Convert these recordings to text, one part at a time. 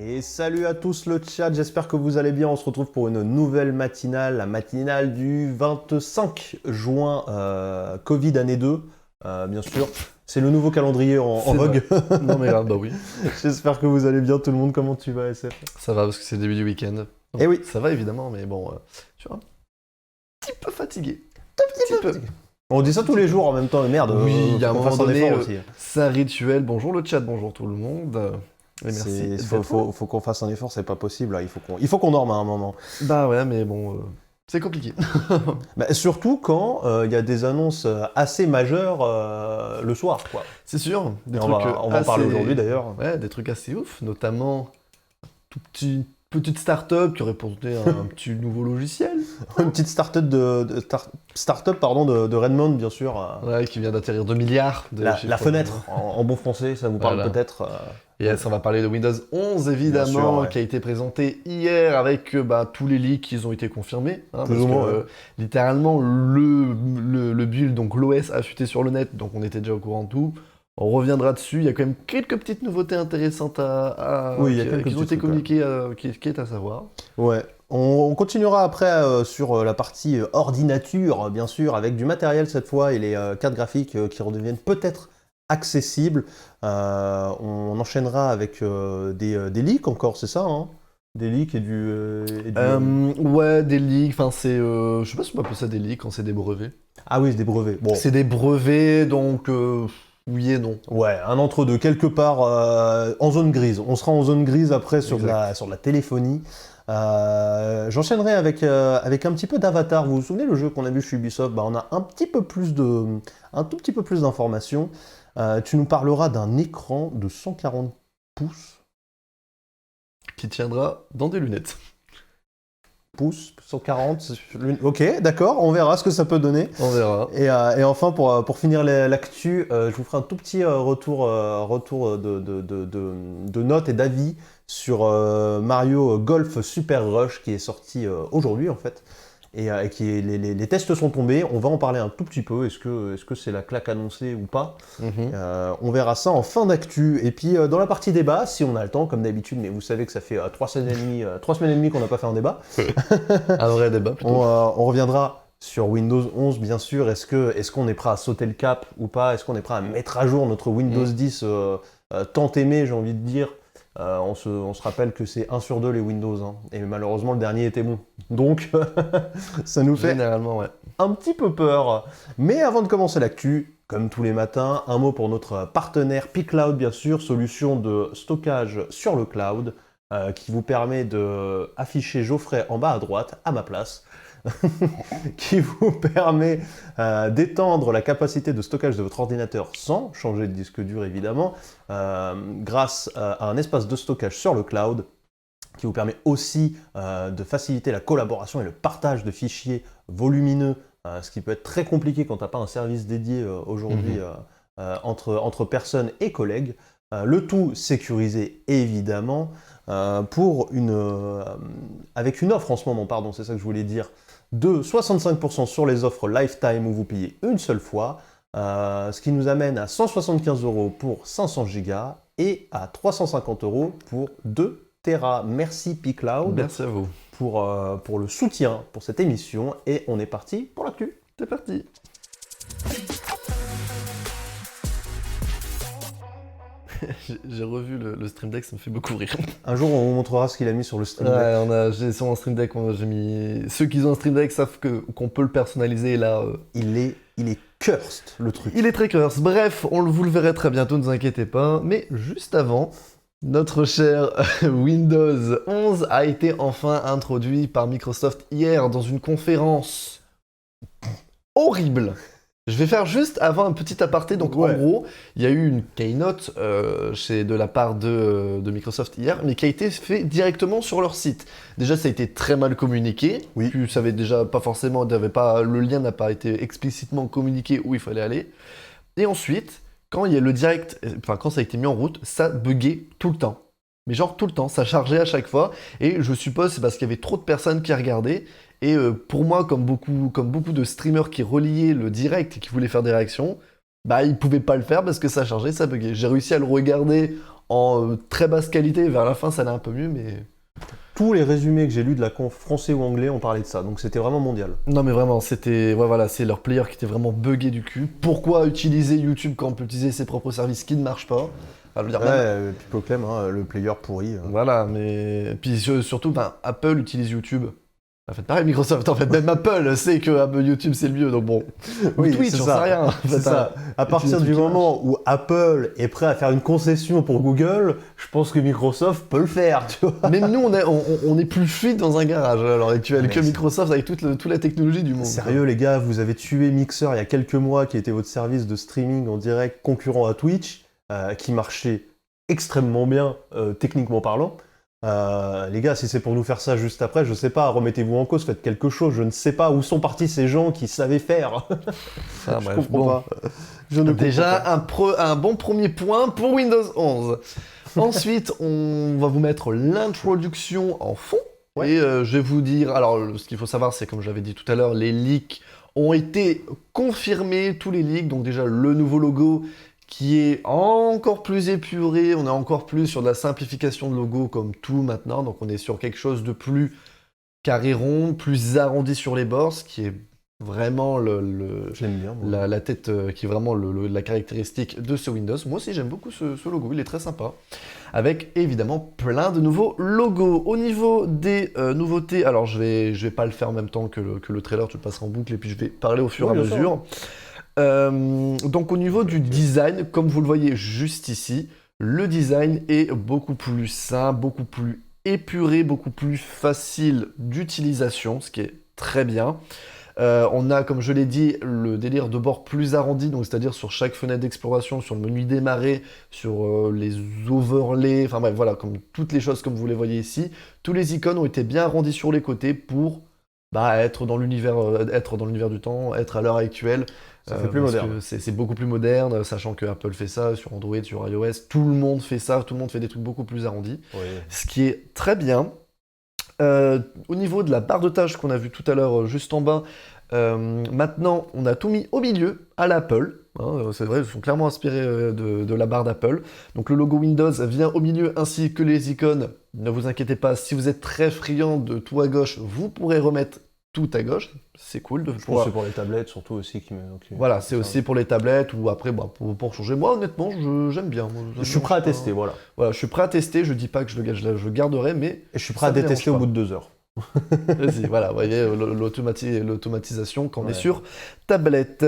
Et salut à tous le chat, j'espère que vous allez bien. On se retrouve pour une nouvelle matinale, la matinale du 25 juin, Covid année 2, bien sûr. C'est le nouveau calendrier en vogue. Non mais grave, bah oui. J'espère que vous allez bien tout le monde. Comment tu vas, SF? Ça va parce que c'est le début du week-end. Eh oui. Ça va évidemment, mais bon, je suis un petit peu fatigué. On dit ça tous les jours en même temps, mais merde. Oui, il y a un faut qu'on moment fasse un donné, effort aussi. c'est un rituel. Bonjour le chat, bonjour tout le monde. Et merci. Faut qu'on fasse un effort, c'est pas possible. Là. Il faut qu'on dorme à un moment. Bah ouais, mais bon, c'est compliqué. Bah, surtout quand il y a des annonces assez majeures le soir, quoi. C'est sûr. Et on va en parler aujourd'hui d'ailleurs. Ouais, des trucs assez ouf, notamment petite start-up qui aurait porté un petit nouveau logiciel. Une petite start-up de Redmond, bien sûr. Ouais, qui vient d'atterrir 2 milliards de La chiffre fenêtre, en bon français, ça vous parle Voilà. peut-être. Et on va parler de Windows 11 évidemment, Bien sûr, ouais. qui a été présenté hier avec tous les leaks qui ont été confirmés. Plus Parce ou moins, que, ouais. littéralement, le build, donc l'OS a fuité sur le net, donc on était déjà au courant de tout. On reviendra dessus. Il y a quand même quelques petites nouveautés intéressantes Oui, il y a qui quelques ont été petits trucs, communiquées, qui est à savoir. Ouais. On continuera après sur la partie ordinature, bien sûr, avec du matériel cette fois et les cartes graphiques qui redeviennent peut-être accessibles. On enchaînera avec des leaks encore, c'est ça, hein? Des leaks et Ouais, des leaks, enfin c'est... je sais pas si on peut appeler ça des leaks quand c'est des brevets. Ah oui, c'est des brevets. Bon. C'est des brevets, donc oui et non. Ouais, un entre-deux, quelque part en zone grise. On sera en zone grise après sur de la téléphonie. J'enchaînerai avec un petit peu d'Avatar. Vous vous souvenez le jeu qu'on a vu chez Ubisoft? On a un tout petit peu plus d'informations. Tu nous parleras d'un écran de 140 pouces. Qui tiendra dans des lunettes. 140. Ok, d'accord, on verra ce que ça peut donner. On verra. Et enfin, pour finir l'actu, je vous ferai un tout petit retour de notes et d'avis sur Mario Golf Super Rush qui est sorti aujourd'hui en fait. Et les tests sont tombés, on va en parler un tout petit peu, est-ce que c'est la claque annoncée ou pas? On verra ça en fin d'actu. Et puis dans la partie débat, si on a le temps, comme d'habitude, mais vous savez que ça fait 3 semaines et demie qu'on n'a pas fait un débat. Un vrai débat plutôt. On reviendra sur Windows 11, bien sûr. Est-ce qu'on est prêt à sauter le cap ou pas? Est-ce qu'on est prêt à mettre à jour notre Windows 10 tant aimé, j'ai envie de dire? On se rappelle que c'est 1 sur 2 les Windows, hein. Et malheureusement le dernier était bon. Donc ça nous fait Généralement, ouais. un petit peu peur. Mais avant de commencer l'actu, comme tous les matins, un mot pour notre partenaire pCloud, bien sûr, solution de stockage sur le cloud, qui vous permet d'afficher Geoffrey en bas à droite, à ma place, qui vous permet d'étendre la capacité de stockage de votre ordinateur sans changer de disque dur évidemment, grâce à un espace de stockage sur le cloud, qui vous permet aussi de faciliter la collaboration et le partage de fichiers volumineux, ce qui peut être très compliqué quand tu n'as pas un service dédié aujourd'hui entre personnes et collègues. Le tout sécurisé évidemment, avec une offre en ce moment, pardon, c'est ça que je voulais dire, de 65% sur les offres Lifetime où vous payez une seule fois, ce qui nous amène à 175 € pour 500 Go et à 350 € pour 2 Tera. Merci pCloud. Merci à vous. Pour le soutien pour cette émission, et on est parti pour l'actu. C'est parti. J'ai revu le Stream Deck, ça me fait beaucoup rire. Un jour, on vous montrera ce qu'il a mis sur le Stream Deck. Ouais, j'ai sur mon Stream Deck, j'ai mis... Ceux qui ont un Stream Deck savent qu'on peut le personnaliser, là... Il est cursed, le truc. Il est très curse. Bref, vous le verrez très bientôt, ne vous inquiétez pas. Mais juste avant, notre cher Windows 11 a été enfin introduit par Microsoft hier dans une conférence horrible. Je vais faire juste avant un petit aparté. Donc Ouais. en gros, il y a eu une keynote de la part de Microsoft hier, mais qui a été fait directement sur leur site. Déjà, ça a été très mal communiqué. Oui. Puis ça avait déjà pas forcément, le lien n'a pas été explicitement communiqué où il fallait aller. Et ensuite, quand il y a le direct, quand ça a été mis en route, ça buguait tout le temps. Mais genre tout le temps, ça chargeait à chaque fois. Et je suppose c'est parce qu'il y avait trop de personnes qui regardaient. Et pour moi, comme beaucoup de streamers qui reliaient le direct et qui voulaient faire des réactions, ils pouvaient pas le faire parce que ça chargeait, ça buguait. J'ai réussi à le regarder en très basse qualité. Vers la fin, ça allait un peu mieux, mais... Tous les résumés que j'ai lus de la conf français ou anglais ont parlé de ça, donc c'était vraiment mondial. Non mais vraiment, c'était... Ouais, voilà, c'est leur player qui était vraiment buggé du cul. Pourquoi utiliser YouTube quand on peut utiliser ses propres services qui ne marchent pas? Enfin, je veux dire, même- Pipo Clem, hein, le player pourri. Voilà, mais... Puis surtout, ben, Apple utilise YouTube. En fait, pareil, Microsoft, en fait, même Apple sait que YouTube c'est le mieux, donc bon. Ou Oui, Twitch, c'est j'en ça. sais rien. En fait, C'est ça. À partir trucs du qui moment où Apple est prêt à faire une concession pour Google, je pense que Microsoft peut le faire, tu vois. Même nous, on est plus fluide dans un garage à l'heure actuelle Mais que c'est- Microsoft avec toute la technologie du monde. Sérieux les gars, vous avez tué Mixer il y a quelques mois, qui était votre service de streaming en direct concurrent à Twitch, qui marchait extrêmement bien, techniquement parlant. Les gars, si c'est pour nous faire ça juste après, je sais pas, remettez-vous en cause, faites quelque chose, je ne sais pas où sont partis ces gens qui savaient faire. Ah, Je bref, comprends bon. pas. Je ne comprends Déjà, pas. un bon premier point pour Windows 11. Ensuite, on va vous mettre l'introduction en fond. Ouais. Et je vais vous dire, alors ce qu'il faut savoir, c'est comme j'avais dit tout à l'heure, les leaks ont été confirmés, tous les leaks. Donc déjà, le nouveau logo qui est encore plus épuré, on est encore plus sur de la simplification de logo comme tout maintenant. Donc on est sur quelque chose de plus carré rond, plus arrondi sur les bords, ce qui est vraiment Je l'aime bien. moi. la tête qui est vraiment la caractéristique de ce Windows. Moi aussi j'aime beaucoup ce logo, il est très sympa. Avec évidemment plein de nouveaux logos. Au niveau des nouveautés, alors je vais pas le faire en même temps que le trailer, tu le passeras en boucle et puis je vais parler au fur et Oui, à bien sûr. mesure. Donc au niveau du design, comme vous le voyez juste ici, le design est beaucoup plus simple, beaucoup plus épuré, beaucoup plus facile d'utilisation, ce qui est très bien. On a, comme je l'ai dit, le délire de bord plus arrondi, donc c'est-à-dire sur chaque fenêtre d'exploration, sur le menu démarrer, sur les overlays, enfin bref, voilà, comme toutes les choses comme vous les voyez ici. Tous les icônes ont été bien arrondis sur les côtés pour être dans l'univers du temps, être à l'heure actuelle. Ça fait plus Parce moderne. que c'est beaucoup plus moderne, sachant que Apple fait ça sur Android, sur iOS, tout le monde fait ça, tout le monde fait des trucs beaucoup plus arrondis, Oui. ce qui est très bien. Au niveau de la barre de tâches qu'on a vu tout à l'heure juste en bas, maintenant on a tout mis au milieu à l'Apple. Hein, c'est vrai, ils sont clairement inspirés de la barre d'Apple. Donc le logo Windows vient au milieu ainsi que les icônes. Ne vous inquiétez pas, si vous êtes très friand de tout à gauche, vous pourrez remettre tout à gauche. C'est cool de Je pense pouvoir... que c'est pour les tablettes surtout aussi qui me. Voilà, c'est aussi pour les tablettes ou après pour changer. Moi honnêtement, j'aime bien. Moi, Je suis prêt à tester, voilà. Voilà, je suis prêt à tester. Je dis pas que je garderai, mais Et je suis prêt Ça à me dérange détester au pas. bout de 2 heures. vas-y, voilà, vous voyez l'automatisation quand on est Ouais. sur tablette.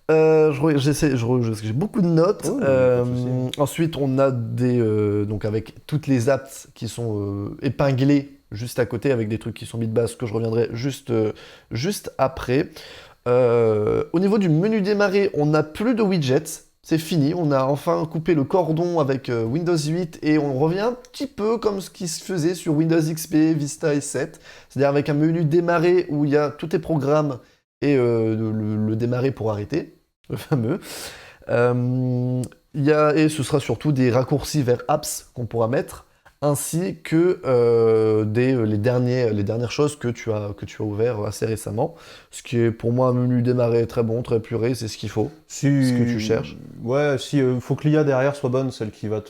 J'ai beaucoup de notes. Oh, pas de souci. Ensuite, on a donc avec toutes les apps qui sont épinglées juste à côté avec des trucs qui sont mis de base que je reviendrai juste après. Au niveau du menu démarrer, on n'a plus de widgets. C'est fini, on a enfin coupé le cordon avec Windows 8 et on revient un petit peu comme ce qui se faisait sur Windows XP, Vista et 7. C'est-à-dire avec un menu démarrer où il y a tous tes programmes et le démarrer pour arrêter, le fameux. Et ce sera surtout des raccourcis vers apps qu'on pourra mettre, ainsi que les dernières choses que tu as ouvert assez récemment. Ce qui est pour moi un menu démarrer très bon, très puré, c'est ce qu'il faut. Si... Ce que tu cherches. Ouais, si faut que l'IA derrière soit bonne, celle qui va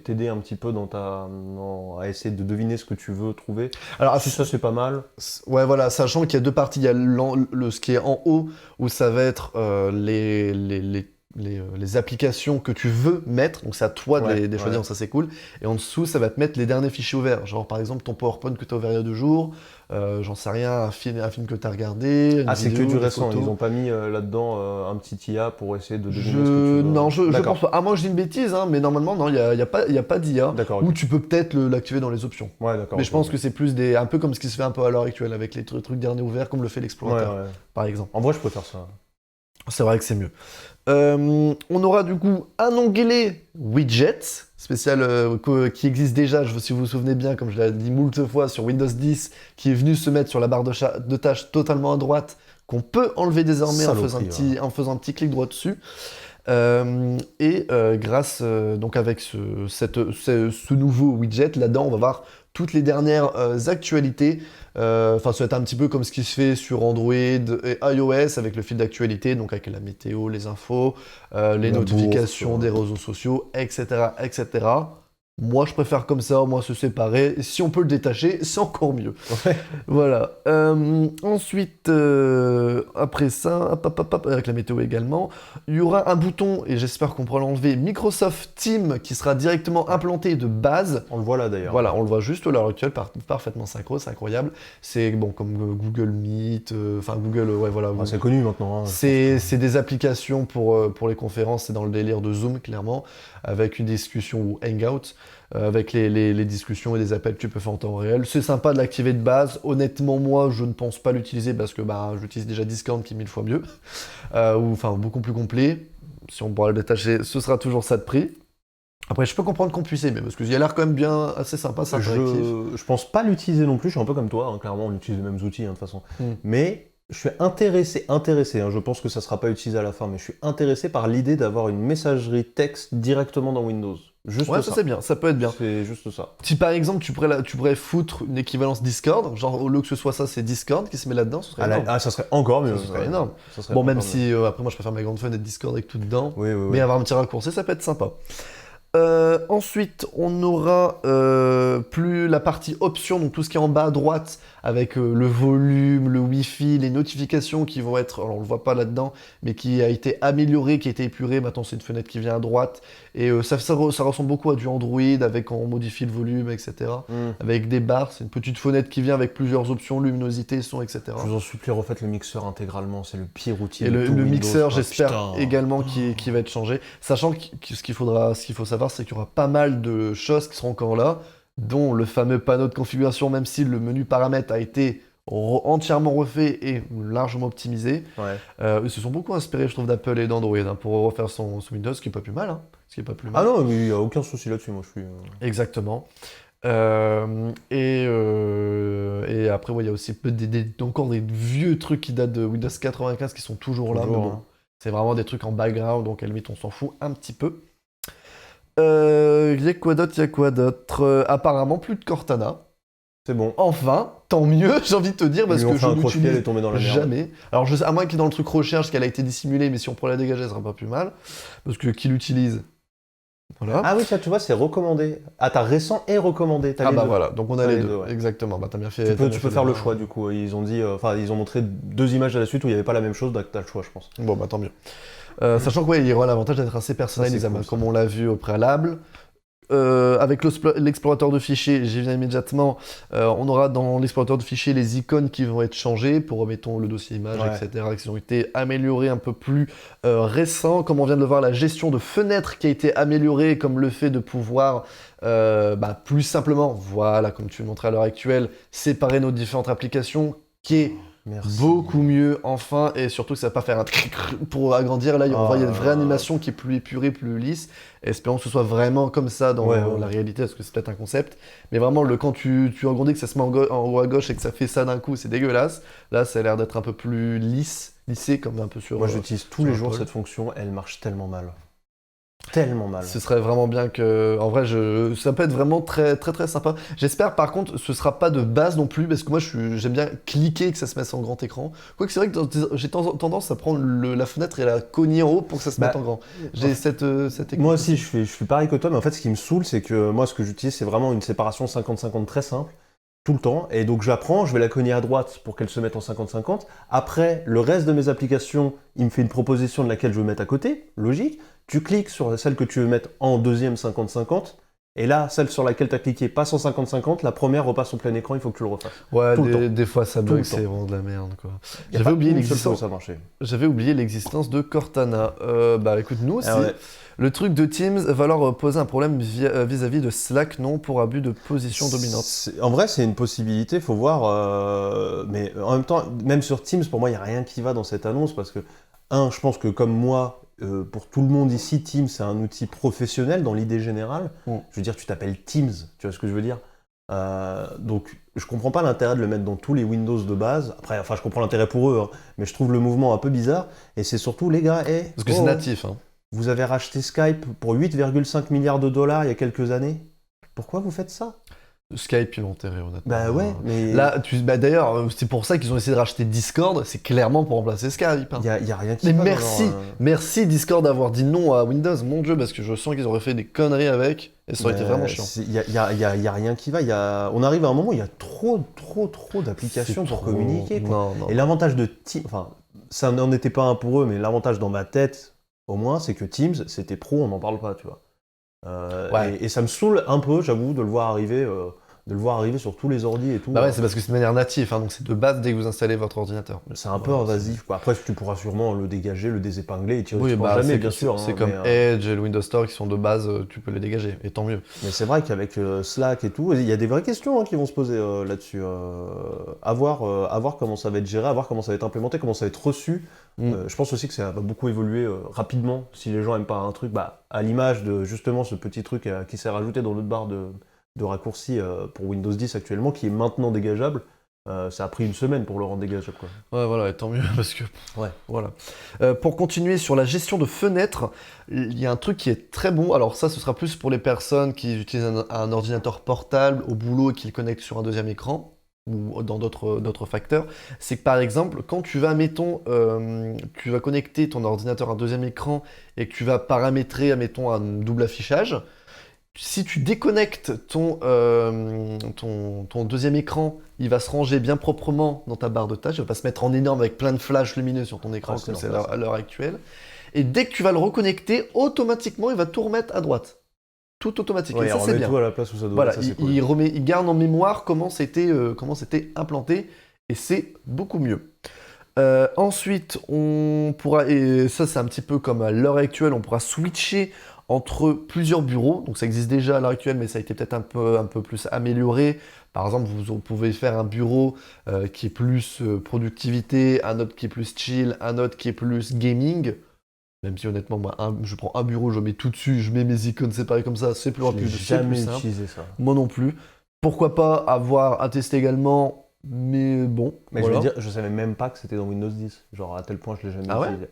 t'aider un petit peu à essayer de deviner ce que tu veux trouver. Alors, Si ça c'est pas mal. ouais, voilà, sachant qu'il y a deux parties. Il y a ce qui est en haut, où ça va être les applications que tu veux mettre, donc c'est à toi de les choisir, Ouais. donc ça c'est cool. Et en dessous, ça va te mettre les derniers fichiers ouverts, genre par exemple ton PowerPoint que tu as ouvert il y a 2 jours, j'en sais rien, un film que tu as regardé, une Ah, c'est que vidéo, du des récent, photos. ils ont pas mis là-dedans un petit IA pour essayer de deviner ce que tu veux. Non, je D'accord. pense pas. Ah, moi je dis une bêtise, hein, mais normalement, non, il n'y a pas d'IA. D'accord, Ou ok. tu peux peut-être l'activer dans les options. Ouais, d'accord. Mais je pense que c'est plus un peu comme ce qui se fait un peu à l'heure actuelle avec les trucs derniers ouverts, comme le fait Ouais, l'explorateur, ouais. par exemple. En vrai, je préfère ça. C'est vrai que c'est mieux. On aura du coup un onglet widgets spécial qui existe déjà, si vous vous souvenez bien, comme je l'ai dit moult fois sur Windows 10, qui est venu se mettre sur la barre de tâches totalement à droite, qu'on peut enlever désormais en faisant un petit clic droit dessus. Grâce donc avec ce nouveau widget, là-dedans, on va voir toutes les dernières actualités. Enfin, ça va être un petit peu comme ce qui se fait sur Android et iOS avec le fil d'actualité, donc avec la météo, les infos, les La notifications bourse, des réseaux sociaux, etc., etc. Moi, je préfère comme ça, au moins se séparer. Si on peut le détacher, c'est encore mieux. Ouais. Voilà. Ensuite, après ça, hop, avec la météo également, il y aura un bouton, et j'espère qu'on pourra l'enlever, Microsoft Teams, qui sera directement implanté de base. On le voit là d'ailleurs. Voilà, on le voit juste à l'heure actuelle, parfaitement synchro, c'est incroyable. C'est bon, comme Google Meet, enfin Google, ouais, voilà. Ah, c'est connu maintenant. Hein, C'est des applications pour les conférences, c'est dans le délire de Zoom, clairement, avec une discussion ou Hangout, avec les discussions et les appels que tu peux faire en temps réel. C'est sympa de l'activer de base. Honnêtement, moi, je ne pense pas l'utiliser parce que bah, j'utilise déjà Discord qui est 1000 fois mieux, ou enfin beaucoup plus complet. Si on pourra le détacher, ce sera toujours ça de prix. Après, je peux comprendre qu'on puisse aimer, parce qu'il a l'air quand même bien assez sympa, c'est interactif. Je pense pas l'utiliser non plus, je suis un peu comme toi, hein, clairement on utilise les mêmes outils hein, de toute façon. Mais je suis intéressé, hein, je pense que ça sera pas utilisé à la fin, mais je suis intéressé par l'idée d'avoir une messagerie texte directement dans Windows. Juste Ouais, ça. ça c'est bien, ça peut être bien. C'est juste ça. Si par exemple tu pourrais foutre une équivalence Discord, genre au lieu que ce soit ça, c'est Discord qui se met là-dedans, ce serait énorme. Ça serait encore mieux. Ça serait énorme. Ça serait Bon, même encore mieux. si après moi je préfère ma grande fenêtre Discord avec tout dedans, Oui, mais avoir un petit raccourci, ça peut être sympa. Ensuite, on aura plus la partie options, donc tout ce qui est en bas à droite, avec le volume, le Wi-Fi, les notifications qui vont être, alors on le voit pas là-dedans, mais qui a été amélioré, qui a été épuré. Maintenant, c'est une fenêtre qui vient à droite, et ça ressemble beaucoup à du Android, avec on modifie le volume, etc. Avec des barres, c'est une petite fenêtre qui vient avec plusieurs options, luminosité, son, etc. Je vous en supplie, refaites le mixeur intégralement, c'est le pire outil. Et de le tout Windows, mixeur, quoi. j'espère Putain. également qui va être changé. Sachant que ce qu'il faut savoir, c'est qu'il y aura pas mal de choses qui seront encore là, dont le fameux panneau de configuration, même si le menu paramètres a été entièrement refait et largement optimisé. Ouais. Ils se sont beaucoup inspirés, je trouve, d'Apple et d'Android hein, pour refaire son Windows, ce qui est pas plus mal. Hein, ce qui est pas plus mal. Ah non, mais il n'y a aucun souci là-dessus, moi je suis. Exactement. Et après, ouais, il y a aussi encore des vieux trucs qui datent de Windows 95 qui sont toujours là. Mais bon, hein. c'est vraiment des trucs en background, donc à la limite, on s'en fout un petit peu. Il y a quoi d'autre? Apparemment, plus de Cortana. C'est bon. Enfin, tant mieux, j'ai envie de te dire, parce Ils lui ont que fait je un crochet, elle n'utilise est tombée dans la merde. jamais. Alors, à moins qu'il y ait dans le truc recherche qu'elle a été dissimulée, mais si on pourrait la dégager, ça serait pas plus mal. Parce que qui l'utilise? Voilà. Ah oui, ça tu vois, c'est recommandé. Ah, t'as récent et recommandé. T'as Ah les bah deux. voilà, donc on a T'as les les deux, deux, ouais. exactement. Bah t'as bien fait. Tu peux faire le choix du coup. Ils ont dit, ils ont montré 2 images à la suite où il n'y avait pas la même chose, donc t'as le choix, je pense. Bon bah tant mieux. Sachant que ouais, il y aura l'avantage d'être assez personnalisable, cool, ça. comme on l'a vu au préalable. Avec l'explorateur de fichiers, j'y viens immédiatement, on aura dans l'explorateur de fichiers les icônes qui vont être changées pour, mettons, le dossier image, Ouais. etc., qui ont été améliorés un peu plus récents. Comme on vient de le voir, la gestion de fenêtres qui a été améliorée, comme le fait de pouvoir plus simplement, voilà, comme tu le montrais à l'heure actuelle, séparer nos différentes applications, qui est Merci. beaucoup mieux, enfin, et surtout que ça va pas faire un pour agrandir. Là, on voit il y a une vraie Oh. animation qui est plus épurée, plus lisse. Espérons que ce soit vraiment comme ça dans Ouais. la réalité, parce que c'est peut-être un concept. Mais vraiment, quand tu agrandis, que ça se met en haut à gauche et que ça fait ça d'un coup, c'est dégueulasse. Là, ça a l'air d'être un peu plus lissé, comme un peu sur. Moi, j'utilise tous sur les jours Apple. cette fonction, elle marche tellement mal. Tellement mal. Ce serait vraiment bien que. En vrai, ça peut être vraiment très très très sympa. J'espère par contre, ce sera pas de base non plus, parce que moi j'aime bien cliquer que ça se mette en grand écran. Quoique c'est vrai que j'ai tendance à prendre la fenêtre et la cogner en haut pour que ça se mette en grand. J'ai cette technique. Moi aussi, je suis pareil que toi, mais en fait, ce qui me saoule, c'est que moi, ce que j'utilise, c'est vraiment une séparation 50-50 très simple, tout le temps. Et donc, j'apprends, je vais la cogner à droite pour qu'elle se mette en 50-50. Après, le reste de mes applications, il me fait une proposition de laquelle je veux mettre à côté, logique. Tu cliques sur celle que tu veux mettre en deuxième 50-50. Et là, celle sur laquelle tu as cliqué passe en 50-50, la première repasse en plein écran, il faut que tu le refasses. Ouais, tout le temps. des fois ça Tout bug, le c'est temps. vraiment de la merde quoi. Y a pas une seule fois où l'existence. ça marchait. J'avais oublié l'existence de Cortana. Écoute, nous aussi. Ah ouais. Le truc de Teams va leur poser un problème vis-à-vis de Slack, non, pour abus de position dominante. En vrai, c'est une possibilité, faut voir. Mais en même temps, même sur Teams, pour moi, il n'y a rien qui va dans cette annonce parce que, je pense que comme moi, pour tout le monde ici, Teams, c'est un outil professionnel dans l'idée générale. Mm. Je veux dire, tu t'appelles Teams, tu vois ce que je veux dire? Donc, je comprends pas l'intérêt de le mettre dans tous les Windows de base. Après, je comprends l'intérêt pour eux, hein, mais je trouve le mouvement un peu bizarre. Et c'est surtout, les gars, Parce que c'est natif. Hein. vous avez racheté Skype pour 8,5 milliards de dollars il y a quelques années. Pourquoi vous faites ça? Skype, ils l'ont enterré, honnêtement. Bah ouais, mais Là, d'ailleurs, c'est pour ça qu'ils ont essayé de racheter Discord, c'est clairement pour remplacer Skype. Hein. y a rien qui Mais va dans merci, leur, merci Discord d'avoir dit non à Windows, mon dieu, parce que je sens qu'ils auraient fait des conneries avec, et ça aurait été vraiment chiant. Il y a rien qui va. On arrive à un moment où il y a trop d'applications C'est pour trop- communiquer, quoi. Non. Et l'avantage de Teams, enfin, ça n'en était pas un pour eux, mais l'avantage dans ma tête, au moins, c'est que Teams, c'était pro, on n'en parle pas, tu vois. Ouais. Et ça me saoule un peu, j'avoue, de le voir arriver sur tous les ordis et tout. Bah ouais, c'est parce que c'est de manière native, hein, donc c'est de base dès que vous installez votre ordinateur. C'est un peu Voilà, invasif, quoi. Après, tu pourras sûrement le dégager, le désépingler et tu Oui, pourras bah jamais, c'est bien sûr. c'est hein, comme mais, Edge et le Windows Store qui sont de base, tu peux les dégager, et tant mieux. mais c'est vrai qu'avec Slack et tout, il y a des vraies questions hein, qui vont se poser là-dessus. À voir comment ça va être géré, à voir comment ça va être implémenté, comment ça va être reçu. Je pense aussi que ça va beaucoup évoluer rapidement. Si les gens aiment pas un truc, bah, à l'image de justement ce petit truc qui s'est rajouté dans notre barre de raccourcis pour Windows 10 actuellement, qui est maintenant dégageable. Ça a pris une semaine pour le rendre dégageable, quoi. Ouais, voilà, et tant mieux, parce que... Ouais. Voilà. Pour continuer sur la gestion de fenêtres, il y a un truc qui est très bon. Alors ça, ce sera plus pour les personnes qui utilisent un ordinateur portable au boulot et qui le connectent sur un deuxième écran, ou dans d'autres facteurs. C'est que par exemple, quand tu vas, mettons, tu vas connecter ton ordinateur à un deuxième écran et que tu vas paramétrer, admettons, un double affichage, si tu déconnectes ton deuxième écran, il va se ranger bien proprement dans ta barre de tâches. Il va pas se mettre en énorme avec plein de flashs lumineux sur ton écran, Ah, c'est comme c'est normal, à l'heure actuelle. Et dès que tu vas le reconnecter, automatiquement, il va tout remettre à droite. Tout automatique. Ouais, et ça, il c'est remet bien. tout à la place où ça doit Voilà, être, ça, c'est il cool. il garde en mémoire comment c'était implanté, et c'est beaucoup mieux. Ensuite, on pourra, et ça c'est un petit peu comme à l'heure actuelle, on pourra switcher entre plusieurs bureaux. Donc ça existe déjà à l'heure actuelle, mais ça a été peut-être un peu plus amélioré. Par exemple, vous pouvez faire un bureau qui est plus productivité, un autre qui est plus chill, un autre qui est plus gaming. Même si honnêtement, moi, je prends un bureau, je mets tout dessus, je mets mes icônes séparées comme ça, c'est plus Je rapide, n'ai c'est plus jamais simple. utilisé ça. Moi non plus. Pourquoi pas avoir à tester également, mais bon. Mais voilà. je vais dire, je savais même pas que c'était dans Windows 10. Genre, à tel point, je l'ai jamais Ah ouais utilisé.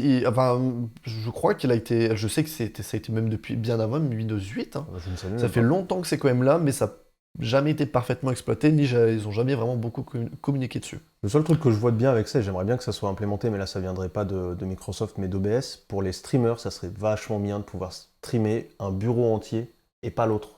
Si, enfin, je crois qu'il a été. Je sais que ça a été même depuis bien avant, même Windows 8. Hein. Je ne savais Ça même fait pas. longtemps que c'est quand même là, mais ça n'a jamais été parfaitement exploité, ni ils ont jamais vraiment beaucoup communiqué dessus. Le seul truc que je vois de bien avec ça, et j'aimerais bien que ça soit implémenté, mais là, ça viendrait pas de Microsoft, mais d'OBS. Pour les streamers, ça serait vachement bien de pouvoir streamer un bureau entier et pas l'autre.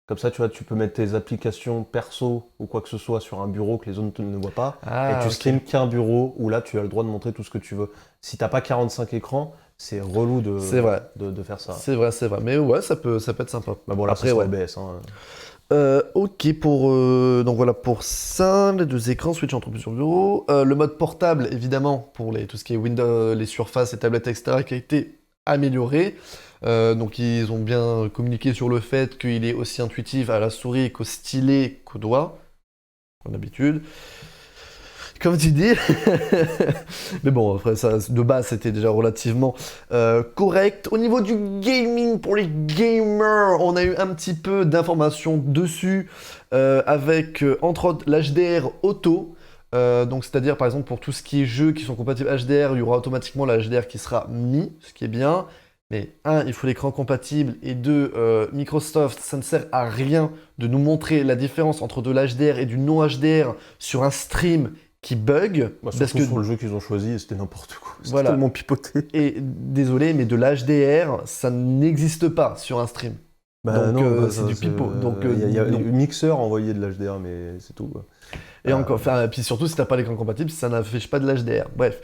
Comme ça, tu vois, tu peux mettre tes applications perso ou quoi que ce soit sur un bureau que les autres ne voient pas. Et tu ok. streames qu'un bureau où là, tu as le droit de montrer tout ce que tu veux. Si t'as pas 45 écrans, c'est relou C'est vrai. de faire ça. C'est vrai. Mais ouais, ça peut être sympa. Bah bon, là, Après, c'est ouais. OBS. Hein. Ok, donc voilà pour ça, les deux écrans, switch entre plusieurs bureaux. Le mode portable, évidemment, pour tout ce qui est Windows, les surfaces, les tablettes, etc., qui a été amélioré. Donc ils ont bien communiqué sur le fait qu'il est aussi intuitif à la souris qu'au stylet qu'au doigt, comme d'habitude. Comme tu dis. Mais bon, après, ça, de base, c'était déjà relativement correct. Au niveau du gaming, pour les gamers, on a eu un petit peu d'informations dessus, avec, entre autres, l'HDR auto. Donc, c'est-à-dire, par exemple, pour tout ce qui est jeux qui sont compatibles HDR, il y aura automatiquement la HDR qui sera mis, ce qui est bien. Mais il faut l'écran compatible, et Microsoft, ça ne sert à rien de nous montrer la différence entre de l'HDR et du non-HDR sur un stream qui bug. Bah, parce surtout que, sur le jeu qu'ils ont choisi, c'était n'importe quoi. C'était Voilà. tellement pipoté. et désolé, mais de l'HDR, ça n'existe pas sur un stream. Bah Donc, non, c'est du pipeau. Donc, il y a non. un mixeur envoyé de l'HDR, mais c'est tout. Quoi. Et encore, puis surtout, si t'as pas l'écran compatible, ça n'affiche pas de l'HDR. Bref.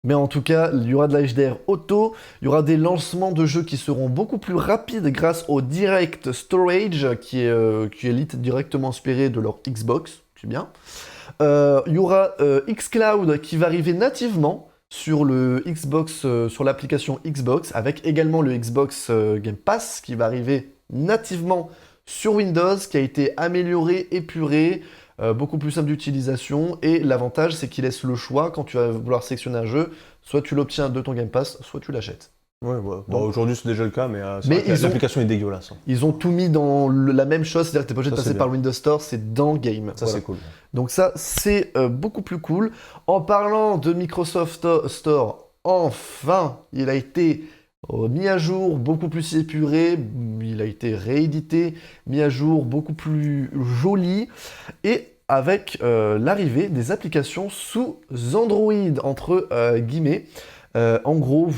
Mais en tout cas, il y aura de l'HDR auto, il y aura des lancements de jeux qui seront beaucoup plus rapides grâce au Direct Storage, qui est directement inspiré de leur Xbox, c'est bien. Il y aura xCloud qui va arriver nativement sur le Xbox, sur l'application Xbox, avec également le Xbox Game Pass qui va arriver nativement sur Windows, qui a été amélioré, épuré, beaucoup plus simple d'utilisation, et l'avantage c'est qu'il laisse le choix quand tu vas vouloir sélectionner un jeu, soit tu l'obtiens de ton Game Pass, soit tu l'achètes. Ouais, ouais. Bon, aujourd'hui c'est déjà le cas, mais, Mais l'application est dégueulasse. Hein. Ils ont tout mis dans la même chose, c'est-à-dire que t'es pas obligé de Ça, passer c'est par bien. le Windows Store, c'est dans Game. Ça Voilà. c'est cool. Donc ça, c'est beaucoup plus cool. En parlant de Microsoft Store, enfin, il a été Mis à jour, beaucoup plus épuré, il a été réédité, mis à jour, beaucoup plus joli, et avec l'arrivée des applications sous Android, entre guillemets. En gros,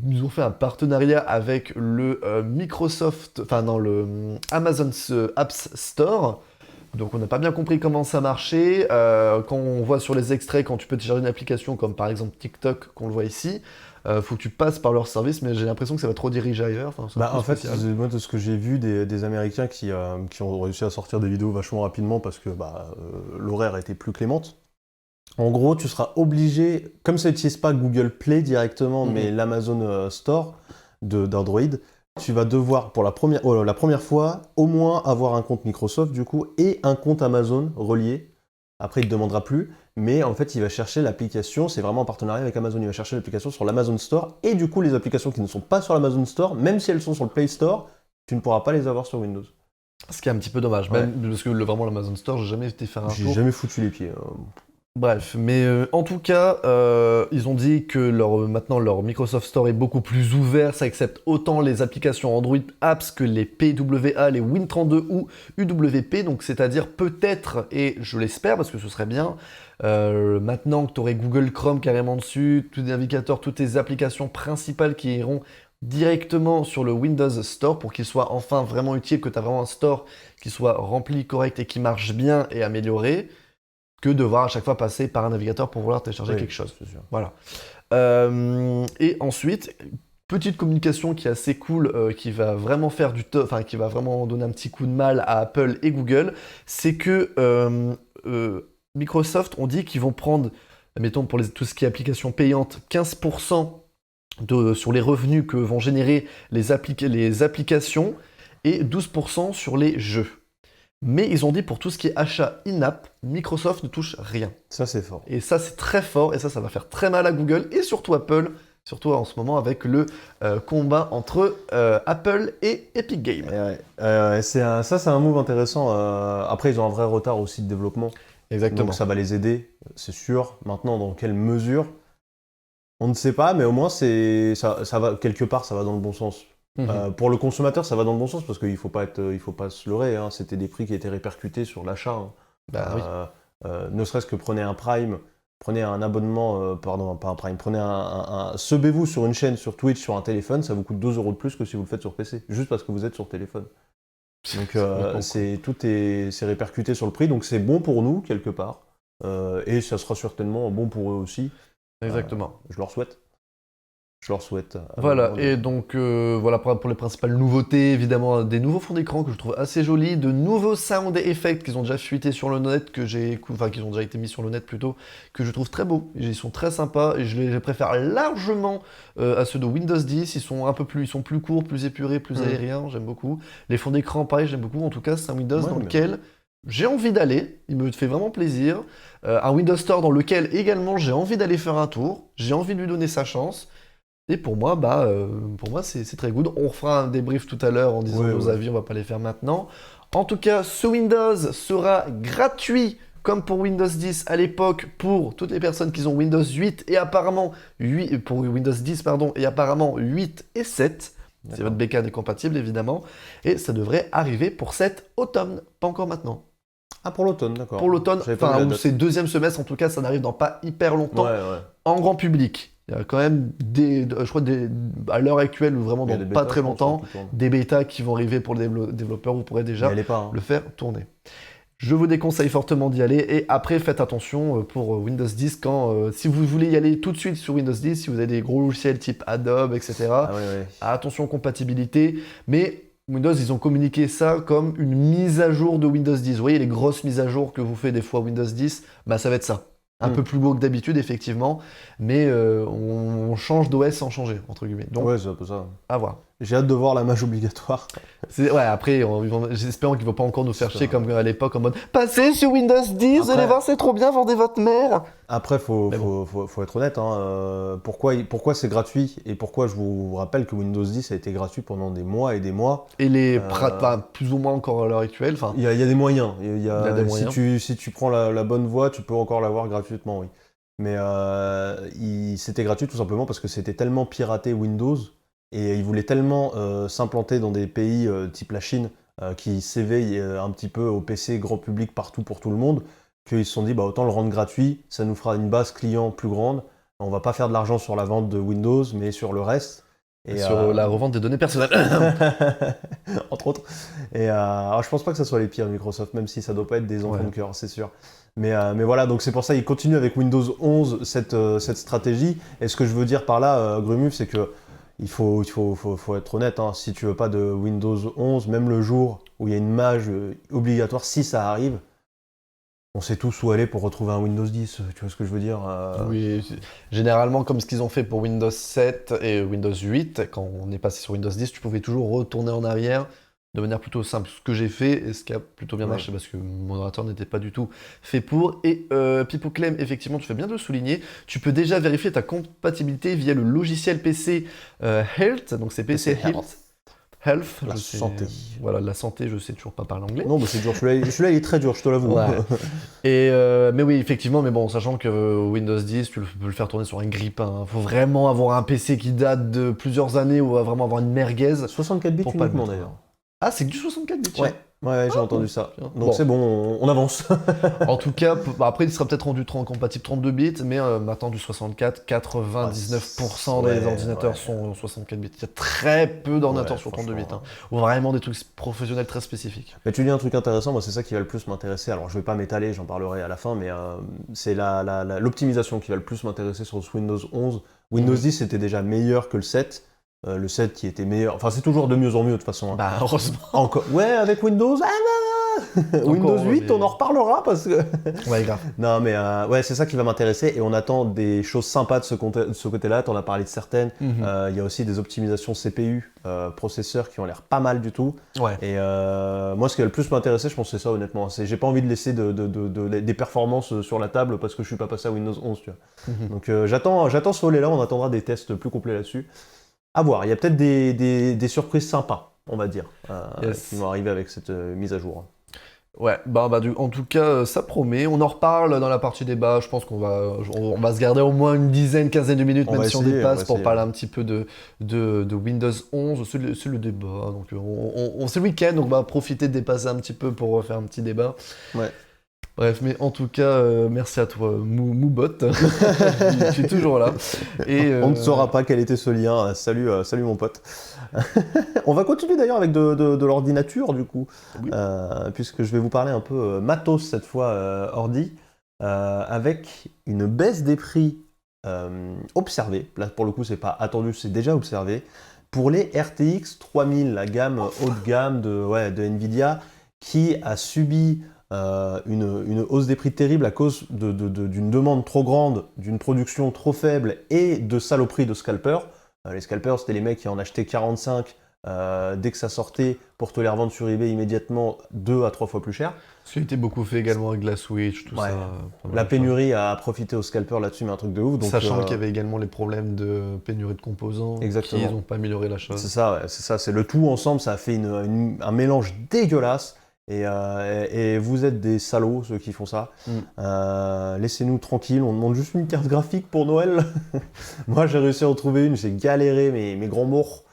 ils ont fait un partenariat avec le Microsoft, enfin dans le Amazon Apps Store. Donc on n'a pas bien compris comment ça marchait. Quand on voit sur les extraits, quand tu peux télécharger une application comme par exemple TikTok, qu'on le voit ici, faut que tu passes par leur service, mais j'ai l'impression que ça va trop diriger ailleurs. Enfin, c'est un peu En fait, spécial. moi, de ce que j'ai vu des Américains qui ont réussi à sortir des vidéos vachement rapidement parce que l'horaire était plus clémente. En gros, tu seras obligé, comme ça n'utilise pas Google Play directement, mais l'Amazon Store d'Android, tu vas devoir, pour la première fois, au moins avoir un compte Microsoft, du coup, et un compte Amazon relié. Après, il ne te demandera plus, mais en fait, il va chercher l'application, c'est vraiment en partenariat avec Amazon, il va chercher l'application sur l'Amazon Store, et du coup, les applications qui ne sont pas sur l'Amazon Store, même si elles sont sur le Play Store, tu ne pourras pas les avoir sur Windows. Ce qui est un petit peu dommage, Ouais. même parce que vraiment l'Amazon Store, j'ai jamais été faire un J'ai tour. jamais foutu les pieds. Bref, mais en tout cas, ils ont dit que maintenant leur Microsoft Store est beaucoup plus ouvert, ça accepte autant les applications Android Apps que les PWA, les Win32 ou UWP, donc c'est-à-dire peut-être, et je l'espère parce que ce serait bien, maintenant que tu aurais Google Chrome carrément dessus, tous les navigateurs, toutes tes applications principales qui iront directement sur le Windows Store pour qu'il soit enfin vraiment utile, que tu as vraiment un store qui soit rempli, correct et qui marche bien et amélioré, que devoir à chaque fois passer par un navigateur pour vouloir télécharger quelque chose. C'est sûr. Voilà. Et ensuite, petite communication qui est assez cool, qui va vraiment faire enfin qui va vraiment donner un petit coup de mal à Apple et Google, c'est que Microsoft ont dit qu'ils vont prendre, mettons pour tout ce qui est applications payantes, 15% sur les revenus que vont générer les applications et 12% sur les jeux. Mais ils ont dit pour tout ce qui est achat in-app, Microsoft ne touche rien. Ça, c'est fort. Et ça, c'est très fort, et ça va faire très mal à Google, et surtout Apple, surtout en ce moment avec le combat entre Apple et Epic Games. C'est un move intéressant. Après, ils ont un vrai retard aussi de développement. Exactement. Donc ça va les aider, c'est sûr. Maintenant, dans quelle mesure? On ne sait pas, mais au moins, ça va, quelque part, ça va dans le bon sens. Pour le consommateur, ça va dans le bon sens parce qu'il faut pas se leurrer. Hein. C'était des prix qui étaient répercutés sur l'achat. Hein. Bah oui. Ne serait-ce que prenez un Prime, prenez un abonnement, pardon, pas un Prime, prenez subez-vous sur une chaîne sur Twitch, sur un téléphone, ça vous coûte 2 € de plus que si vous le faites sur PC, juste parce que vous êtes sur téléphone. Donc c'est répercuté sur le prix, donc c'est bon pour nous, quelque part. Et ça sera certainement bon pour eux aussi. Exactement. Je leur souhaite. Je leur souhaite. Voilà, et donc voilà pour les principales nouveautés, évidemment des nouveaux fonds d'écran que je trouve assez jolis, de nouveaux sound effects qu'ils ont déjà fuité sur le net, qu'ils ont déjà été mis sur le net plutôt, que je trouve très beaux, ils sont très sympas, et je les préfère largement à ceux de Windows 10, ils sont plus courts, plus épurés, plus aériens, j'aime beaucoup. Les fonds d'écran, pareil, j'aime beaucoup, en tout cas c'est un Windows dans lequel j'ai envie d'aller, il me fait vraiment plaisir, un Windows Store dans lequel également j'ai envie d'aller faire un tour, j'ai envie de lui donner sa chance. Et pour moi, c'est très good. On refera un débrief tout à l'heure en disant nos avis, on va pas les faire maintenant. En tout cas, ce Windows sera gratuit comme pour Windows 10 à l'époque pour toutes les personnes qui ont Windows 8 et apparemment 8 pour Windows 10 pardon et apparemment 8 et 7. Si votre bécane est compatible évidemment, et ça devrait arriver pour cet automne, pas encore maintenant. Ah, pour l'automne, d'accord. Pour l'automne, enfin ou c'est deuxième semestre en tout cas, ça n'arrive dans pas hyper longtemps en grand public. Il y a quand même je crois à l'heure actuelle ou vraiment dans pas très longtemps, des bêtas qui vont arriver pour les développeurs, vous pourrez déjà le faire tourner. Je vous déconseille fortement d'y aller, et après faites attention pour Windows 10 si vous voulez y aller tout de suite sur Windows 10, si vous avez des gros logiciels type Adobe, etc. Attention compatibilité, mais Windows, ils ont communiqué ça comme une mise à jour de Windows 10. Vous voyez les grosses mises à jour que vous faites des fois Windows 10, ça va être ça. Un peu plus beau que d'habitude, effectivement, mais on change d'OS sans changer, entre guillemets. Donc, c'est un peu ça. À voir. J'ai hâte de voir la mage obligatoire. Après, j'espère qu'ils ne vont pas encore nous faire chier comme à l'époque en mode « Passez sur Windows 10, vous allez voir, c'est trop bien, vendez votre mère !» Après, faut être honnête. Hein, pourquoi c'est gratuit et pourquoi je vous rappelle que Windows 10 a été gratuit pendant des mois et des mois. Et plus ou moins encore à l'heure actuelle. Il y a des moyens. Il y a des moyens. Si tu prends la bonne voie, tu peux encore l'avoir gratuitement, oui. Mais c'était gratuit tout simplement parce que c'était tellement piraté Windows et ils voulaient tellement s'implanter dans des pays type la Chine, qui s'éveillent un petit peu au PC grand public partout pour tout le monde, qu'ils se sont dit, bah, autant le rendre gratuit, ça nous fera une base client plus grande, on va pas faire de l'argent sur la vente de Windows, mais sur le reste. Et sur la revente des données personnelles. Entre autres. Et alors, je pense pas que ça soit les pires Microsoft, même si ça doit pas être des enfants de cœur, c'est sûr. Mais voilà, donc c'est pour ça qu'ils continuent avec Windows 11 cette stratégie. Et ce que je veux dire par là, Grumuf, c'est que il faut être honnête, hein. Si tu veux pas de Windows 11, même le jour où il y a une mage obligatoire, si ça arrive, on sait tous où aller pour retrouver un Windows 10, tu vois ce que je veux dire Oui, généralement comme ce qu'ils ont fait pour Windows 7 et Windows 8, quand on est passé sur Windows 10, tu pouvais toujours retourner en arrière de manière plutôt simple. Ce que j'ai fait et ce qui a plutôt bien marché parce que mon ordinateur n'était pas du tout fait pour. Et Pipo Clem, effectivement, tu fais bien de le souligner, tu peux déjà vérifier ta compatibilité via le logiciel PC Health, donc c'est PC Health. La santé. Voilà, la santé, je sais toujours pas parler anglais. Non, mais c'est dur. Celui-là, il est très dur, je te l'avoue. Ouais. Et mais oui, effectivement, mais bon, sachant que Windows 10, tu peux le faire tourner sur un grippin. Faut vraiment avoir un PC qui date de plusieurs années ou vraiment avoir une merguez. 64 bits uniquement d'ailleurs. Ah, c'est que du 64 bits. Ouais, j'ai entendu ça. Donc c'est bon, on avance. En tout cas, après, il sera peut-être rendu compatible 32 bits, mais maintenant du 64, 99% des ordinateurs sont 64 bits. Il y a très peu d'ordinateurs sur 32 bits, ou vraiment des trucs professionnels très spécifiques. Mais tu dis un truc intéressant, moi c'est ça qui va le plus m'intéresser. Alors je vais pas m'étaler, j'en parlerai à la fin, mais c'est l'optimisation qui va le plus m'intéresser sur ce Windows 11. Windows 10 était déjà meilleur que le 7. Le 7 qui était meilleur, enfin c'est toujours de mieux en mieux de toute façon. Bah heureusement. Encore. Ouais, avec Windows, Windows 8, on en reparlera parce que. Ouais, grave. Non mais ouais, c'est ça qui va m'intéresser et on attend des choses sympas de ce côté-là. T'en as parlé de certaines. Il y a aussi des optimisations CPU, processeurs qui ont l'air pas mal du tout. Ouais. Et moi, ce qui va le plus m'intéresser, je pense, c'est ça honnêtement. J'ai pas envie de laisser des performances sur la table parce que je suis pas passé à Windows 11, tu vois. Donc j'attends ce volet-là. On attendra des tests plus complets là-dessus. À voir, il y a peut-être des surprises sympas, on va dire, qui vont arriver avec cette mise à jour. Ouais, en tout cas, ça promet. On en reparle dans la partie débat. Je pense qu'on va se garder au moins une quinzaine de minutes, même si on dépasse, pour parler un petit peu de Windows 11. C'est le débat. Donc, c'est le week-end, donc on va profiter de dépasser un petit peu pour faire un petit débat. Ouais. Bref, mais en tout cas, merci à toi, Moubot. Tu es toujours là. Et, on ne saura pas quel était ce lien. Salut mon pote. On va continuer d'ailleurs avec de l'ordinature, du coup. Oui. Puisque je vais vous parler un peu matos cette fois, ordi, avec une baisse des prix observée. Là, pour le coup, c'est pas attendu, c'est déjà observé. Pour les RTX 3000, la gamme haut de gamme de Nvidia, qui a subi une hausse des prix terrible à cause d'une demande trop grande, d'une production trop faible et de saloperies de scalpers. Les scalpers, c'était les mecs qui en achetaient 45 dès que ça sortait pour te les revendre sur eBay immédiatement 2 à 3 fois plus cher. Ça a été beaucoup fait également avec la Switch, tout ça. La pénurie a profité aux scalpers là-dessus, mais un truc de ouf. Donc, sachant qu'il y avait également les problèmes de pénurie de composants qui n'ont pas amélioré la chose. C'est ça, c'est le tout ensemble, ça a fait un mélange dégueulasse. Et vous êtes des salauds, ceux qui font ça. Laissez-nous tranquilles, on demande juste une carte graphique pour Noël. Moi, j'ai réussi à en trouver une, j'ai galéré mes grands morts.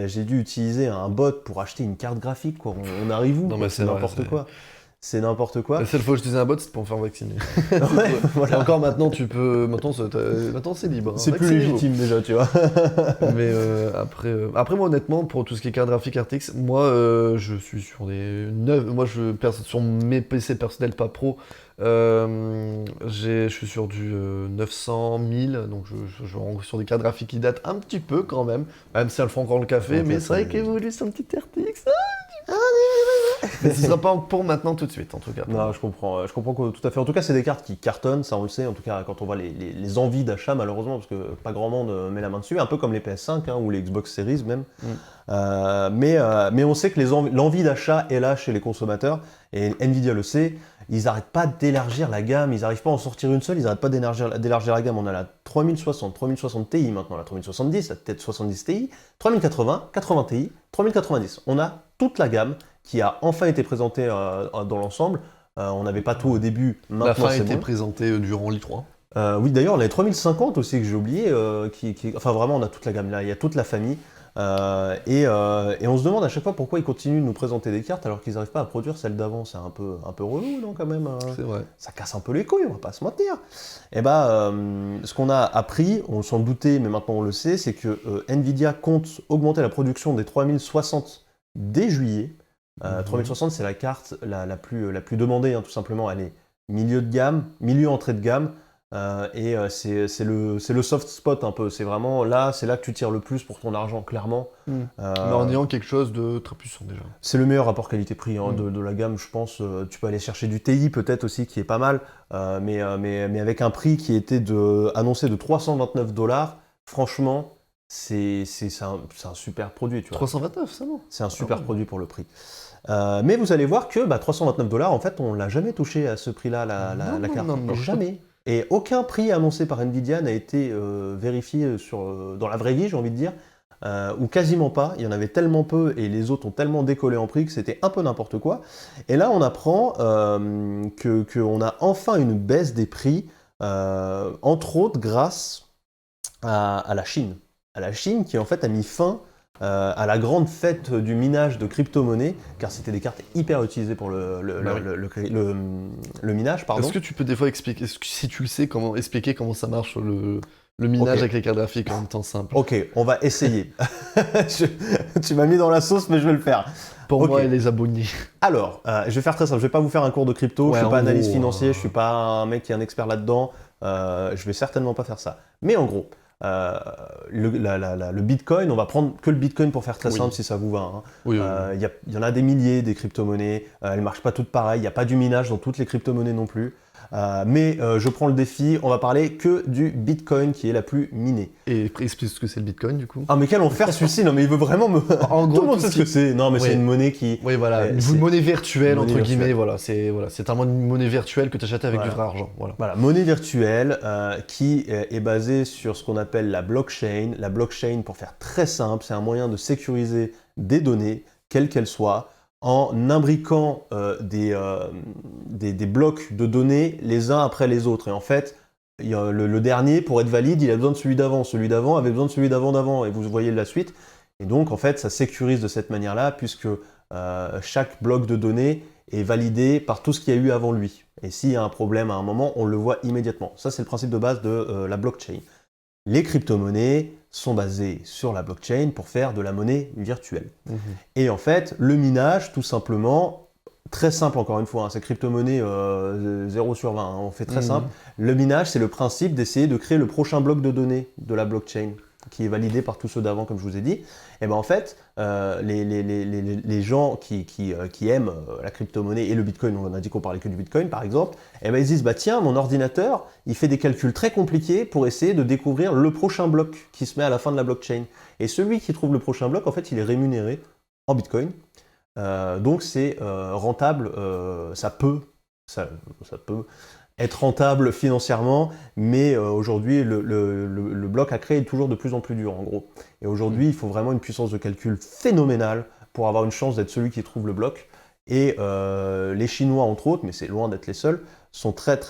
J'ai dû utiliser un bot pour acheter une carte graphique, quoi. On arrive où? C'est n'importe quoi. C'est n'importe quoi. La seule fois que j'utilisais un bot, c'était pour me faire vacciner. Ouais, voilà. Et encore maintenant, tu peux. Maintenant, c'est libre. C'est plus légitime déjà, tu vois. Mais après, moi, honnêtement, pour tout ce qui est carte graphique RTX, moi, je suis sur des 9. Moi, sur mes PC personnels, pas pro, je suis sur du 900, 1000. Donc, je suis sur des cartes graphiques qui datent un petit peu quand même. Même si elles font encore le café. Mais c'est vrai qu'évolue sur une petite RTX. Mais ce sera pas pour maintenant tout de suite en tout cas. Non, je comprends tout à fait. En tout cas, c'est des cartes qui cartonnent, ça on le sait. En tout cas, quand on voit les envies d'achat, malheureusement, parce que pas grand monde met la main dessus, un peu comme les PS5 ou les Xbox Series même. Mais on sait que l'envie d'achat est là chez les consommateurs et Nvidia le sait. Ils n'arrêtent pas d'élargir la gamme, ils n'arrivent pas à en sortir une seule, ils n'arrêtent pas d'élargir la gamme. On a la 3060 Ti maintenant, la 3070, la tête 70 Ti, 3080, 80 Ti, 3090. On a toute la gamme qui a enfin été présentée dans l'ensemble. On n'avait pas tout au début, maintenant la fin a c'est été bon. présentée durant l'I3. Oui, d'ailleurs, on a les 3050 aussi que j'ai oublié. Enfin, vraiment, on a toute la gamme là, il y a toute la famille. Et on se demande à chaque fois pourquoi ils continuent de nous présenter des cartes alors qu'ils n'arrivent pas à produire celles d'avant. C'est un peu relou, non, quand même, C'est vrai. ça casse un peu les couilles, on va pas se mentir. Et ce qu'on a appris, on s'en doutait, mais maintenant on le sait, c'est que Nvidia compte augmenter la production des 3060 dès juillet. 3060, c'est la carte la plus demandée, hein, tout simplement. Elle est milieu de gamme, milieu entrée de gamme. C'est le soft spot un peu. C'est vraiment là, c'est là que tu tires le plus pour ton argent, clairement. Mais en ayant quelque chose de très puissant déjà. C'est le meilleur rapport qualité-prix, hein, de la gamme, je pense. Tu peux aller chercher du TI peut-être aussi, qui est pas mal. Mais avec un prix qui était annoncé de 329 $, franchement, c'est un super produit. Tu vois. 329, c'est bon. C'est un super produit pour le prix. Mais vous allez voir que 329 $, en fait, on l'a jamais touché à ce prix-là, la carte. Non. Jamais. Et aucun prix annoncé par Nvidia n'a été vérifié dans la vraie vie, j'ai envie de dire, ou quasiment pas. Il y en avait tellement peu et les autres ont tellement décollé en prix que c'était un peu n'importe quoi. Et là, on apprend qu'on a enfin une baisse des prix, entre autres grâce à la Chine. À la Chine qui en fait a mis fin à la grande fête du minage de crypto-monnaies, car c'était des cartes hyper utilisées pour le minage. Pardon. Est-ce que tu peux des fois expliquer, si tu le sais, expliquer comment ça marche le minage avec les cartes graphiques en même temps simple? Ok, on va essayer. Tu m'as mis dans la sauce, mais je vais le faire. Pour moi et les abonnés. Alors, je vais faire très simple. Je vais pas vous faire un cours de crypto. Je suis pas analyste financier. Je suis pas un mec qui est un expert là-dedans. Je vais certainement pas faire ça. Mais en gros, le Bitcoin, on va prendre que le Bitcoin pour faire très simple si ça vous va. Hein. Oui. Il y en a des milliers des crypto-monnaies. Elles marchent pas toutes pareilles. Il n'y a pas du minage dans toutes les crypto-monnaies non plus. Mais je prends le défi, on va parler que du Bitcoin qui est la plus minée. Et explique ce que c'est le Bitcoin du coup. Ah mais quel enfer celui-ci, non mais il veut vraiment me... En gros, tout le monde sait ce que c'est. Non mais c'est une monnaie qui... Oui voilà, une monnaie virtuelle monnaie entre guillemets, virtuelle. c'est un une monnaie virtuelle que tu achètes avec du vrai argent. Voilà, monnaie virtuelle qui est basée sur ce qu'on appelle la blockchain. La blockchain, pour faire très simple, c'est un moyen de sécuriser des données, quelles qu'elles soient, en imbriquant des blocs de données les uns après les autres. Et en fait, le dernier, pour être valide, il a besoin de celui d'avant. Celui d'avant avait besoin de celui d'avant. Et vous voyez la suite. Et donc, en fait, ça sécurise de cette manière-là, puisque chaque bloc de données est validé par tout ce qu'il y a eu avant lui. Et s'il y a un problème à un moment, on le voit immédiatement. Ça, c'est le principe de base de la blockchain. Les crypto-monnaies sont basées sur la blockchain pour faire de la monnaie virtuelle. Et en fait, le minage, tout simplement, très simple encore une fois, hein, c'est crypto-monnaie 0 sur 20, hein, on fait très simple. Le minage, c'est le principe d'essayer de créer le prochain bloc de données de la blockchain, qui est validé par tous ceux d'avant, comme je vous ai dit. Et bien en fait, les gens qui aiment la crypto-monnaie et le Bitcoin, on a dit qu'on parlait que du Bitcoin par exemple, et ben ils se disent, bah tiens, mon ordinateur, il fait des calculs très compliqués pour essayer de découvrir le prochain bloc qui se met à la fin de la blockchain. Et celui qui trouve le prochain bloc, en fait, il est rémunéré en Bitcoin. Donc c'est rentable, ça peut être rentable financièrement, mais aujourd'hui, le bloc à créer est toujours de plus en plus dur, en gros. Et aujourd'hui, il faut vraiment une puissance de calcul phénoménale pour avoir une chance d'être celui qui trouve le bloc. Et les Chinois, entre autres, mais c'est loin d'être les seuls, sont très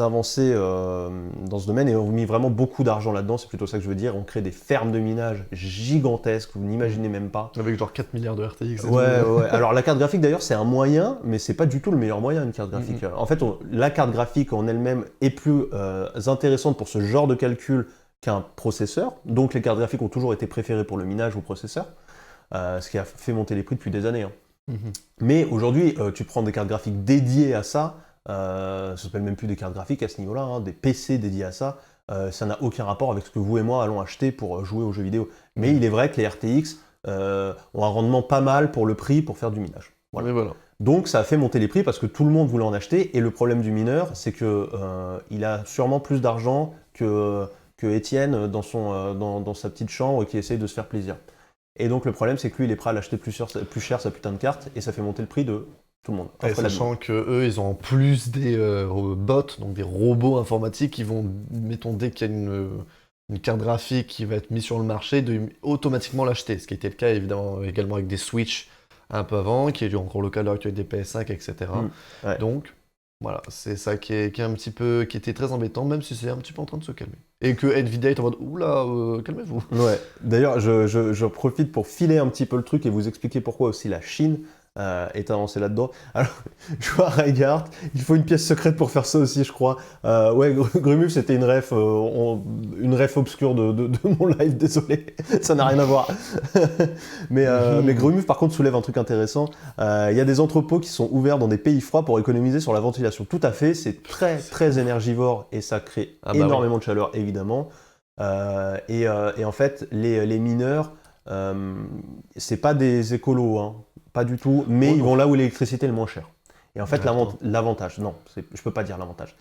avancés dans ce domaine et ont mis vraiment beaucoup d'argent là-dedans, c'est plutôt ça que je veux dire. On crée des fermes de minage gigantesques, vous n'imaginez même pas. Avec genre 4 milliards de RTX. Ouais. Alors la carte graphique d'ailleurs c'est un moyen, mais c'est pas du tout le meilleur moyen une carte graphique. En fait, la carte graphique en elle-même est plus intéressante pour ce genre de calcul qu'un processeur. Donc les cartes graphiques ont toujours été préférées pour le minage au processeur, ce qui a fait monter les prix depuis des années. Hein. Mais aujourd'hui, tu prends des cartes graphiques dédiées à ça, ça s'appelle même plus des cartes graphiques à ce niveau-là, hein, des PC dédiés à ça, ça n'a aucun rapport avec ce que vous et moi allons acheter pour jouer aux jeux vidéo. Mais il est vrai que les RTX ont un rendement pas mal pour le prix pour faire du minage. Voilà. Donc ça a fait monter les prix parce que tout le monde voulait en acheter, et le problème du mineur, c'est que il a sûrement plus d'argent que Étienne dans sa petite chambre qui essaye de se faire plaisir. Et donc le problème, c'est que lui, il est prêt à l'acheter plus cher sa putain de carte, et ça fait monter le prix de tout le monde. Et sachant qu'eux, ils ont en plus des bots, donc des robots informatiques qui vont, mettons, dès qu'il y a une carte graphique qui va être mise sur le marché, de automatiquement l'acheter. Ce qui était le cas évidemment également avec des Switch un peu avant, qui est encore le cas là avec des PS5, etc. Ouais. Donc Voilà, c'est ça qui est un petit peu, qui était très embêtant, même si c'est un petit peu en train de se calmer. Et que Nvidia est en mode, oula, calmez-vous. Ouais, d'ailleurs, je profite pour filer un petit peu le truc et vous expliquer pourquoi aussi la Chine est avancée là-dedans. Alors, je vois Reinhardt, il faut une pièce secrète pour faire ça aussi, je crois. Ouais, Grumuf, c'était une ref obscure de mon live, désolé, ça n'a rien à voir. mais Grumuf, par contre, soulève un truc intéressant. Il y a des entrepôts qui sont ouverts dans des pays froids pour économiser sur la ventilation. Tout à fait, c'est très, très énergivore et ça crée Ah bah énormément de chaleur, évidemment. Et en fait, les mineurs, c'est pas des écolos, hein, pas du tout, mais Oh ils non. vont là où l'électricité est le moins chère. Et en fait, Attends. l'avantage, non, je peux pas dire l'avantage.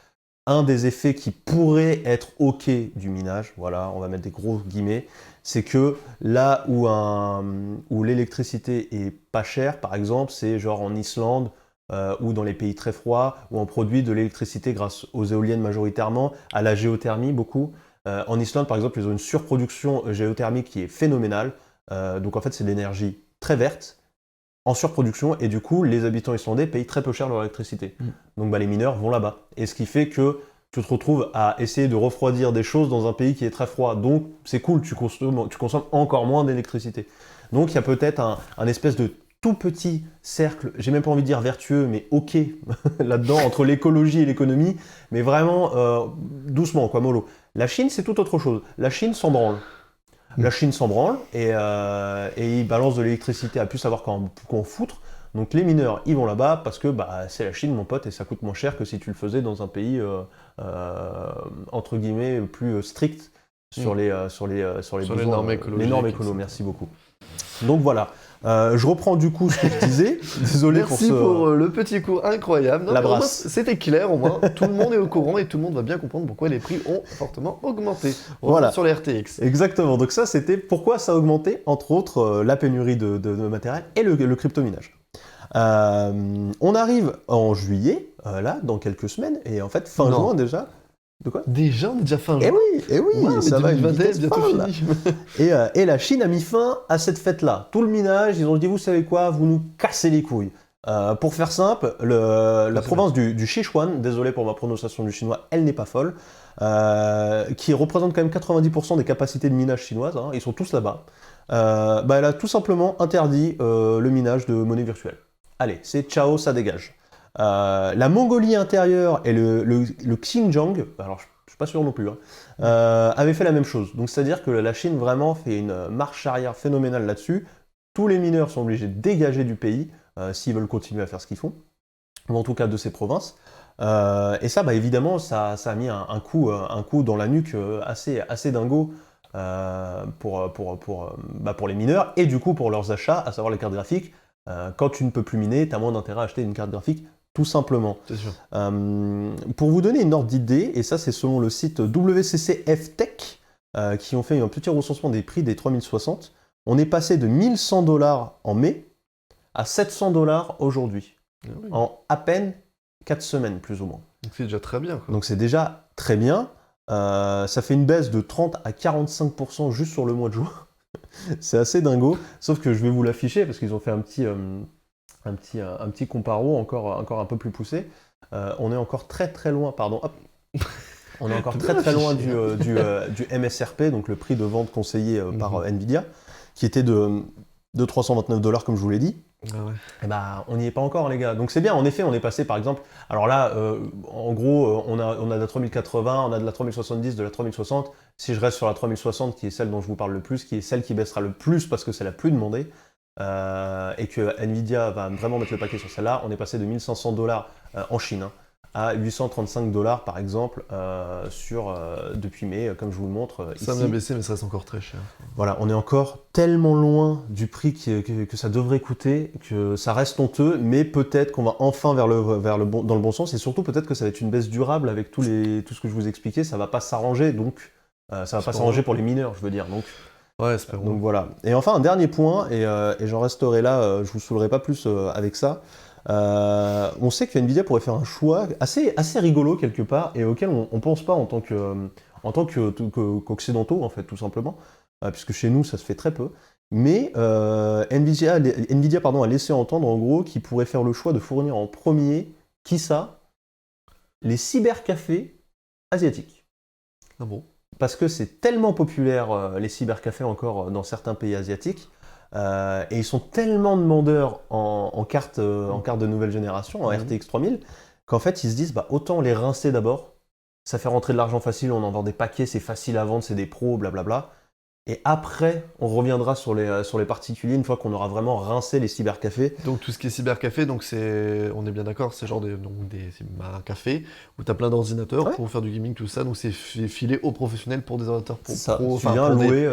Un des effets qui pourrait être OK du minage, voilà, on va mettre des gros guillemets, c'est que là où l'électricité est pas chère, par exemple, c'est genre en Islande ou dans les pays très froids, où on produit de l'électricité grâce aux éoliennes majoritairement, à la géothermie beaucoup. En Islande, par exemple, ils ont une surproduction géothermique qui est phénoménale. Donc en fait, c'est de l'énergie très verte, en surproduction, et du coup, les habitants islandais payent très peu cher leur électricité. Mm. Donc bah, les mineurs vont là-bas. Et ce qui fait que tu te retrouves à essayer de refroidir des choses dans un pays qui est très froid. Donc c'est cool, tu consommes encore moins d'électricité. Donc il y a peut-être un espèce de tout petit cercle, j'ai même pas envie de dire vertueux, mais ok, là-dedans, entre l'écologie et l'économie, mais vraiment doucement, quoi, mollo. La Chine, c'est tout autre chose. La Chine s'en branle. La Chine s'en branle et ils balancent de l'électricité à plus savoir qu'en foutre. Donc les mineurs, ils vont là-bas parce que bah, c'est la Chine, mon pote, et ça coûte moins cher que si tu le faisais dans un pays entre guillemets plus strict sur les Sur les besoins, normes écologiques, les normes etc. écolo. Merci beaucoup. Donc voilà. Je reprends du coup ce que je disais. Désolé Merci pour pour ce. le petit cours incroyable. Non, La mais au moins, brasse. c'était clair, au moins. Tout le monde est au courant et tout le monde va bien comprendre pourquoi les prix ont fortement augmenté. On Voilà. revient sur les RTX. Exactement. Donc ça, c'était pourquoi ça a augmenté, entre autres la pénurie de matériel et le crypto-minage. On arrive en juillet, là, dans quelques semaines, et en fait, fin Non. juin déjà. De quoi? Déjà, on est déjà fin Eh juin. oui, eh oui, Ouais, mais ça va à une 2021 est vitesse bientôt folle, là. fini. Et la Chine a mis fin à cette fête-là. Tout le minage, ils ont dit, vous savez quoi, vous nous cassez les couilles. Pour faire simple, la province du Sichuan, désolé pour ma prononciation du chinois, elle n'est pas folle, qui représente quand même 90% des capacités de minage chinoises, hein, ils sont tous là-bas, elle a tout simplement interdit le minage de monnaie virtuelle. Allez, c'est ciao, ça dégage. La Mongolie intérieure et le Xinjiang, alors je suis pas sûr non plus, hein, avaient fait la même chose. Donc c'est-à-dire que la Chine vraiment fait une marche arrière phénoménale là-dessus. Tous les mineurs sont obligés de dégager du pays s'ils veulent continuer à faire ce qu'ils font, ou en tout cas de ces provinces. Et ça, bah, évidemment, ça a mis un coup dans la nuque assez dingo pour les mineurs et du coup pour leurs achats, à savoir les cartes graphiques. Quand tu ne peux plus miner, tu as moins d'intérêt à acheter une carte graphique, tout simplement. C'est sûr. Pour vous donner une ordre d'idée, et ça c'est selon le site WCCF Tech, qui ont fait un petit recensement des prix des 3060, on est passé de 1100$ en mai à 700$ aujourd'hui, Ah oui. en à peine 4 semaines plus ou moins. Donc c'est déjà très bien. Quoi. Donc c'est déjà très bien. Ça fait une baisse de 30 à 45% juste sur le mois de juin. C'est assez dingo, sauf que je vais vous l'afficher parce qu'ils ont fait un petit comparo encore un peu plus poussé. On est encore très très loin, pardon, hop. On est encore très très loin du MSRP, donc le prix de vente conseillé par Nvidia, qui était de 329$ comme je vous l'ai dit. Ah ouais. Et bah, on n'y est pas encore, les gars. Donc c'est bien, en effet, on est passé par exemple. Alors là, en gros, on a de la 3080, on a de la 3070, de la 3060. Si je reste sur la 3060, qui est celle dont je vous parle le plus, qui est celle qui baissera le plus parce que c'est la plus demandée, et que Nvidia va vraiment mettre le paquet sur celle-là, on est passé de 1500$ en Chine hein, à 835$ par exemple depuis mai, comme je vous le montre Ça a ici. bien baissé, mais ça reste encore très cher. Voilà, on est encore tellement loin du prix que ça devrait coûter que ça reste honteux, mais peut-être qu'on va enfin dans le bon sens, et surtout peut-être que ça va être une baisse durable avec tout ce que je vous expliquais, ça va pas s'arranger, donc ça va pas s'arranger pour les mineurs, je veux dire. Ouais, espérons. Donc voilà. Et enfin, un dernier point, et j'en resterai là, je vous saoulerai pas plus avec ça. On sait que Nvidia pourrait faire un choix assez rigolo quelque part, et auquel on pense pas en tant qu'occidentaux, en fait, tout simplement, puisque chez nous, ça se fait très peu. Mais Nvidia a laissé entendre, en gros, qu'il pourrait faire le choix de fournir en premier, qui ça, les cybercafés asiatiques. Ah bon? Parce que c'est tellement populaire, les cybercafés encore dans certains pays asiatiques, et ils sont tellement demandeurs en cartes de nouvelle génération, en RTX 3000, qu'en fait ils se disent bah, autant les rincer d'abord, ça fait rentrer de l'argent facile, on en vend des paquets, c'est facile à vendre, c'est des pros, blablabla. Et après, on reviendra sur les particuliers une fois qu'on aura vraiment rincé les cybercafés. Donc tout ce qui est cybercafé, donc on est bien d'accord, c'est genre c'est un café où tu as plein d'ordinateurs pour faire du gaming, tout ça, donc c'est filé aux professionnels pour des ordinateurs pro. Ça, pro, tu viens louer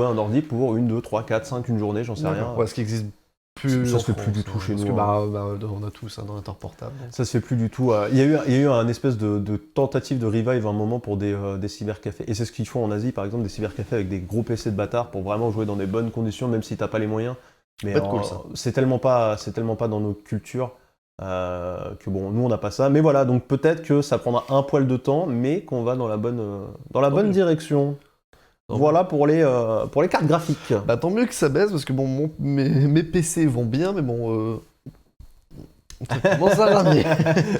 un ordi pour 1, 2, 3, 4, 5, une journée, j'en sais rien. Ouais, ce qui existe plus. Ça se fait plus du tout chez nous. Parce que on a tous un ordinateur portable. Donc. Ça se fait plus du tout. Il y a eu un espèce de tentative de revive à un moment pour des cybercafés. Et c'est ce qu'ils font en Asie, par exemple, des cybercafés avec des gros PC de bâtards pour vraiment jouer dans des bonnes conditions, même si t'as pas les moyens. Mais cool, ça. c'est tellement pas dans nos cultures que bon, nous on n'a pas ça. Mais voilà, donc peut-être que ça prendra un poil de temps, mais qu'on va dans la bonne direction. Voilà pour les cartes graphiques. Bah tant mieux que ça baisse, parce que bon, mes PC vont bien, mais bon... ça commence à ramer.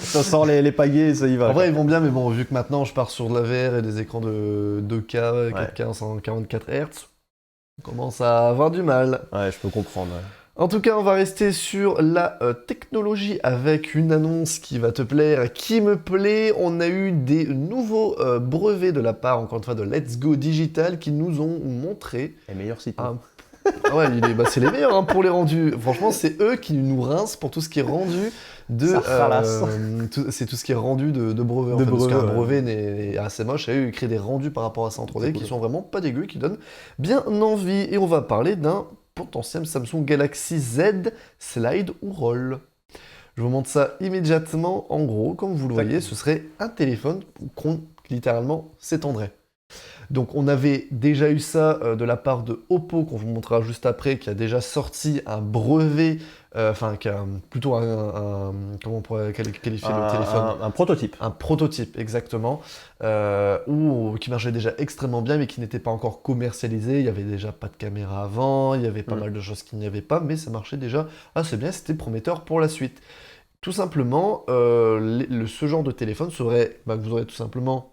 Ça sort les pagaies et ça y va. En vrai, ils vont bien, mais bon, vu que maintenant je pars sur de la VR et des écrans de 2K, 4K, 144 Hz, on commence à avoir du mal. Ouais, je peux comprendre. Ouais. En tout cas, on va rester sur la technologie avec une annonce qui va te plaire, qui me plaît. On a eu des nouveaux brevets de la part, encore une fois, de Let's Go Digital qui nous ont montré... Les meilleurs sites. Ouais, c'est les meilleurs pour les rendus. Franchement, c'est eux qui nous rincent pour tout ce qui est rendu de... c'est tout ce qui est rendu de brevet. En fait, parce qu'un brevet est assez moche. Et eux, ils créent des rendus par rapport à ça en 3D qui sont vraiment pas dégueux, qui donnent bien envie. Et on va parler d'un potentiel Samsung Galaxy Z Slide ou Roll. Je vous montre ça immédiatement. En gros, comme vous le voyez, ce serait un téléphone qu'on littéralement s'étendrait. Donc on avait déjà eu ça de la part de Oppo, qu'on vous montrera juste après, qui a déjà sorti un brevet, qui a plutôt comment on pourrait qualifier le téléphone ? Un prototype. Un prototype, exactement, qui marchait déjà extrêmement bien, mais qui n'était pas encore commercialisé. Il n'y avait déjà pas de caméra avant, il y avait pas mal de choses qu'il n'y avait pas, mais ça marchait déjà assez bien, c'était prometteur pour la suite. Tout simplement, ce genre de téléphone serait, que vous aurez tout simplement...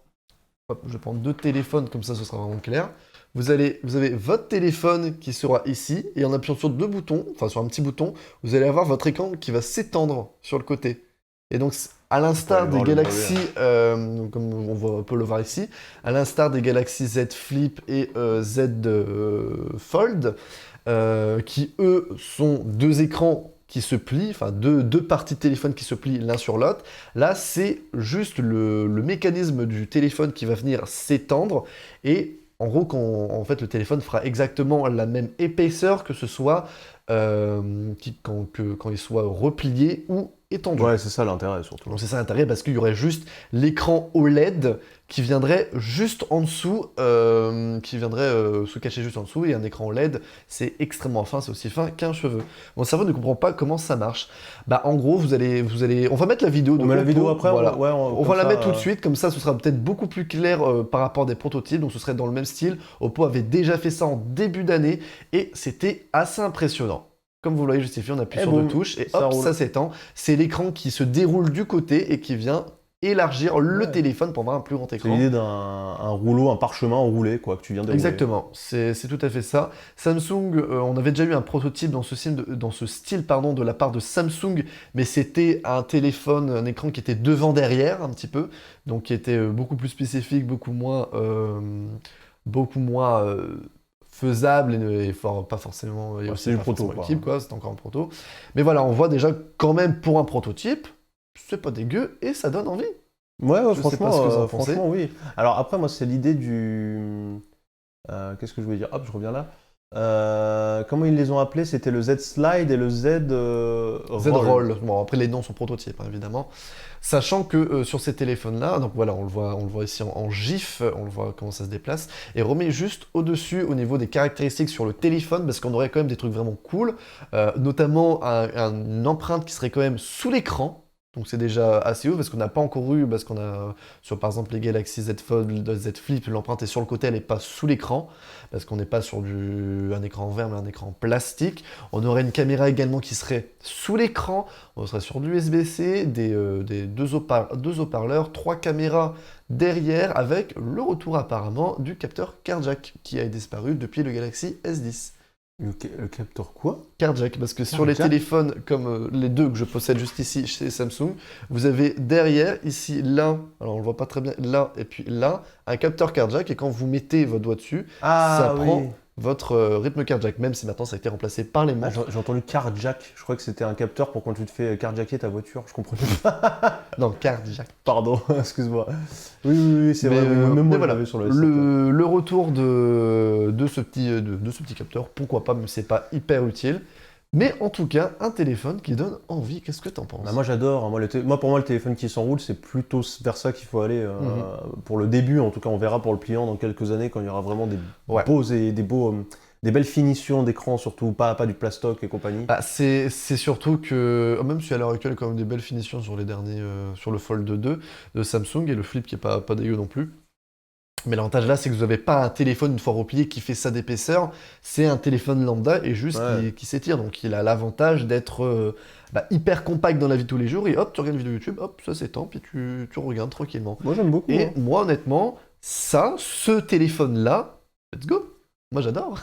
Hop, je vais prendre 2 téléphones, comme ça ce sera vraiment clair. Vous avez votre téléphone qui sera ici, et en appuyant sur 2 boutons, enfin sur un petit bouton, vous allez avoir votre écran qui va s'étendre sur le côté. Et donc, à l'instar des Galaxy, comme on peut le voir ici, à l'instar des Galaxy Z Flip et Z Fold, qui eux sont 2 écrans qui se plient, enfin deux parties de téléphone qui se plient l'un sur l'autre. Là, c'est juste le mécanisme du téléphone qui va venir s'étendre et en gros, en fait, le téléphone fera exactement la même épaisseur que ce soit quand il soit replié ou étendu. Ouais, c'est ça l'intérêt surtout. Donc c'est ça l'intérêt parce qu'il y aurait juste l'écran OLED qui viendrait juste en dessous, qui viendrait se cacher juste en dessous, et un écran OLED, c'est extrêmement fin, c'est aussi fin qu'un cheveu. Mon cerveau ne comprend pas comment ça marche. En gros, vous allez, on va mettre la vidéo. On met la vidéo après, voilà. On va la mettre tout de suite, comme ça ce sera peut-être beaucoup plus clair par rapport à des prototypes, donc ce serait dans le même style. Oppo avait déjà fait ça en début d'année, et c'était assez impressionnant. Comme vous le voyez justifié, on appuie sur 2 touches et hop, ça s'étend. C'est l'écran qui se déroule du côté et qui vient élargir le téléphone pour avoir un plus grand écran. C'est l'idée d'un rouleau, un parchemin enroulé, quoi, que tu viens de dérouler. Exactement, c'est tout à fait ça. Samsung, on avait déjà eu un prototype dans ce style, de la part de Samsung, mais c'était un téléphone, un écran qui était devant-derrière un petit peu, donc qui était beaucoup plus spécifique, beaucoup moins faisable et pas forcément. C'est du proto, quoi. C'est encore un proto. Mais voilà, on voit déjà quand même pour un prototype, c'est pas dégueu et ça donne envie. Ouais, franchement, oui. Alors après, moi, c'est l'idée du. Qu'est-ce que je voulais dire ? Hop, je reviens là. Comment ils les ont appelés ? C'était le Z Slide et le Z Roll. Bon, après les noms sont prototypes, hein, évidemment. Sachant que sur ces téléphones-là, donc voilà, on le voit ici en GIF, on le voit comment ça se déplace, et remet juste au-dessus au niveau des caractéristiques sur le téléphone, parce qu'on aurait quand même des trucs vraiment cool, notamment une empreinte qui serait quand même sous l'écran. Donc c'est déjà assez haut parce qu'on n'a pas encore eu, parce qu'on a sur par exemple les Galaxy Z Fold, Z Flip, l'empreinte est sur le côté, elle n'est pas sous l'écran, parce qu'on n'est pas sur un écran vert mais un écran plastique. On aurait une caméra également qui serait sous l'écran, on serait sur de l'USB-C, des deux haut-parleurs, 3 caméras derrière avec le retour apparemment du capteur CardJack qui a disparu depuis le Galaxy S10. Le capteur quoi? CardJack, parce que sur les téléphones comme les deux que je possède juste ici chez Samsung, vous avez derrière, ici, là, alors on le voit pas très bien, là et puis là, un capteur CardJack, et quand vous mettez votre doigt dessus, ça prend votre rythme cardiaque, même si maintenant ça a été remplacé par les montres. J'ai entendu carjack, je crois que c'était un capteur pour quand tu te fais carjacker ta voiture, je comprenais pas. Non, cardiaque. Pardon, excuse-moi. Oui, c'est vrai, même moi voilà, l'avais sur le S7. Le retour de ce petit capteur, pourquoi pas, mais c'est pas hyper utile. Mais en tout cas, un téléphone qui donne envie. Qu'est-ce que t'en penses? Bah moi j'adore, pour moi le téléphone qui s'enroule, c'est plutôt vers ça qu'il faut aller. Pour le début, en tout cas, on verra pour le pliant dans quelques années quand il y aura vraiment des belles finitions d'écran, surtout pas du plastoc et compagnie. Ah, c'est surtout que, même si à l'heure actuelle, il y a quand même des belles finitions sur les derniers, sur le Fold 2 de Samsung et le Flip qui est pas dégueu non plus. Mais l'avantage là, c'est que vous n'avez pas un téléphone une fois replié qui fait ça d'épaisseur, c'est un téléphone lambda et juste qui s'étire. Donc il a l'avantage d'être hyper compact dans la vie de tous les jours et hop, tu regardes une vidéo YouTube, hop, ça s'étend, puis tu regardes tranquillement. Moi j'aime beaucoup. Et moi honnêtement, ce téléphone-là, let's go! Moi j'adore.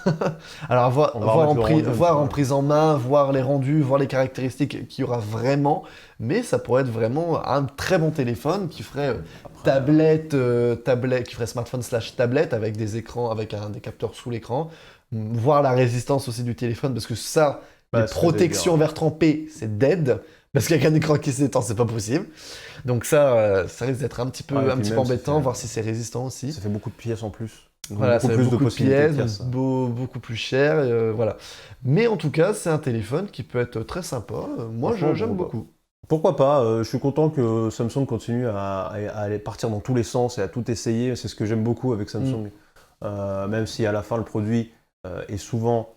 Alors voir en prise en main, voir les rendus, voir les caractéristiques qu'il y aura vraiment, mais ça pourrait être vraiment un très bon téléphone qui ferait tablette, qui ferait smartphone / tablette avec des écrans, avec des capteurs sous l'écran, voir la résistance aussi du téléphone parce que ça, les protections verre trempé, c'est dead. Parce qu'avec un écran qui s'étend, c'est pas possible. Donc ça risque d'être un petit peu embêtant, voir si c'est résistant aussi. Ça fait beaucoup de pièces en plus. Voilà, ça fait beaucoup de pièces, beaucoup plus cher, voilà. Mais en tout cas, c'est un téléphone qui peut être très sympa. Moi, j'aime beaucoup. Pourquoi pas? Je suis content que Samsung continue à aller partir dans tous les sens et à tout essayer. C'est ce que j'aime beaucoup avec Samsung. Même si à la fin, le produit est souvent,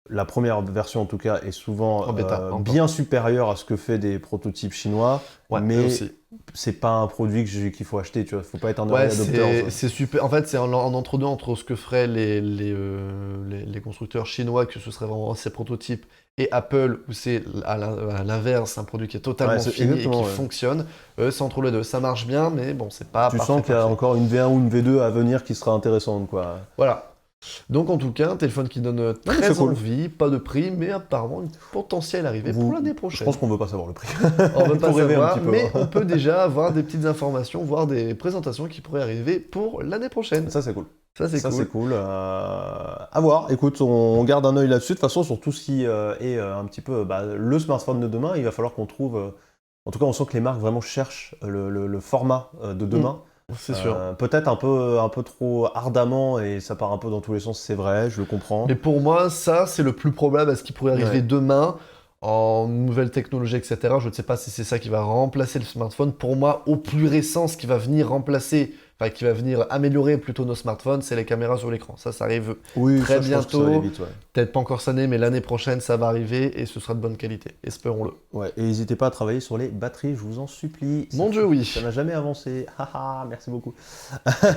la première version en tout cas, est souvent bien supérieure à ce que fait des prototypes chinois. Ouais, mais c'est pas un produit qu'il faut acheter, tu vois. Faut pas être un early adopter. C'est super. En fait, c'est en entre-deux entre ce que feraient les constructeurs chinois, que ce serait vraiment ces prototypes, et Apple, où c'est à l'inverse, un produit qui est totalement fini et qui fonctionne. C'est entre les deux. Ça marche bien, mais bon, c'est pas parfait. Tu sens qu'il y a encore une V1 ou une V2 à venir qui sera intéressante, quoi. Voilà. Donc en tout cas, un téléphone qui donne très envie, pas de prix, mais apparemment une potentielle arrivée pour l'année prochaine. Je pense qu'on ne veut pas savoir le prix. On ne veut pas savoir, mais on peut déjà avoir des petites informations, voire des présentations qui pourraient arriver pour l'année prochaine. Ça c'est cool. Ça c'est cool. À voir. Écoute, on garde un œil là-dessus. De toute façon, sur tout ce qui est un petit peu le smartphone de demain, il va falloir qu'on trouve... en tout cas, on sent que les marques vraiment cherchent le format de demain. C'est sûr. Peut-être un peu trop ardemment et ça part un peu dans tous les sens, c'est vrai, je le comprends. Mais pour moi, ça, c'est le plus probable à ce qui pourrait arriver demain en nouvelles technologies, etc. Je ne sais pas si c'est ça qui va remplacer le smartphone. Pour moi, au plus récent, ce qui va venir remplacer, enfin qui va venir améliorer plutôt nos smartphones, c'est les caméras sur l'écran. Ça arrive très bientôt. Peut-être pas encore cette année, mais l'année prochaine, ça va arriver et ce sera de bonne qualité. Espérons-le. Ouais, et n'hésitez pas à travailler sur les batteries, je vous en supplie. Mon Dieu, oui. Ça n'a jamais avancé. Haha, merci beaucoup.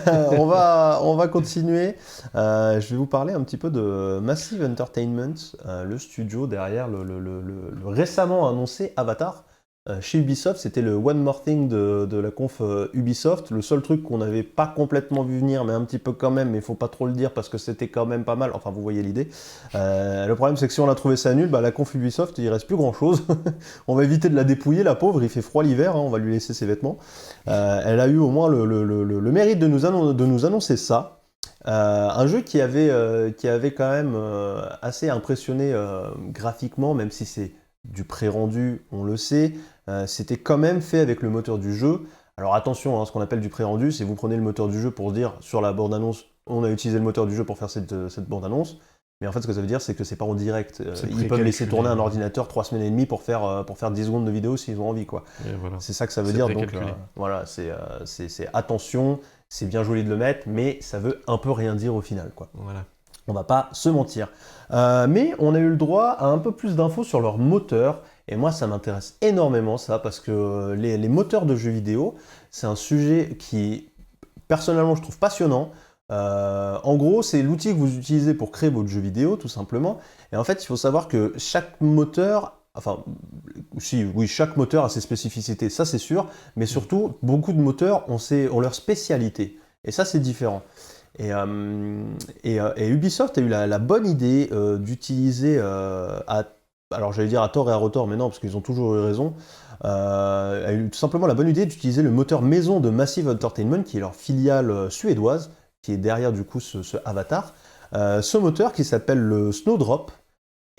on va continuer. Je vais vous parler un petit peu de Massive Entertainment, le studio derrière le récemment annoncé Avatar. Chez Ubisoft, c'était le One More Thing de la conf Ubisoft. Le seul truc qu'on n'avait pas complètement vu venir, mais un petit peu quand même, mais il faut pas trop le dire parce que c'était quand même pas mal. Enfin, vous voyez l'idée. Le problème, c'est que si on a trouvé ça nul, la conf Ubisoft, il reste plus grand chose. On va éviter de la dépouiller, la pauvre. Il fait froid l'hiver, on va lui laisser ses vêtements. Elle a eu au moins le mérite de nous annoncer ça. Un jeu qui avait quand même assez impressionné graphiquement, même si c'est du pré-rendu, on le sait. C'était quand même fait avec le moteur du jeu. Alors attention, ce qu'on appelle du pré-rendu, c'est vous prenez le moteur du jeu pour dire sur la bande-annonce, on a utilisé le moteur du jeu pour faire cette bande-annonce. Mais en fait, ce que ça veut dire, c'est que c'est pas en direct. Ils peuvent laisser tourner un ordinateur 3 semaines et demie pour faire 10 secondes de vidéo s'ils ont envie, quoi. Voilà. C'est ça que ça veut dire. Donc voilà, c'est attention, c'est bien joli de le mettre, mais ça veut un peu rien dire au final, quoi. Voilà. On va pas se mentir. Mais on a eu le droit à un peu plus d'infos sur leur moteur. Et moi, ça m'intéresse énormément, ça, parce que les moteurs de jeux vidéo, c'est un sujet qui, personnellement, je trouve passionnant. En gros, c'est l'outil que vous utilisez pour créer votre jeu vidéo, tout simplement. Et en fait, il faut savoir que chaque moteur, enfin, si, oui, chaque moteur a ses spécificités, ça c'est sûr, mais surtout, beaucoup de moteurs ont leur spécialité. Et ça, c'est différent. Et Ubisoft a eu la bonne idée d'utiliser, alors j'allais dire à tort et à retort, mais non, parce qu'ils ont toujours eu raison, a eu tout simplement la bonne idée d'utiliser le moteur maison de Massive Entertainment, qui est leur filiale suédoise, qui est derrière du coup ce Avatar. Ce moteur qui s'appelle le Snowdrop,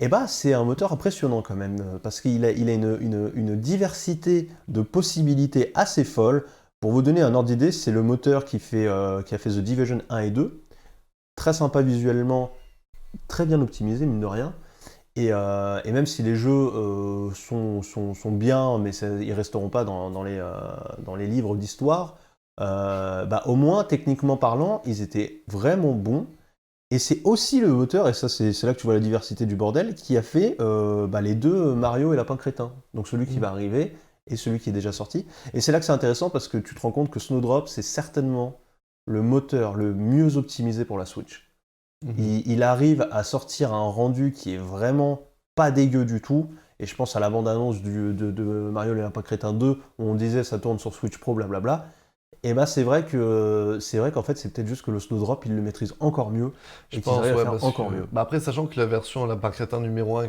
et bah, c'est un moteur impressionnant quand même, parce qu'il a une diversité de possibilités assez folle. Pour vous donner un ordre d'idée, c'est le moteur qui a fait The Division 1 et 2. Très sympa visuellement, très bien optimisé, mine de rien. Et même si les jeux sont bien, mais ils resteront pas dans les livres d'histoire, bah, au moins, techniquement parlant, ils étaient vraiment bons. Et c'est aussi le moteur, et ça c'est là que tu vois la diversité du bordel, qui a fait bah, les deux Mario et Lapin Crétin. Donc celui qui va arriver et celui qui est déjà sorti. Et c'est là que c'est intéressant parce que tu te rends compte que Snowdrop, c'est certainement le moteur le mieux optimisé pour la Switch. Il arrive à sortir un rendu qui est vraiment pas dégueu du tout. Et je pense à la bande-annonce de Mario et Lapin Crétin 2, où on disait ça tourne sur Switch Pro, blablabla. Et bah c'est vrai qu'en fait c'est peut-être juste que le Snowdrop il le maîtrise encore mieux et qu'ils arrivent à faire encore mieux. Bah après, sachant que la version Lapin Crétin numéro 1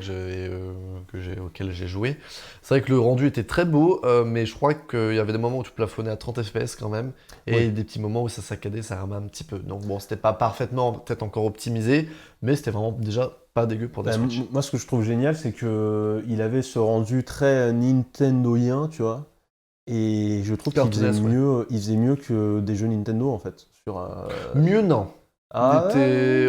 auquel j'ai joué, c'est vrai que le rendu était très beau, mais je crois qu'il y avait des moments où tu plafonnais à 30 FPS quand même, et des petits moments où ça saccadait, ça ramait un petit peu. Donc bon, c'était pas parfaitement peut-être encore optimisé, mais c'était vraiment déjà pas dégueu pour des Switch. Moi ce que je trouve génial c'est qu'il avait ce rendu très Nintendoien, tu vois. Et je trouve qu'il faisait mieux que des jeux Nintendo en fait. Mieux non. Ah,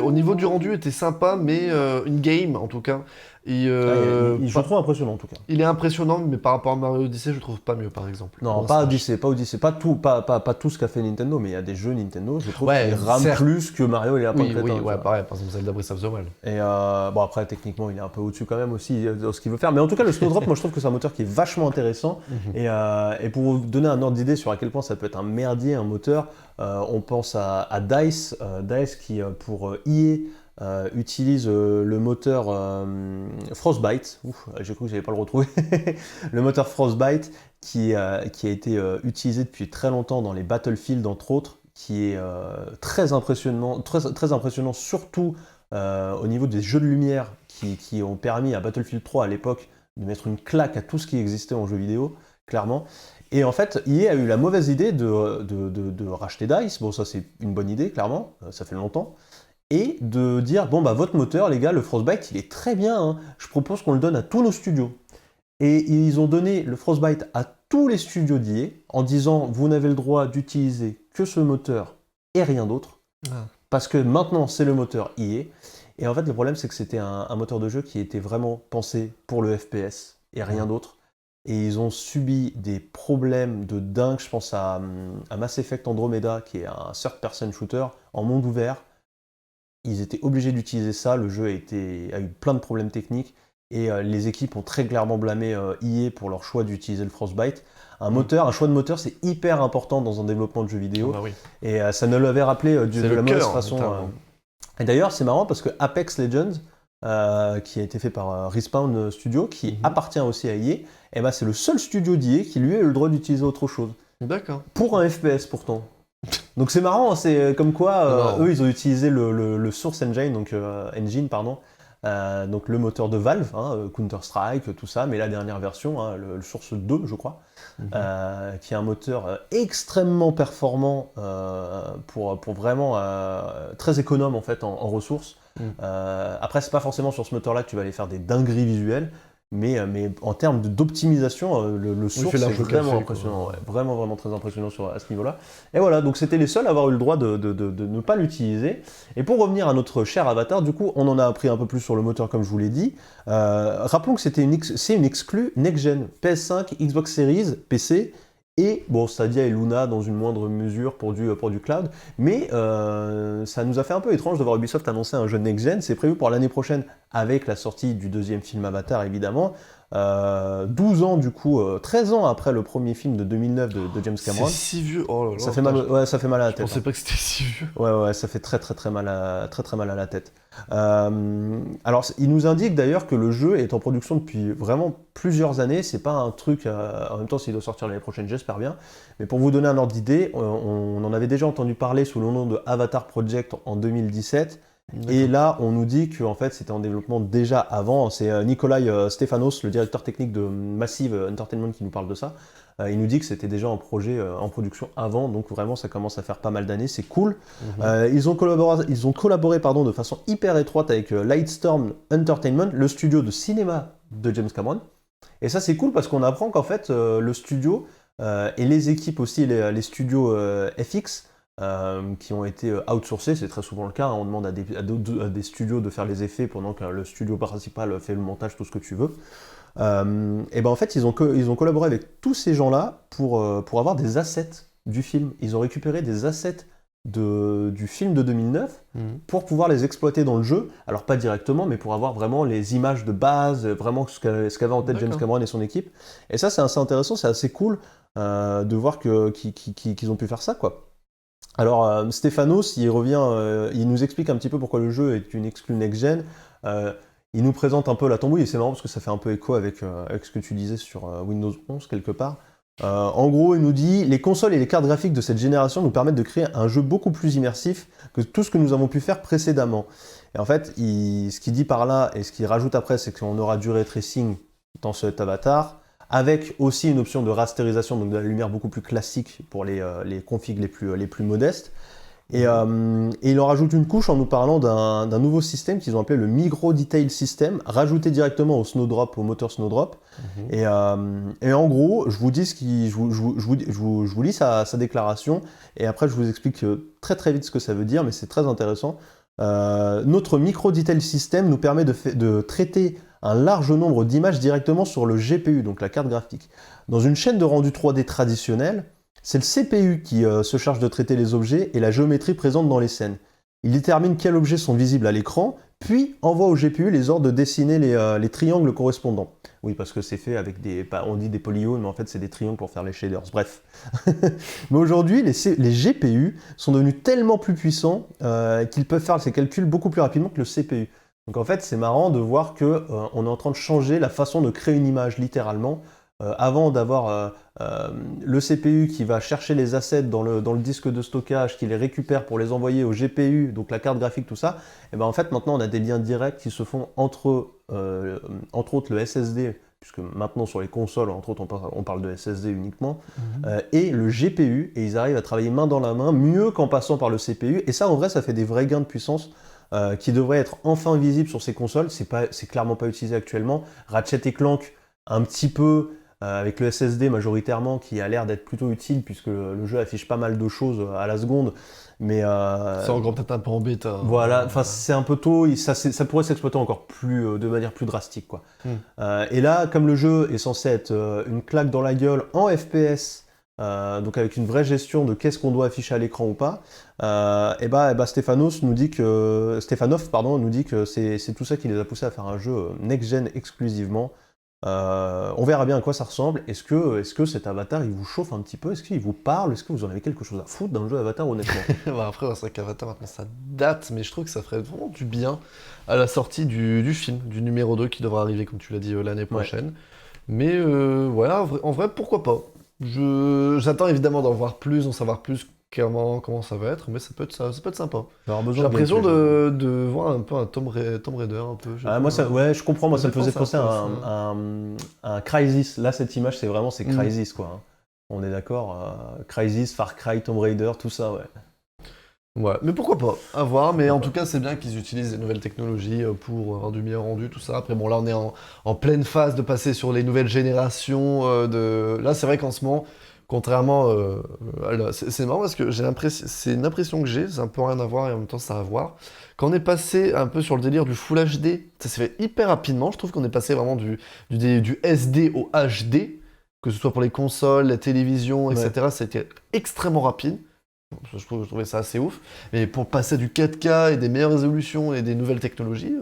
Au niveau du rendu, était sympa, mais in-game en tout cas. je le trouve impressionnant en tout cas. Il est impressionnant, mais par rapport à Mario Odyssey, je trouve pas mieux par exemple. Non, pas Odyssey, pas tout ce qu'a fait Nintendo, mais il y a des jeux Nintendo, je trouve, qui rament certes. plus que Mario et les Lapin Crétin. Oui, pareil, par exemple Zelda Breath of the Wild. Et bon, après, techniquement, il est un peu au-dessus quand même aussi dans ce qu'il veut faire. Mais en tout cas, le Snowdrop, moi je trouve que c'est un moteur qui est vachement intéressant. Et pour vous donner un ordre d'idée sur à quel point ça peut être un merdier, un moteur, on pense à DICE, DICE qui, pour EA, utilise le moteur Frostbite. Ouf, j'ai cru que j'allais pas le retrouver. Le moteur Frostbite qui a été utilisé depuis très longtemps dans les Battlefield entre autres, qui est très impressionnant, très impressionnant surtout au niveau des jeux de lumière qui ont permis à Battlefield 3 à l'époque de mettre une claque à tout ce qui existait en jeu vidéo, clairement. Et en fait, EA a eu la mauvaise idée de racheter DICE. Bon, ça c'est une bonne idée, clairement, ça fait longtemps. Et de dire, bon bah votre moteur, les gars, le Frostbite, il est très bien, hein. Je propose qu'on le donne à tous nos studios. Et ils ont donné le Frostbite à tous les studios d'EA en disant, vous n'avez le droit d'utiliser que ce moteur et rien d'autre. Parce que maintenant, c'est le moteur EA. Et en fait, le problème, c'est que c'était un moteur de jeu qui était vraiment pensé pour le FPS et rien d'autre. Et ils ont subi des problèmes de dingue. Je pense à Mass Effect Andromeda, qui est un third-person shooter en monde ouvert. Ils étaient obligés d'utiliser ça. Le jeu a eu plein de problèmes techniques. Et les équipes ont très clairement blâmé EA pour leur choix d'utiliser le Frostbite. Un choix de moteur, c'est hyper important dans un développement de jeux vidéo. Et ça ne l'avait rappelé de la mauvaise façon. Et d'ailleurs, c'est marrant parce que Apex Legends, qui a été fait par Respawn Studio, qui appartient aussi à EA, et ben c'est le seul studio d'EA qui lui a eu le droit d'utiliser autre chose. D'accord. Pour un FPS pourtant. Donc c'est marrant, c'est comme quoi eux ils ont utilisé le Source Engine, donc donc le moteur de Valve, Counter-Strike, tout ça, mais la dernière version, le Source 2 je crois, qui est un moteur extrêmement performant pour vraiment très économe en fait en ressources. Après c'est pas forcément sur ce moteur-là que tu vas aller faire des dingueries visuelles, mais en termes d'optimisation, le Source est vraiment impressionnant, vraiment très impressionnant à ce niveau-là. Et voilà, donc c'était les seuls à avoir eu le droit de ne pas l'utiliser. Et pour revenir à notre cher Avatar, du coup, on en a appris un peu plus sur le moteur comme je vous l'ai dit. Rappelons que c'est une exclue next-gen, PS5, Xbox Series, PC et bon, Stadia et Luna dans une moindre mesure pour du cloud. Mais ça nous a fait un peu étrange de voir Ubisoft annoncer un jeu next-gen. C'est prévu pour l'année prochaine avec la sortie du deuxième film Avatar, évidemment. 12 ans du coup, 13 ans après le premier film de 2009 de James Cameron. C'est si vieux. Oh là là. Ça fait mal, ouais, ça fait mal à la Je tête. pensais pas que c'était si vieux. Ouais, ça fait très mal à la tête. Alors, il nous indique d'ailleurs que le jeu est en production depuis vraiment plusieurs années. C'est pas un truc, en même temps, s'il doit sortir l'année prochaine, j'espère bien. Mais pour vous donner un ordre d'idée, on en avait déjà entendu parler sous le nom de Avatar Project en 2017. Et là, on nous dit que en fait, c'était en développement déjà avant. C'est Nikolai Stefanos, le directeur technique de Massive Entertainment, qui nous parle de ça. Il nous dit que c'était déjà en projet, en production avant, donc vraiment, ça commence à faire pas mal d'années. C'est cool. Ils ont collaboré de façon hyper étroite avec Lightstorm Entertainment, le studio de cinéma de James Cameron. Et ça, c'est cool parce qu'on apprend qu'en fait, le studio et les équipes aussi, les studios FX, qui ont été outsourcés, c'est très souvent le cas, hein, on demande à des studios de faire les effets pendant que le studio principal fait le montage, tout ce que tu veux. Et ben en fait, ils ont collaboré avec tous ces gens-là pour avoir des assets du film. Ils ont récupéré des assets du film de 2009 pour pouvoir les exploiter dans le jeu. Alors pas directement, mais pour avoir vraiment les images de base, vraiment ce qu'avait en tête James Cameron et son équipe. Et ça, c'est assez intéressant, c'est assez cool de voir qu'ils ont pu faire ça, quoi. Alors, Stéphanos, il revient, il nous explique un petit peu pourquoi le jeu est une exclue next-gen. Il nous présente un peu la tambouille, et c'est marrant parce que ça fait un peu écho avec ce que tu disais sur Windows 11, quelque part. En gros, il nous dit « Les consoles et les cartes graphiques de cette génération nous permettent de créer un jeu beaucoup plus immersif que tout ce que nous avons pu faire précédemment. » Et en fait, ce qu'il dit par là, et ce qu'il rajoute après, c'est qu'on aura du ray tracing dans cet avatar, avec aussi une option de rasterisation, donc de la lumière beaucoup plus classique pour les configs les plus modestes. Et il en rajoute une couche en nous parlant d'un nouveau système qu'ils ont appelé le Micro Detail System, rajouté directement au moteur Snowdrop. Et en gros, je vous lis sa déclaration, et après je vous explique très vite ce que ça veut dire, mais c'est très intéressant. Notre Micro Detail System nous permet de traiter un large nombre d'images directement sur le GPU, donc la carte graphique. Dans une chaîne de rendu 3D traditionnelle, c'est le CPU qui se charge de traiter les objets et la géométrie présente dans les scènes. Il détermine quels objets sont visibles à l'écran, puis envoie au GPU les ordres de dessiner les triangles correspondants. Oui, parce que c'est fait avec on dit des polygones, mais en fait c'est des triangles pour faire les shaders, bref. Mais aujourd'hui, les GPU sont devenus tellement plus puissants qu'ils peuvent faire ces calculs beaucoup plus rapidement que le CPU. Donc en fait, c'est marrant de voir qu'on est en train de changer la façon de créer une image, littéralement. Avant d'avoir le CPU qui va chercher les assets dans le disque de stockage, qui les récupère pour les envoyer au GPU, donc la carte graphique, tout ça, et ben en fait maintenant on a des liens directs qui se font entre autres le SSD, puisque maintenant sur les consoles, entre autres on parle de SSD uniquement, et le GPU, et ils arrivent à travailler main dans la main, mieux qu'en passant par le CPU, et ça en vrai ça fait des vrais gains de puissance qui devraient être enfin visibles sur ces consoles. C'est clairement pas utilisé actuellement. Ratchet et Clank, un petit peu, avec le SSD majoritairement, qui a l'air d'être plutôt utile, puisque le jeu affiche pas mal de choses à la seconde. Mais c'est encore peut-être un peu en bêta. Voilà, enfin c'est un peu tôt, ça pourrait s'exploiter encore plus, de manière plus drastique, quoi. Et là, comme le jeu est censé être une claque dans la gueule en FPS, donc avec une vraie gestion de qu'est-ce qu'on doit afficher à l'écran ou pas, Stéphanov nous dit que c'est tout ça qui les a poussés à faire un jeu next-gen exclusivement. On verra bien à quoi ça ressemble. Est-ce que cet Avatar il vous chauffe un petit peu? Est-ce qu'il vous parle? Est-ce que vous en avez quelque chose à foutre d'un jeu Avatar, honnêtement? Bah après, c'est vrai qu'Avatar maintenant ça date, mais je trouve que ça ferait vraiment du bien à la sortie du film, du numéro 2 qui devra arriver, comme tu l'as dit, l'année prochaine. Mais voilà, en vrai, pourquoi pas? J'attends évidemment d'en voir plus, d'en savoir plus comment ça va être, mais ça peut être sympa. J'ai l'impression de voir un peu un Tomb Raider, un peu. Je comprends, moi ça me faisait penser à un Crysis. Là, cette image, c'est Crysis, quoi. Hein. On est d'accord, Crysis, Far Cry, Tomb Raider, tout ça, ouais. Ouais, mais pourquoi pas, à voir, mais en tout cas c'est bien qu'ils utilisent les nouvelles technologies pour avoir du meilleur rendu, tout ça. Après bon, là on est en pleine phase de passer sur les nouvelles générations Là c'est vrai qu'en ce moment, contrairement... c'est marrant parce que c'est une impression que j'ai, c'est un peu rien à voir et en même temps ça a à voir. Quand on est passé un peu sur le délire du Full HD, ça s'est fait hyper rapidement, je trouve qu'on est passé vraiment du SD au HD, que ce soit pour les consoles, la télévision, etc. Ça a été extrêmement rapide. Je trouvais ça assez ouf. Mais pour passer à du 4K et des meilleures résolutions et des nouvelles technologies,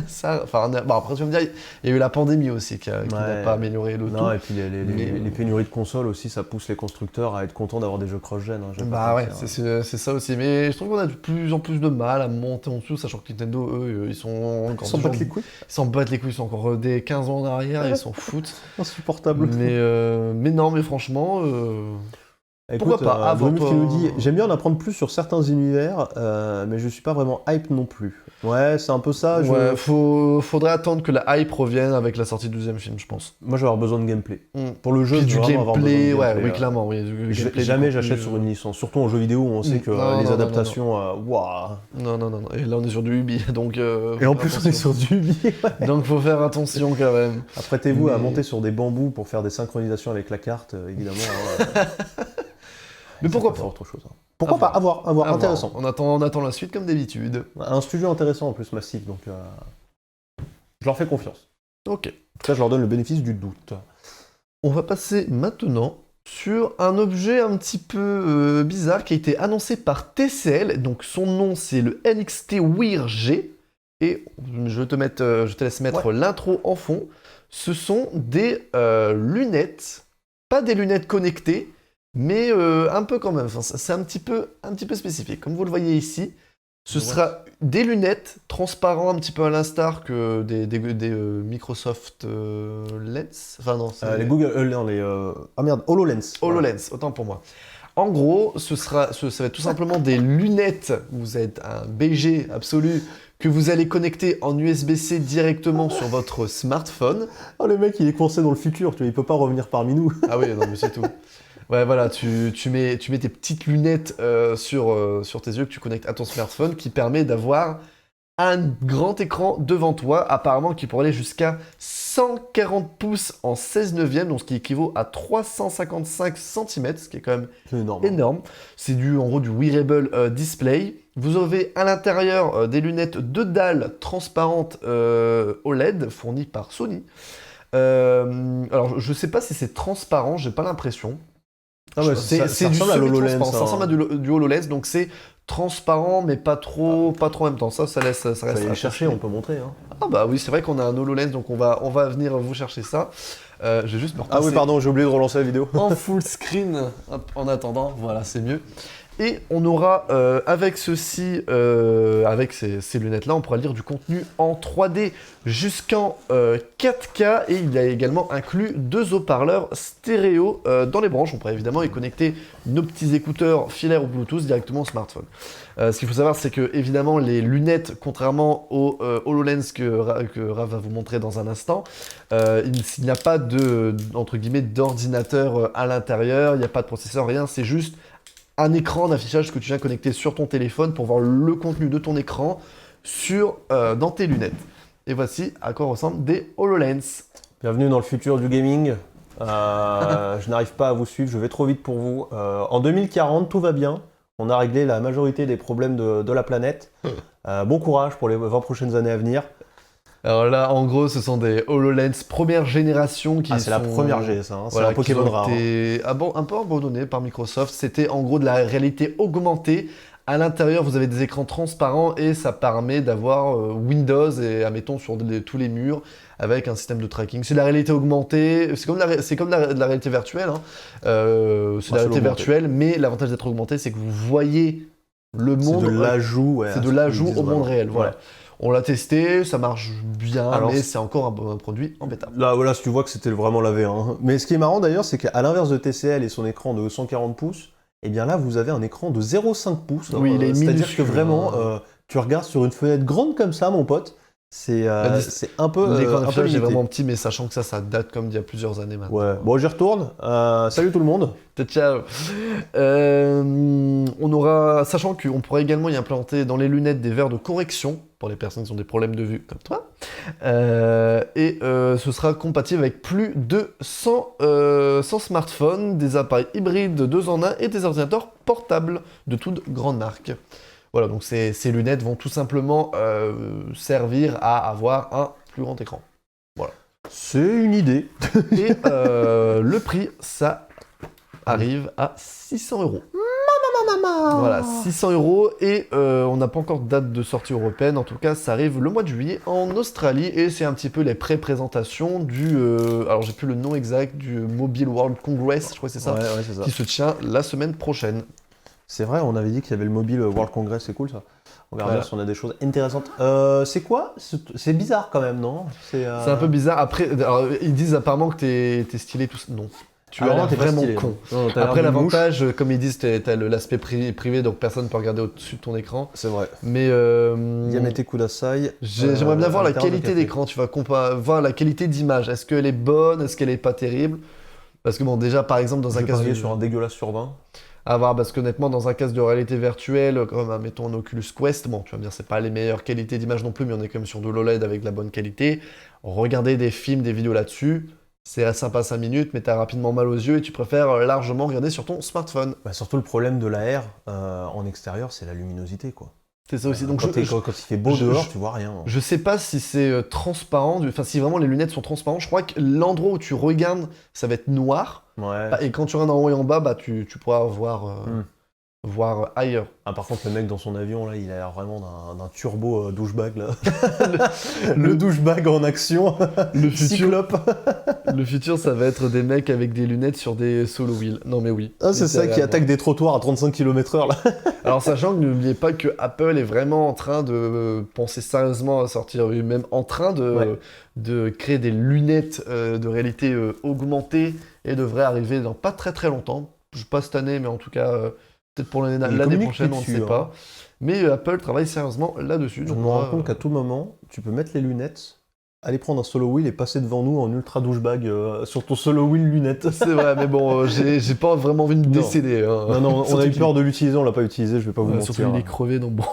ça, enfin, bon, après tu vas me dire, il y a eu la pandémie aussi qui n'a pas amélioré le tout. Non, et puis les pénuries de consoles aussi, ça pousse les constructeurs à être contents d'avoir des jeux cross-gen. Hein, bah ouais, c'est ça aussi. Mais je trouve qu'on a de plus en plus de mal à monter en dessous, sachant que Nintendo, eux, ils sont encore... Ils s'en battent les couilles. Ils s'en battent les couilles, ils sont encore des 15 ans en arrière, ils s'en foutent. Insupportable. Mais non, mais franchement... Écoute, pourquoi pas Brumut qui nous dit j'aime bien en apprendre plus sur certains univers, mais je suis pas vraiment hype non plus. Ouais, c'est un peu ça. Ouais, faudrait attendre que la hype revienne avec la sortie du deuxième film, je pense. Moi, je vais avoir besoin de gameplay. Pour le jeu, puis je vais vraiment avoir besoin de gameplay. Oui, clairement. Oui, jamais j'achète sur une licence, surtout en jeu vidéo où on sait que les adaptations, waouh. Non. Et là, on est sur du Ubi, donc. Et en plus, on est sur du Ubi. Ouais. Donc, faut faire attention quand même. Apprêtez-vous à monter sur des bambous pour faire des synchronisations avec la carte, évidemment. Mais pourquoi pas autre chose. Pourquoi pas avoir intéressant. On attend la suite comme d'habitude. Un studio intéressant en plus, massif, donc je leur fais confiance. Ok. Ça, je leur donne le bénéfice du doute. On va passer maintenant sur un objet un petit peu bizarre qui a été annoncé par TCL. Donc son nom, c'est le NXT Wear G. Et je te laisse mettre l'intro en fond. Ce sont des lunettes, pas des lunettes connectées, mais un peu quand même, enfin, c'est un petit peu spécifique. Comme vous le voyez ici, ce sera des lunettes transparentes un petit peu à l'instar que des Microsoft Lens. Enfin non, c'est les Google, HoloLens. HoloLens, autant pour moi. En gros, ça va être tout simplement des lunettes. Vous êtes un BG absolu que vous allez connecter en USB-C directement sur votre smartphone. Oh, le mec, il est coincé dans le futur, tu vois, il peut pas revenir parmi nous. Ah oui, non mais c'est tout. Ouais, voilà, tu mets tes petites lunettes sur tes yeux que tu connectes à ton smartphone qui permet d'avoir un grand écran devant toi, apparemment qui pourrait aller jusqu'à 140 pouces en 16 neuvième, donc ce qui équivaut à 355 cm, ce qui est quand même énorme. C'est en gros du wearable display. Vous avez à l'intérieur des lunettes de dalle transparentes OLED fournies par Sony. Alors, je sais pas si c'est transparent, j'ai pas l'impression. Ah ouais, c'est du semi-transparent, ça ressemble à du HoloLens, donc c'est transparent mais pas trop en même temps. Ça reste à chercher, on peut montrer. Hein. Ah bah oui, c'est vrai qu'on a un HoloLens, donc on va venir vous chercher ça. Je vais juste me repasser. Ah oui, pardon, j'ai oublié de relancer la vidéo. En full screen, en attendant, voilà, c'est mieux. Et on aura, avec ceci, avec ces lunettes-là, on pourra lire du contenu en 3D jusqu'en 4K. Et il y a également inclus 2 haut-parleurs stéréo dans les branches. On pourra évidemment y connecter nos petits écouteurs filaires ou Bluetooth directement au smartphone. Ce qu'il faut savoir, c'est que évidemment les lunettes, contrairement au HoloLens que Raph va vous montrer dans un instant, il n'y a pas entre guillemets d'ordinateur à l'intérieur, il n'y a pas de processeur, rien, c'est juste un écran d'affichage que tu viens connecter sur ton téléphone pour voir le contenu de ton écran dans tes lunettes. Et voici à quoi ressemblent des HoloLens. Bienvenue dans le futur du gaming. Je n'arrive pas à vous suivre, je vais trop vite pour vous. En 2040, tout va bien. On a réglé la majorité des problèmes de la planète. Bon courage pour les 20 prochaines années à venir. Alors là, en gros, ce sont des HoloLens première génération qui c'est la première G, ça. Hein. Voilà, c'est un Pokémon rare. Un peu abandonné par Microsoft. C'était en gros de la réalité augmentée. À l'intérieur, vous avez des écrans transparents et ça permet d'avoir Windows et, admettons, sur tous les murs avec un système de tracking. C'est de la réalité augmentée. C'est comme de la réalité virtuelle. Hein. C'est de la réalité virtuelle, mais l'avantage d'être augmenté, c'est que vous voyez le monde. C'est de l'ajout, ouais. C'est de l'ajout au monde réel. Voilà. Ouais. On l'a testé, ça marche bien, mais c'est encore un produit en bêta. Là, voilà, si tu vois que c'était vraiment la V1. Mais ce qui est marrant d'ailleurs, c'est qu'à l'inverse de TCL et son écran de 140 pouces, eh bien là, vous avez un écran de 0,5 pouces. Oui, il est c'est-à-dire que vraiment, tu regardes sur une fenêtre grande comme ça, mon pote. C'est un peu. L'écran d'affichage est vraiment petit, mais sachant que ça date comme d'il y a plusieurs années maintenant. Ouais, bon, j'y retourne. Salut tout le monde. Ciao. Sachant qu'on pourra également y implanter dans les lunettes des verres de correction pour les personnes qui ont des problèmes de vue comme toi. Ce sera compatible avec plus de 100 smartphones, des appareils hybrides 2 en 1 et des ordinateurs portables de toute grande marque. Voilà, donc ces lunettes vont tout simplement servir à avoir un plus grand écran. Voilà. C'est une idée. Et le prix, ça arrive à 600 €. Voilà, 600 € et on n'a pas encore de date de sortie européenne. En tout cas, ça arrive le mois de juillet en Australie et c'est un petit peu les pré-présentations du... alors, j'ai plus le nom exact, du Mobile World Congress, je crois que c'est ça, Ouais, c'est ça. qui se tient la semaine prochaine. C'est vrai, on avait dit qu'il y avait le Mobile World Congress, c'est cool ça. On verra Voilà. bien si on a des choses intéressantes. C'est quoi? C'est bizarre quand même, non? C'est C'est un peu bizarre. Après, alors, ils disent apparemment que t'es stylé, tout ça. Non. Tu as non, l'air t'es pas vraiment stylé, con. non. Non, t'as l'air Après, d'une mouche. l'avantage, comme ils disent, t'as l'aspect privé, donc personne ne peut regarder au-dessus de ton écran. C'est vrai. Mais Yamete Kudasai. j'aimerais bien voir la interne de qualité café. d'écran, tu vas voir la qualité d'image. Est-ce qu'elle est bonne? Est-ce qu'elle est pas terrible? Parce que bon, déjà, par exemple, dans Je un vais casque parier de... sur un dégueulasse sur 20. À voir, parce qu'honnêtement, dans un casque de réalité virtuelle, comme mettons un Oculus Quest, bon, tu vas me dire, c'est pas les meilleures qualités d'image non plus, mais on est quand même sur de l'OLED avec de la bonne qualité. Regardez des films, des vidéos là-dessus, c'est sympa 5 minutes, mais t'as rapidement mal aux yeux et tu préfères largement regarder sur ton smartphone. Bah, surtout le problème de l'AR en extérieur, c'est la luminosité quoi. C'est ça aussi. Donc quand il fait beau dehors, tu vois rien. je sais pas si c'est transparent, enfin si vraiment les lunettes sont transparentes, je crois que l'endroit où tu regardes, ça va être noir, Ouais. et quand tu regardes en haut et en bas, bah, tu pourras voir ailleurs. Ah, par contre, le mec dans son avion, là, il a l'air vraiment d'un turbo douchebag, là. Le- le douchebag en action. Le futur, Cyclope. le futur, ça va être des mecs avec des lunettes sur des solo wheels. Non mais oui. Ah, c'est ça qui littéralement. attaque des trottoirs à 35 km/h, là. Alors sachant que n'oubliez pas que Apple est vraiment en train de penser sérieusement à sortir, même en train de créer des lunettes de réalité augmentée et devrait arriver dans pas très très longtemps. Pas cette année, mais en tout cas peut-être pour l'année communiquent prochaine, on ne dessus, sait hein. pas. Mais Apple travaille sérieusement là-dessus. Je donc me moi, rends compte qu'à tout moment, tu peux mettre les lunettes, aller prendre un solo wheel et passer devant nous en ultra douchebag sur ton solo wheel lunettes. c'est vrai, mais bon, j'ai pas vraiment envie de me Non. décéder. Hein. Non, on a Surtout eu qu'il- peur de l'utiliser, on l'a pas utilisé, je vais pas vous surtout mentir. il est crevé, donc bon.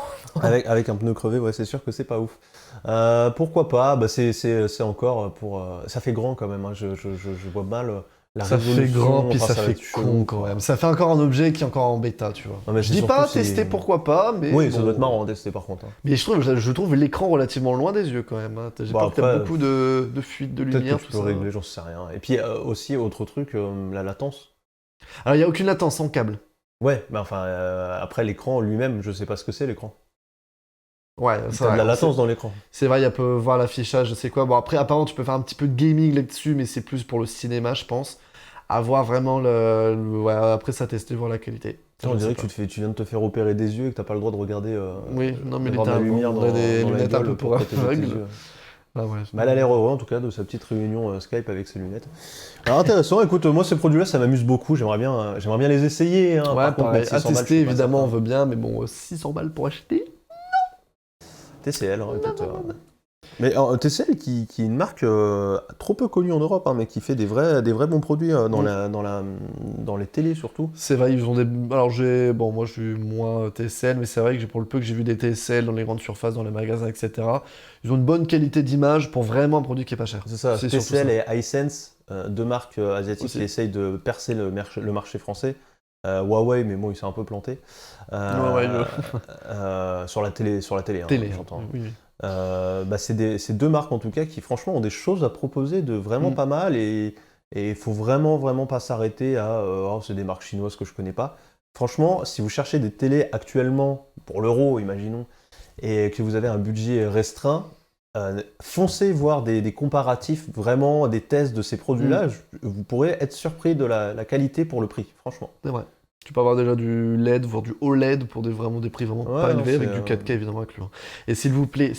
Avec un pneu crevé, ouais, c'est sûr que c'est pas ouf. Pourquoi pas? Bah, c'est encore pour. Ça fait grand quand même, hein. Je vois mal la Ça fait résolution, grand, puis enfin, ça va fait être con chelou, quand quoi. même. Ça fait encore un objet qui est encore en bêta, tu vois. Non, mais Je dis surtout, pas c'est- tester, pourquoi pas, mais Oui, ça bon. doit être marrant à tester par contre, hein. Mais je trouve l'écran relativement loin des yeux quand même. Hein. J'ai Bon, peur que t'as après, beaucoup de fuite de Peut-être lumière, que tu tout peux ça. régler, j'en sais rien. Et puis aussi, autre truc, la latence. Alors il n'y a aucune latence sans câble. Ouais, mais enfin, après l'écran lui-même, je sais pas ce que c'est l'écran. Ouais, c'est T'as de vrai. la latence dans l'écran. C'est vrai, il peut voir l'affichage, je sais quoi. Bon, après, apparemment, tu peux faire un petit peu de gaming là-dessus, mais c'est plus pour le cinéma, je pense. À voir vraiment ouais, après ça, tester, voir la qualité. On Je dirait sais que tu viens de te faire opérer des yeux et que t'as pas le droit de regarder. Oui, non, mais d'avoir de la littéralement, lumière on dans, aurait des dans la lunettes un gueule peu pour protéger tes aveugles. yeux. Ah ouais. Mais elle a l'air heureux en tout cas de sa petite réunion Skype avec ses lunettes. Alors intéressant, écoute, moi ces produits-là ça m'amuse beaucoup, j'aimerais bien les essayer. Hein. Ouais, Par contre, pareil. mettre À 600 balles, tester, je suis pas évidemment, on certain. veut bien, mais bon, 600 balles pour acheter. TCL, hein, écoute, Mais TCL qui est une marque trop peu connue en Europe, hein, mais qui fait des vrais bons produits dans les télés surtout. C'est vrai, ils ont des. Alors, bon, moi, je suis moins TSL, mais c'est vrai que pour le peu que j'ai vu des TSL dans les grandes surfaces, dans les magasins, etc., ils ont une bonne qualité d'image pour vraiment un produit qui est pas cher. C'est ça, C'est surtout TCL ça. et Hisense, deux marques asiatiques Aussi. qui essayent de percer le marché français. Huawei, mais bon, il s'est un peu planté. Huawei, sur la télé, hein, Télé, j'entends. oui, oui. C'est deux marques en tout cas qui franchement ont des choses à proposer de vraiment pas mal et il faut vraiment pas s'arrêter à oh, c'est des marques chinoises que je connais pas. Franchement, si vous cherchez des télés actuellement pour l'euro, imaginons, et que vous avez un budget restreint, foncez voir des comparatifs, vraiment des tests de ces produits-là. Vous pourrez être surpris de la qualité pour le prix, franchement. C'est vrai. Tu peux avoir déjà du LED, voire du OLED pour vraiment des prix vraiment Ouais, pas non, élevés, avec c'est, du 4K évidemment inclus. Hein. Et s'il vous plaît,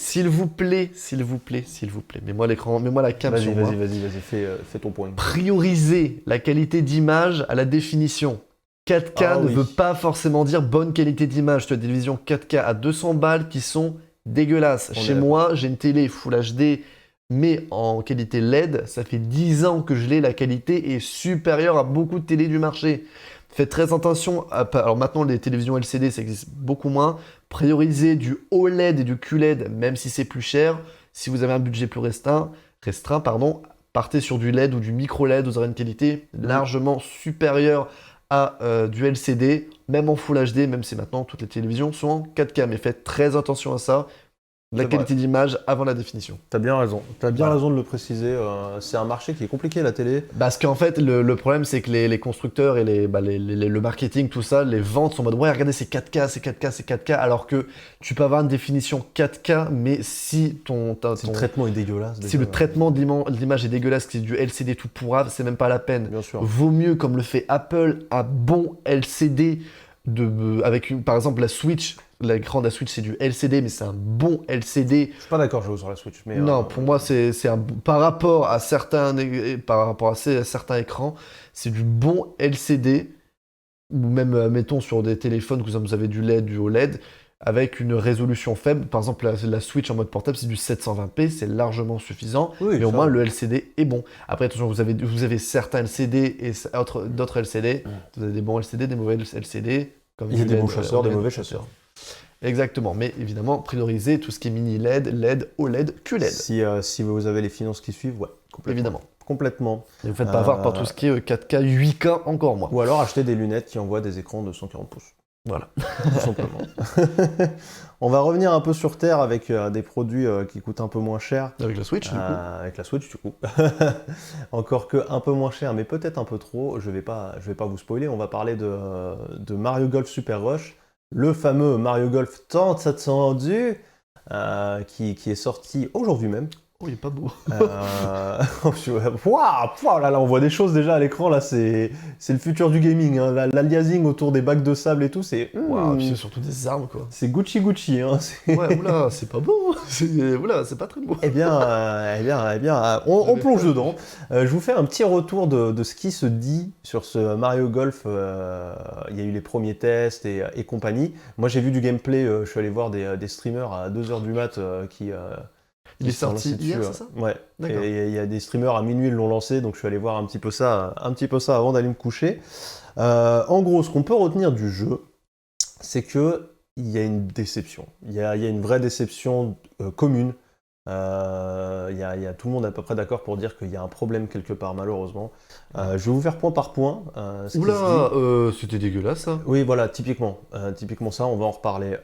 mets-moi l'écran, mets-moi la cam sur moi. Vas-y, fais ton point. Priorisez la qualité d'image à la définition. 4K Ah ne oui. veut pas forcément dire bonne qualité d'image. Tu as des télévisions 4K à 200 balles qui sont dégueulasses. On est Chez moi, j'ai une télé Full HD, mais en qualité LED. Ça fait 10 ans que je l'ai. La qualité est supérieure à beaucoup de télés du marché. Faites très attention. Alors maintenant, les télévisions LCD, ça existe beaucoup moins. Priorisez du OLED et du QLED, même si c'est plus cher. Si vous avez un budget plus restreint, partez sur du LED ou du micro LED. Vous aurez une qualité largement supérieure à du LCD, même en Full HD, même si maintenant toutes les télévisions sont en 4K. Mais faites très attention à ça. La C'est qualité d'image avant la définition. T'as bien raison. T'as bien Voilà. raison de le préciser. C'est un marché qui est compliqué, la télé. Parce qu'en fait, le problème, c'est que les constructeurs et le marketing, tout ça, les ventes sont en mode ouais, regardez, c'est 4K, c'est 4K, c'est 4K, alors que tu peux avoir une définition 4K, mais si Si le traitement est dégueulasse. si déjà, le traitement de l'image est dégueulasse, que c'est du LCD tout pourrave, c'est même pas la peine. Bien sûr. Vaut mieux, comme le fait Apple, un bon LCD avec par exemple la Switch. L'écran de la Switch, c'est du LCD, mais c'est un bon LCD. Je suis pas d'accord, je joue sur la Switch. Mais, Non, pour moi, c'est par rapport à certains écrans, c'est du bon LCD, ou même, mettons, sur des téléphones, que vous avez du LED, du OLED, avec une résolution faible. Par exemple, la Switch en mode portable, c'est du 720p, c'est largement suffisant, Oui, mais au ça moins, va. le LCD est bon. Après, attention, vous avez certains LCD et d'autres LCD. Vous avez des bons LCD, des mauvais LCD. Comme Il y a du des LED, bons chasseurs, des OLED, mauvais chasseurs. Exactement, mais évidemment, prioriser tout ce qui est mini LED, LED, OLED, QLED. Si vous avez les finances qui suivent, ouais, complètement. Évidemment. Complètement. Et vous faites pas avoir par tout ce qui est 4K, 8K, encore moins. Ou alors acheter des lunettes qui envoient des écrans de 140 pouces. Voilà. Tout simplement. On va revenir un peu sur Terre avec des produits qui coûtent un peu moins cher. Avec la Switch, du coup. Avec la Switch, du coup. Encore que un peu moins cher, mais peut-être un peu trop. Je vais pas vous spoiler. On va parler de Mario Golf Super Rush, le fameux Mario Golf tant attendu, qui est sorti aujourd'hui même. Oh, il est pas beau. Waouh, là, on voit des choses déjà à l'écran. Là, c'est le futur du gaming. Hein. L'aliasing autour des bacs de sable et tout, c'est. Waouh, puis c'est surtout des armes, quoi. C'est Gucci. Hein. Ouais, oula, c'est pas beau. Oula, c'est pas très beau. Eh bien, on plonge dedans. Je vous fais un petit retour de ce qui se dit sur ce Mario Golf. Il y a eu les premiers tests et compagnie. Moi, j'ai vu du gameplay. Je suis allé voir des streamers à 2h du mat qui Il est sont sorti lancés hier, dessus, c'est ça Ouais. D'accord. Et il y a des streamers à minuit, ils l'ont lancé, donc je suis allé voir un petit peu ça avant d'aller me coucher. En gros, ce qu'on peut retenir du jeu, c'est que il y a une déception. Il y a une vraie déception commune. Il y a tout le monde à peu près d'accord pour dire qu'il y a un problème quelque part, malheureusement. Je vais vous faire point par point. Ce qui se dit. Oula, c'était dégueulasse, ça. Oui, voilà, typiquement ça, on va en reparler.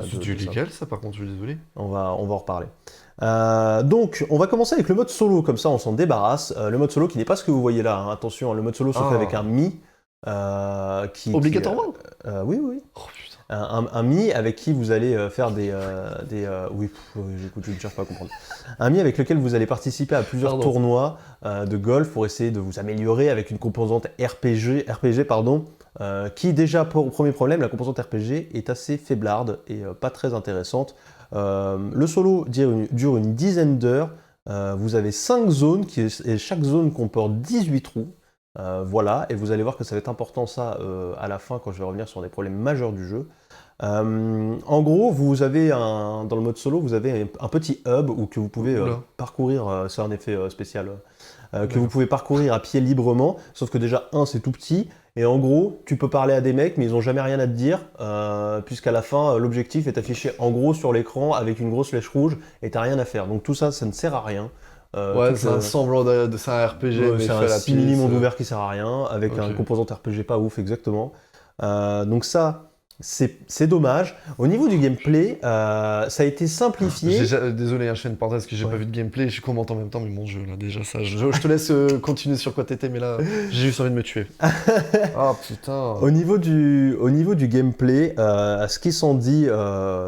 C'est de ça. illégal, ça, par contre, je suis désolé. On va en reparler. Donc, on va commencer avec le mode solo, comme ça on s'en débarrasse. Le mode solo qui n'est pas ce que vous voyez là, hein. Attention, le mode solo se fait avec un Mi. Obligatoirement Oui. Oh putain. Un Mi avec qui vous allez faire oui, j'écoute, je ne cherche pas à comprendre. Un Mi avec lequel vous allez participer à plusieurs tournois de golf pour essayer de vous améliorer avec une composante RPG, qui déjà, pour premier problème, la composante RPG est assez faiblarde et pas très intéressante. Le solo dure une dizaine d'heures. Vous avez 5 zones et chaque zone comporte 18 trous. Voilà, et vous allez voir que ça va être important ça à la fin quand je vais revenir sur des problèmes majeurs du jeu. En gros, vous avez dans le mode solo, vous avez un petit hub où que vous pouvez parcourir, c'est un effet spécial, que vous pouvez parcourir à pied librement, sauf que déjà, c'est tout petit, et en gros, tu peux parler à des mecs, mais ils n'ont jamais rien à te dire, puisqu'à la fin, l'objectif est affiché en gros sur l'écran avec une grosse flèche rouge, et t'as rien à faire. Donc tout ça, ça ne sert à rien. Ouais, c'est un semblant c'est un RPG, mais c'est fait à un la simili monde pièce. ouvert qui sert à rien, avec Ok. un composante RPG pas ouf, exactement. Donc ça, c'est dommage. Au niveau du gameplay, ça a été simplifié. Désolé, je fais une parenthèse que j'ai Ouais. pas vu de gameplay, je commente en même temps, mais mon jeu là, déjà ça. Je te laisse continuer sur quoi t'étais, mais là, j'ai juste envie de me tuer. Ah putain. Au niveau du gameplay, ce qui s'en dit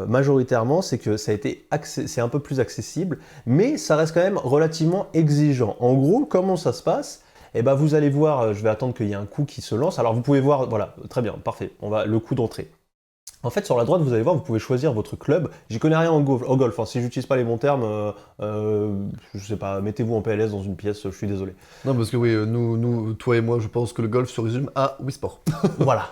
majoritairement, c'est que ça a été c'est un peu plus accessible, mais ça reste quand même relativement exigeant. En gros, comment ça se passe ? Eh ben, vous allez voir, je vais attendre qu'il y ait un coup qui se lance. Alors vous pouvez voir, voilà, très bien, parfait. On va le coup d'entrée. En fait, sur la droite, vous allez voir, vous pouvez choisir votre club. J'y connais rien au golf. Hein. Si j'utilise pas les bons termes, je sais pas, mettez-vous en PLS dans une pièce, je suis désolé. Non, parce que oui, nous, toi et moi, je pense que le golf se résume à Wii Sport. Voilà,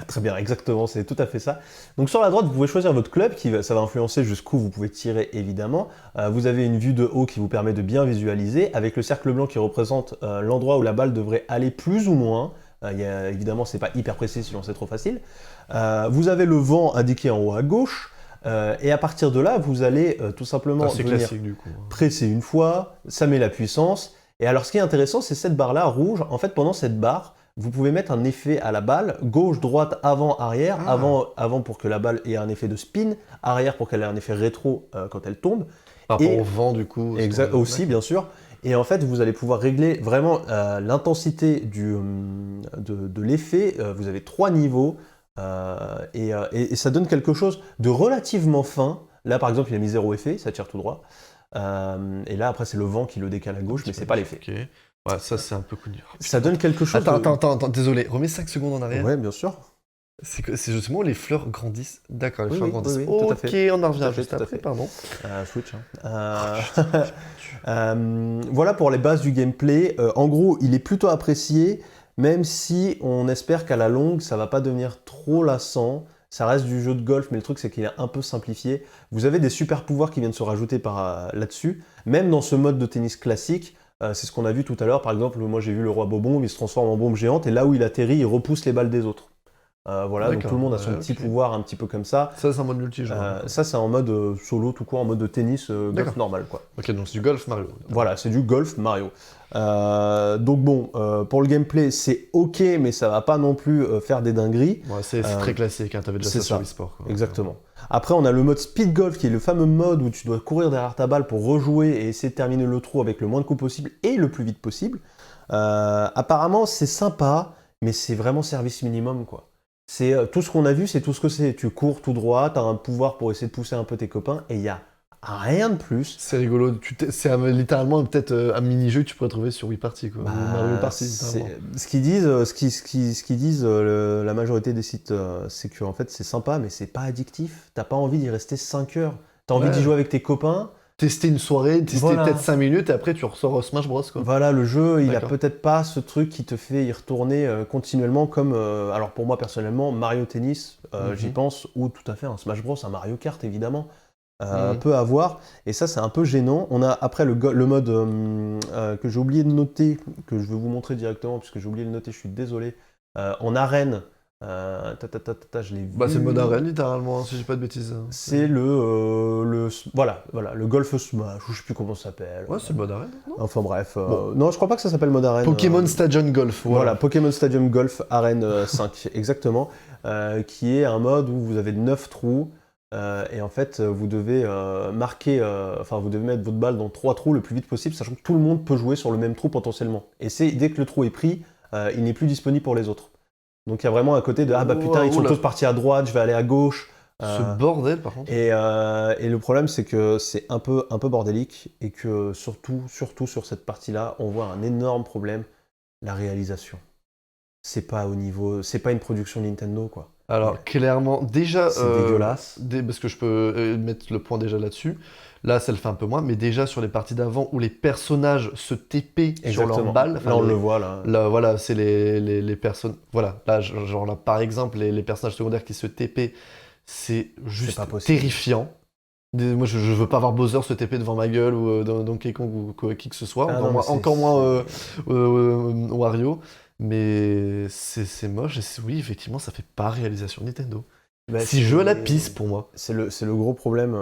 très bien, exactement, c'est tout à fait ça. Donc sur la droite, vous pouvez choisir votre club, ça va influencer jusqu'où vous pouvez tirer évidemment. Vous avez une vue de haut qui vous permet de bien visualiser, avec le cercle blanc qui représente l'endroit où la balle devrait aller plus ou moins. Évidemment, c'est pas hyper précis sinon c'est trop facile. Vous avez le vent indiqué en haut à gauche, et à partir de là, vous allez tout simplement C'est venir classique du coup. presser une fois, ça met la puissance. Et alors ce qui est intéressant, c'est cette barre-là rouge. En fait, pendant cette barre, vous pouvez mettre un effet à la balle, gauche, droite, avant, arrière, Ah. avant pour que la balle ait un effet de spin, arrière pour qu'elle ait un effet rétro quand elle tombe. Par rapport Et- au vent, du coup. Exact, aussi, bien sûr. Et en fait, vous allez pouvoir régler vraiment l'intensité de l'effet. Vous avez 3 niveaux et ça donne quelque chose de relativement fin. Là, par exemple, il a mis 0 effet, ça tire tout droit. Et là, après, c'est le vent qui le décale à gauche, mais c'est pas l'effet. Ok. Ouais, ça, c'est un peu connu. Ça donne quelque chose Attends, désolé, remets 5 secondes en arrière. Ouais, bien sûr. C'est justement où les fleurs grandissent. D'accord, les Oui, fleurs oui, grandissent. oui, oui, tout à fait. On en Tout revient à fait, juste tout à après, fait. pardon. Switch. Voilà pour les bases du gameplay. En gros, il est plutôt apprécié, même si on espère qu'à la longue, ça va pas devenir trop lassant. Ça reste du jeu de golf, mais le truc, c'est qu'il est un peu simplifié. Vous avez des super pouvoirs qui viennent se rajouter là-dessus. Même dans ce mode de tennis classique, c'est ce qu'on a vu tout à l'heure. Par exemple, moi j'ai vu le roi Bobombe, il se transforme en bombe géante, et là où il atterrit, il repousse les balles des autres. Voilà, donc D'accord, tout le monde a son ouais, petit ok. pouvoir un petit peu comme ça. Ça, c'est un mode multijoueur. Ça, c'est en mode solo, tout court, en mode de tennis golf D'accord. normal, quoi. Ok, donc c'est du golf Mario. Voilà, c'est du golf Mario. Donc bon, pour le gameplay, c'est ok, mais ça va pas non plus faire des dingueries. Ouais, c'est très classique, hein, t'avais déjà c'est ça sur ça. eSport. Quoi. Exactement. Après, on a le mode speed golf, qui est le fameux mode où tu dois courir derrière ta balle pour rejouer et essayer de terminer le trou avec le moins de coups possible et le plus vite possible. Apparemment, c'est sympa, mais c'est vraiment service minimum, quoi. C'est tout ce qu'on a vu, c'est tout ce que c'est. Tu cours tout droit, tu as un pouvoir pour essayer de pousser un peu tes copains, et il y a rien de plus. C'est rigolo, c'est littéralement peut-être un mini-jeu que tu pourrais trouver sur Wii Party, quoi. Bah, Ou Mario Party, c'est- littéralement. ce qu'ils disent, la majorité des sites, c'est que en fait c'est sympa, mais c'est pas addictif. T'as pas envie d'y rester 5 heures. T'as envie Ouais. d'y jouer avec tes copains. Tester une soirée, tester Voilà. peut-être 5 minutes, et après tu ressors au Smash Bros, quoi. Voilà, le jeu, il a D'accord. peut-être pas ce truc qui te fait y retourner continuellement comme, alors pour moi personnellement, Mario Tennis, j'y Mhm. pense, ou tout à fait un Smash Bros, un Mario Kart évidemment, Mhm. peut avoir, et ça c'est un peu gênant. On a après le mode que j'ai oublié de noter, que je vais vous montrer directement, puisque j'ai oublié de le noter, je suis désolé, en arène, je l'ai vu. Bah, c'est le mode arène, littéralement, hein, si j'ai pas de bêtises. Hein. C'est voilà, le Golf Smash, ou je sais plus comment ça s'appelle. Ouais, c'est le mode arène, non? Enfin bref, Bon. non, je crois pas que ça s'appelle mode arène. Pokémon Stadium Golf, Voilà, Pokémon Stadium Golf Arène 5, exactement, qui est un mode où vous avez 9 trous, et en fait, vous devez vous devez mettre votre balle dans 3 trous le plus vite possible, sachant que tout le monde peut jouer sur le même trou potentiellement. Et dès que le trou est pris, il n'est plus disponible pour les autres. Donc il y a vraiment un côté de « Ah bah putain, ils sont Oula. tous partis à droite, je vais aller à gauche ». Ce bordel, par contre. Et le problème, c'est que c'est un peu bordélique et que surtout sur cette partie-là, on voit un énorme problème, la réalisation. C'est pas au niveau, c'est pas une production Nintendo, quoi. Alors, clairement, déjà... C'est dégueulasse. Parce que je peux mettre le point déjà là-dessus. Là, ça le fait un peu moins, mais déjà sur les parties d'avant où les personnages se TP sur leur Exactement. balle. Là, on le voit, là. Là, voilà, c'est les personnes. Voilà, là, genre là, par exemple, les personnages secondaires qui se TP, c'est juste pas possible. terrifiant. Moi, je veux pas voir Bowser se TP devant ma gueule ou dans Donkey Kong ou qui que ce soit. Ah Encore non, moins, mais c'est- encore moins Wario. Mais c'est moche. Et oui, effectivement, ça fait pas réalisation Nintendo. Bah, C'est jeu à la pisse pour moi. C'est le gros problème,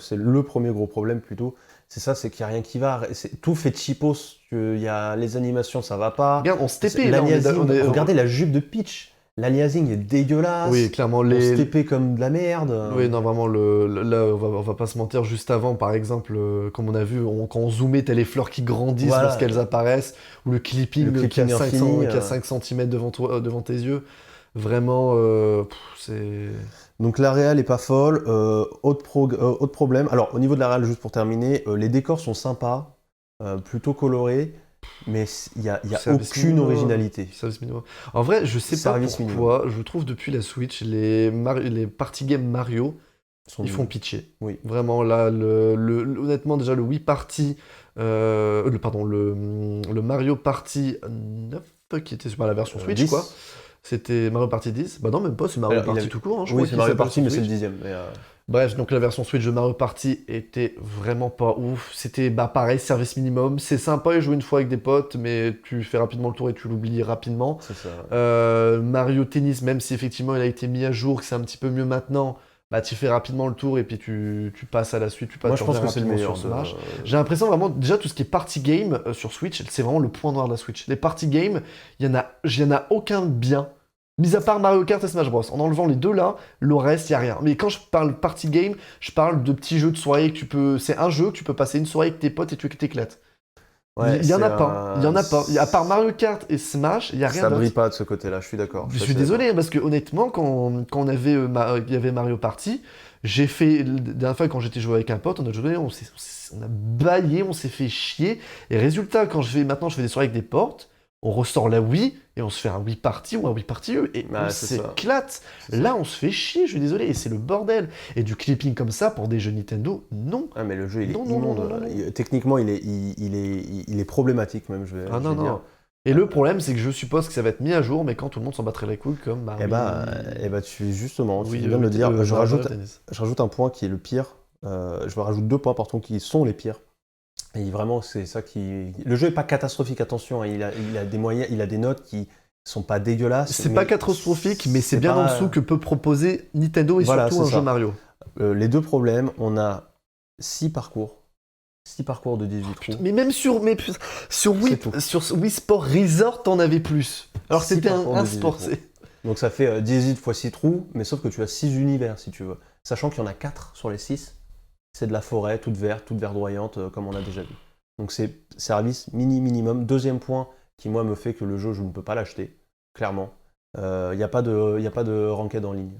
c'est le premier gros problème plutôt. C'est ça, c'est qu'il n'y a rien qui va. Tout fait cheapos. Il y a les animations, ça va pas. Regarde, on se TP là. L'aliasing, regardez la jupe de Peach. L'aliasing est dégueulasse. Oui, clairement, On se TP comme de la merde. Oui, non, vraiment, là, on va pas se mentir, juste avant, par exemple, comme on a vu, quand on zoomait, t'as les fleurs qui grandissent Voilà. lorsqu'elles apparaissent, ou le clipping, qui a 5, infini, qui a 5 cm devant tes yeux. Vraiment, c'est... Donc la réal est pas folle. Autre problème. Alors au niveau de la réal, juste pour terminer, les décors sont sympas, plutôt colorés, mais il y a Service aucune minimum. originalité. Service minimum. En vrai, je sais pas Service pourquoi, je trouve depuis la Switch, les party games Mario, Sont ils font nuls. pitcher. Oui. Vraiment, là, honnêtement, déjà, le Wii Party, le Mario Party 9, qui était sur la version Switch, 10. quoi. C'était Mario Party 10. Bah non, même pas, c'est Mario Alors, il Party avait- tout court. Hein, je Oui, crois c'est qu'il Mario s'appelle Party, sur mais c'est le Switch. 10e. Bref, donc la version Switch de Mario Party était vraiment pas ouf. C'était pareil, service minimum. C'est sympa, et jouer une fois avec des potes, mais tu fais rapidement le tour et tu l'oublies rapidement. C'est ça. Mario Tennis, même si effectivement il a été mis à jour, que c'est un petit peu mieux maintenant, bah tu fais rapidement le tour et puis tu passes à la suite, Moi, je pense reviens que c'est le rapidement meilleur. sur Smash. J'ai l'impression vraiment, déjà tout ce qui est party game sur Switch, c'est vraiment le point noir de la Switch. Les party games, il y en a aucun bien. Mis à part Mario Kart et Smash Bros. En enlevant les deux là, le reste, il y a rien. Mais quand je parle party game, je parle de petits jeux de soirée que tu peux. C'est un jeu que tu peux passer une soirée avec tes potes et tu t'éclates. Ouais, Il y en c'est a pas. Il y en a pas. À part Mario Kart et Smash, il y a rien Ça d'autre. brille pas de ce côté-là, je suis d'accord. Je suis désolé, hein, parce que honnêtement, quand on avait, il y avait Mario Party, j'ai fait, la dernière fois quand j'étais joué avec un pote, on a joué, on a baillé, on s'est fait chier. Et résultat, maintenant je fais des soirées avec des potes, on ressort la Wii, et on se fait un Wii Party ou un Wii Party E, et on c'est ça. s'éclate. Là, on se fait chier, je suis désolé, et c'est le bordel. Et du clipping comme ça pour des jeux Nintendo, non. Ah, mais le jeu, il est Non, non, immonde. non, non, non. Techniquement, il est problématique, même, je Ah vais non, dire. non. Et le problème, c'est que je suppose que ça va être mis à jour, mais quand tout le monde s'en battrait les couilles, comme Eh bah, tu Oui, viens de le dire. Je Mario rajoute Tennis. un point qui est le pire. Je rajoute 2 points, pardon, qui sont les pires. Et vraiment, c'est ça qui. Le jeu est pas catastrophique, attention. Hein, il a des moyens, il a des notes qui sont pas dégueulasses. C'est mais pas catastrophique, mais c'est bien pas- en dessous que peut proposer Nintendo et Voilà, surtout un c'est jeu ça. Mario. Les deux problèmes, on a 6 parcours. 6 parcours de 18 trous. Mais même sur Wii, C'est tout. sur Wii Sport Resort, t'en avais plus. Alors Six c'était parcours un de 18 sport. trous. Donc ça fait 18 fois 6 trous, mais sauf que tu as 6 univers si tu veux. Sachant qu'il y en a 4 sur les 6. C'est de la forêt, toute verte, toute verdoyante, comme on a déjà vu. Donc c'est service minimum. Deuxième point qui, moi, me fait que le jeu, je ne peux pas l'acheter, clairement. Il n'y a pas de ranked en ligne.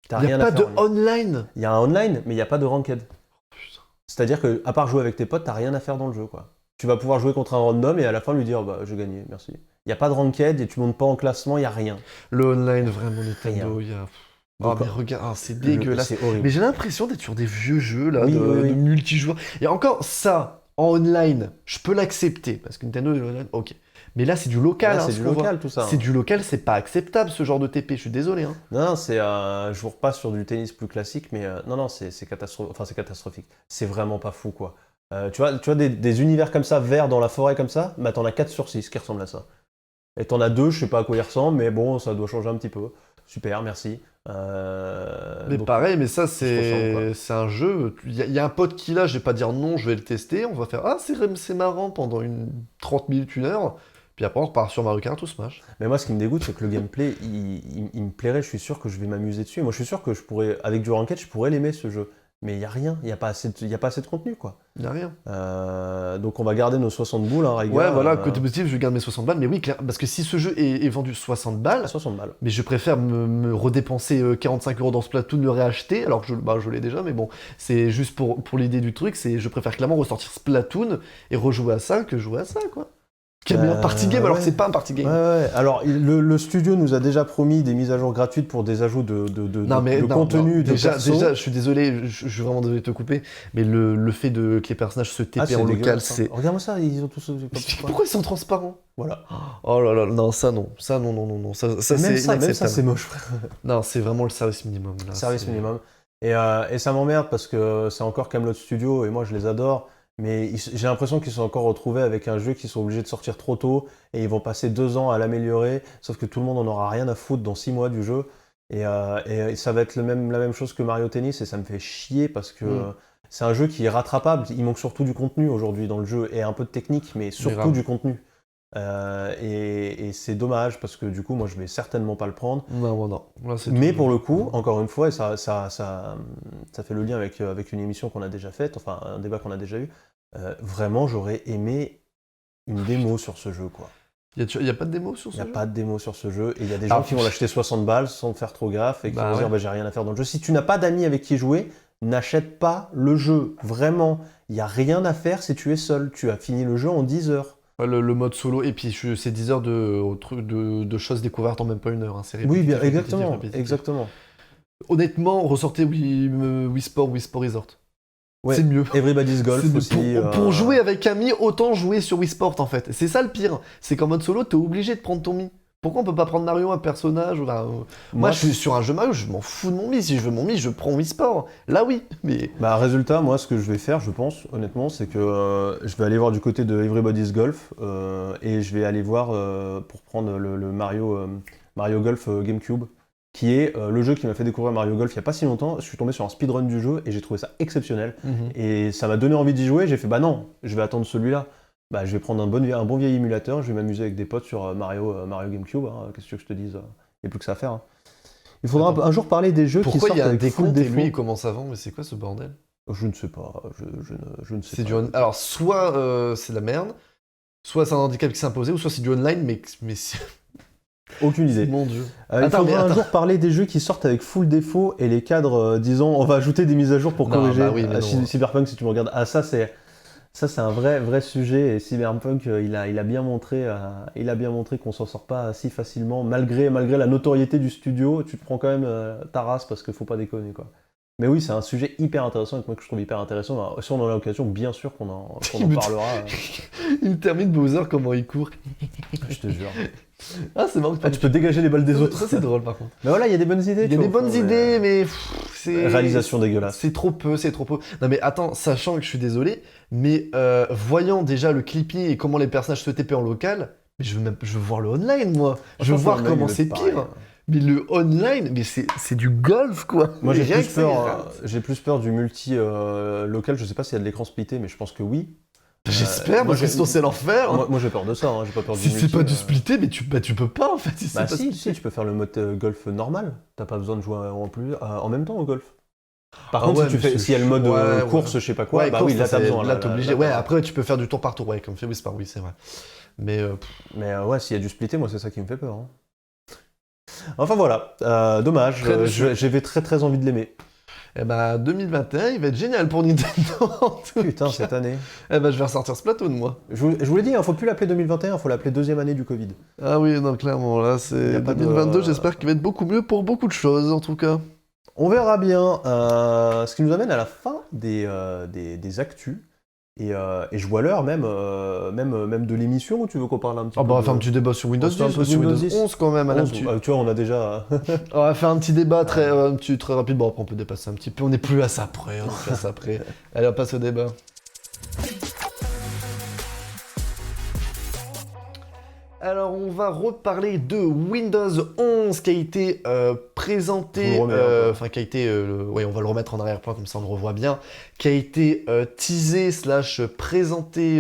T'as Il n'y a rien à pas faire de en ligne. online. Il y a un online, mais il n'y a pas de ranked. Putain. C'est-à-dire que, à part jouer avec tes potes, t'as rien à faire dans le jeu, quoi. Tu vas pouvoir jouer contre un random et à la fin lui dire, bah, j'ai gagné, merci. Il n'y a pas de ranked et tu montes pas en classement, il n'y a rien. Le online, vraiment Nintendo, il y a. Donc, mais regarde, c'est dégueulasse. C'est horrible. Mais j'ai l'impression d'être sur des vieux jeux là, Oui, oui. de multijoueurs. Et encore, ça, en online, je peux l'accepter. Parce que Nintendo, ok. Mais là, c'est du local. Là, hein, c'est ce du qu'on voit. local, tout ça. C'est du local, c'est pas acceptable ce genre de TP, je suis désolé. Hein. Non, je vous repasse sur du tennis plus classique, mais non, c'est catastrophique. C'est vraiment pas fou, quoi. Tu vois des univers comme ça, verts dans la forêt comme ça, bah t'en as 4 sur 6 qui ressemblent à ça. Et t'en as 2, je sais pas à quoi ils ressemblent, mais bon, ça doit changer un petit peu. Super, merci. Mais Donc, pareil, mais ça, ressemble, c'est un jeu. Il y a un pote qui l'a, je vais pas dire non, je vais le tester. On va faire ah, c'est marrant pendant 30 minutes, 1 heure. Puis après, on repart sur Mario Kart ou Smash. Mais moi, ce qui me dégoûte, c'est que le gameplay, il me plairait, je suis sûr que je vais m'amuser dessus. Moi, je suis sûr que avec du ranked, je pourrais l'aimer, ce jeu. Mais il n'y a rien, il n'y a pas assez de contenu, quoi. Il n'y a rien. Donc on va garder nos 60 boules, hein, Raiga. Ouais, voilà, côté positif, je garde mes 60 balles. Mais oui, clair, parce que si ce jeu est vendu 60 balles, 60 balles. mais je préfère me redépenser 45 € dans Splatoon, le réacheter, alors que je l'ai déjà, mais bon, c'est juste pour l'idée du truc, je préfère clairement ressortir Splatoon et rejouer à ça que jouer à ça, quoi. Quel meilleur party game alors que c'est pas un party game. Ouais. Alors le studio nous a déjà promis des mises à jour gratuites pour des ajouts de contenu, de déjà, perso. je suis désolé, je suis vraiment désolé de te couper, mais le fait que les personnages se TP c'est en local, dégueulasse, hein. c'est... Regarde-moi ça, ils ont tous... Pourquoi ils sont transparents? Voilà. Oh là là, non, ça non, ça non, ça Même c'est ça, inacceptable. c'est moche, frère. Non, c'est vraiment le service minimum. Là, Service minimum. Et ça m'emmerde parce que c'est encore Camelot Studio et moi je les adore. Mais j'ai l'impression qu'ils sont encore retrouvés avec un jeu qu'ils sont obligés de sortir trop tôt et ils vont passer 2 ans à l'améliorer, sauf que tout le monde en aura rien à foutre dans 6 mois du jeu. Et ça va être la même chose que Mario Tennis et ça me fait chier parce que c'est un jeu qui est rattrapable. Il manque surtout du contenu aujourd'hui dans le jeu et un peu de technique, mais surtout du contenu. Et c'est dommage parce que du coup, moi je vais certainement pas le prendre. Non. Là, mais pour le coup, encore une fois, et ça fait le lien avec une émission qu'on a déjà faite, enfin un débat qu'on a déjà eu, vraiment j'aurais aimé une démo sur ce jeu, quoi. Il n'y a pas de démo sur ce jeu? Il n'y a pas de démo sur ce jeu et il y a des gens qui vont l'acheter 60 balles sans faire trop gaffe et qui vont se dire j'ai rien à faire dans le jeu. Si tu n'as pas d'amis avec qui jouer, n'achète pas le jeu. Vraiment, il n'y a rien à faire si tu es seul. Tu as fini le jeu en 10 heures. Le mode solo, et puis c'est 10 heures de choses découvertes en même pas 1 heure. Hein. Oui, bien, exactement. Honnêtement, ressortez Wii Sport Resort. Ouais, c'est mieux. Everybody's Golf aussi. Pour jouer avec Ami, autant jouer sur Wii Sport en fait. C'est ça le pire. C'est qu'en mode solo, t'es obligé de prendre ton Mi. Pourquoi on peut pas prendre Mario, un personnage moi, je suis sur un jeu Mario, je m'en fous de mon Mi. Si je veux mon Mi, je prends Wii Sport. Là, oui. Mais... résultat, moi, ce que je vais faire, je pense, honnêtement, c'est que je vais aller voir du côté de Everybody's Golf et je vais aller voir pour prendre le Mario Golf GameCube. qui est le jeu qui m'a fait découvrir Mario Golf il n'y a pas si longtemps. Je suis tombé sur un speedrun du jeu et j'ai trouvé ça exceptionnel. Et ça m'a donné envie d'y jouer. J'ai fait, bah non, je vais attendre celui-là. Bah, je vais prendre un bon vieil émulateur, je vais m'amuser avec des potes sur Mario GameCube. Hein. Qu'est-ce que je te dise? Il n'y a plus que ça à faire. Hein. Il faudra un jour parler des jeux qui sortent avec full décompte et défaut. lui il commence avant, mais c'est quoi ce bordel? Je ne sais pas. Je ne sais pas. Alors, soit c'est de la merde, soit c'est un handicap qui s'est imposé, ou soit c'est du online, mais Aucune idée. Mon Dieu. Il faudra un jour parler des jeux qui sortent avec full défaut et les cadres disant on va ajouter des mises à jour pour corriger. Bah oui, Cyberpunk, si tu me regardes. Ah, ça c'est un vrai sujet. Et Cyberpunk, il a bien montré qu'on s'en sort pas si facilement. Malgré la notoriété du studio, tu te prends quand même ta race parce qu'il faut pas déconner, quoi. Mais oui, c'est un sujet hyper intéressant et que moi que je trouve hyper intéressant. Alors, si on en a l'occasion, bien sûr qu'on en parlera. Il termine Bowser, comment il court. Je te jure. Ah, c'est marrant. Tu peux dégager les balles des autres. Ça, c'est drôle, par contre. Mais voilà, il y a des bonnes idées. Il y a des bonnes idées, mais c'est... Réalisation dégueulasse. C'est trop peu. Non, mais attends, sachant que je suis désolé, mais voyant déjà le clipping et comment les personnages se TP en local, mais je veux voir le online, moi. Je veux voir comment c'est pire. Mais le online, mais c'est du golf, quoi. Moi, j'ai plus peur du multi local. Je sais pas s'il y a de l'écran splitté, mais je pense que oui. J'espère, parce que sinon c'est l'enfer. Moi j'ai peur de ça, hein. J'ai pas peur du multi. Si c'est pas du splitté, mais tu peux pas, en fait. Si, tu peux faire le mode golf normal. T'as pas besoin de jouer en même temps au golf. Par contre, s'il y a le mode course, je sais pas quoi, oui, là t'as besoin. Là t'es obligé. Ouais, après tu peux faire du tour par tour, ouais, comme fait Whisper, oui, c'est vrai. Mais ouais, s'il y a du splitté, moi c'est ça qui me fait peur. Hein. Enfin voilà, dommage, j'avais très envie de l'aimer. Eh ben 2021, il va être génial pour Nintendo. Putain, cette année. Eh ben je vais ressortir Splatoon, moi. Je vous l'ai dit, faut plus l'appeler 2021, faut l'appeler deuxième année du Covid. Ah oui, non, clairement, là c'est 2022, j'espère qu'il va être beaucoup mieux pour beaucoup de choses, en tout cas. On verra bien, ce qui nous amène à la fin des actus. Et je vois l'heure même de l'émission où tu veux qu'on parle un petit peu. On va faire un petit débat sur Windows 10, sur Windows 11 quand même. Tu vois, on a déjà... on va faire un petit débat très rapide. Bon, après on peut dépasser un petit peu, on n'est plus à ça près. Allez, on passe au débat. Alors, on va reparler de Windows 11 qui a été présenté, on va le remettre en arrière-plan comme ça on le revoit bien, qui a été teasé / présenté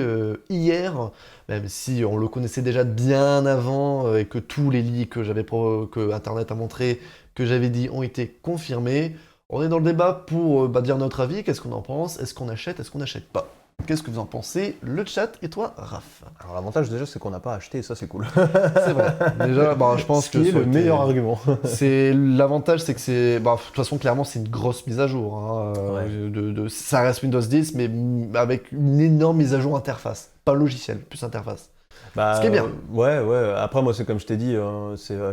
hier, même si on le connaissait déjà bien avant et que tous les leaks que Internet a montré, que j'avais dit, ont été confirmés. On est dans le débat pour dire notre avis, qu'est-ce qu'on en pense, est-ce qu'on achète, est-ce qu'on n'achète pas. Qu'est-ce que vous en pensez, le chat et toi, Raph? Alors l'avantage déjà c'est qu'on n'a pas acheté et ça c'est cool. C'est vrai. Déjà, je pense que c'est le meilleur argument. L'avantage c'est que c'est, de toute façon clairement c'est une grosse mise à jour. Hein, ça reste Windows 10 mais avec une énorme mise à jour interface, pas logiciel, plus interface. Ce qui est bien. Ouais. Après moi c'est comme je t'ai dit,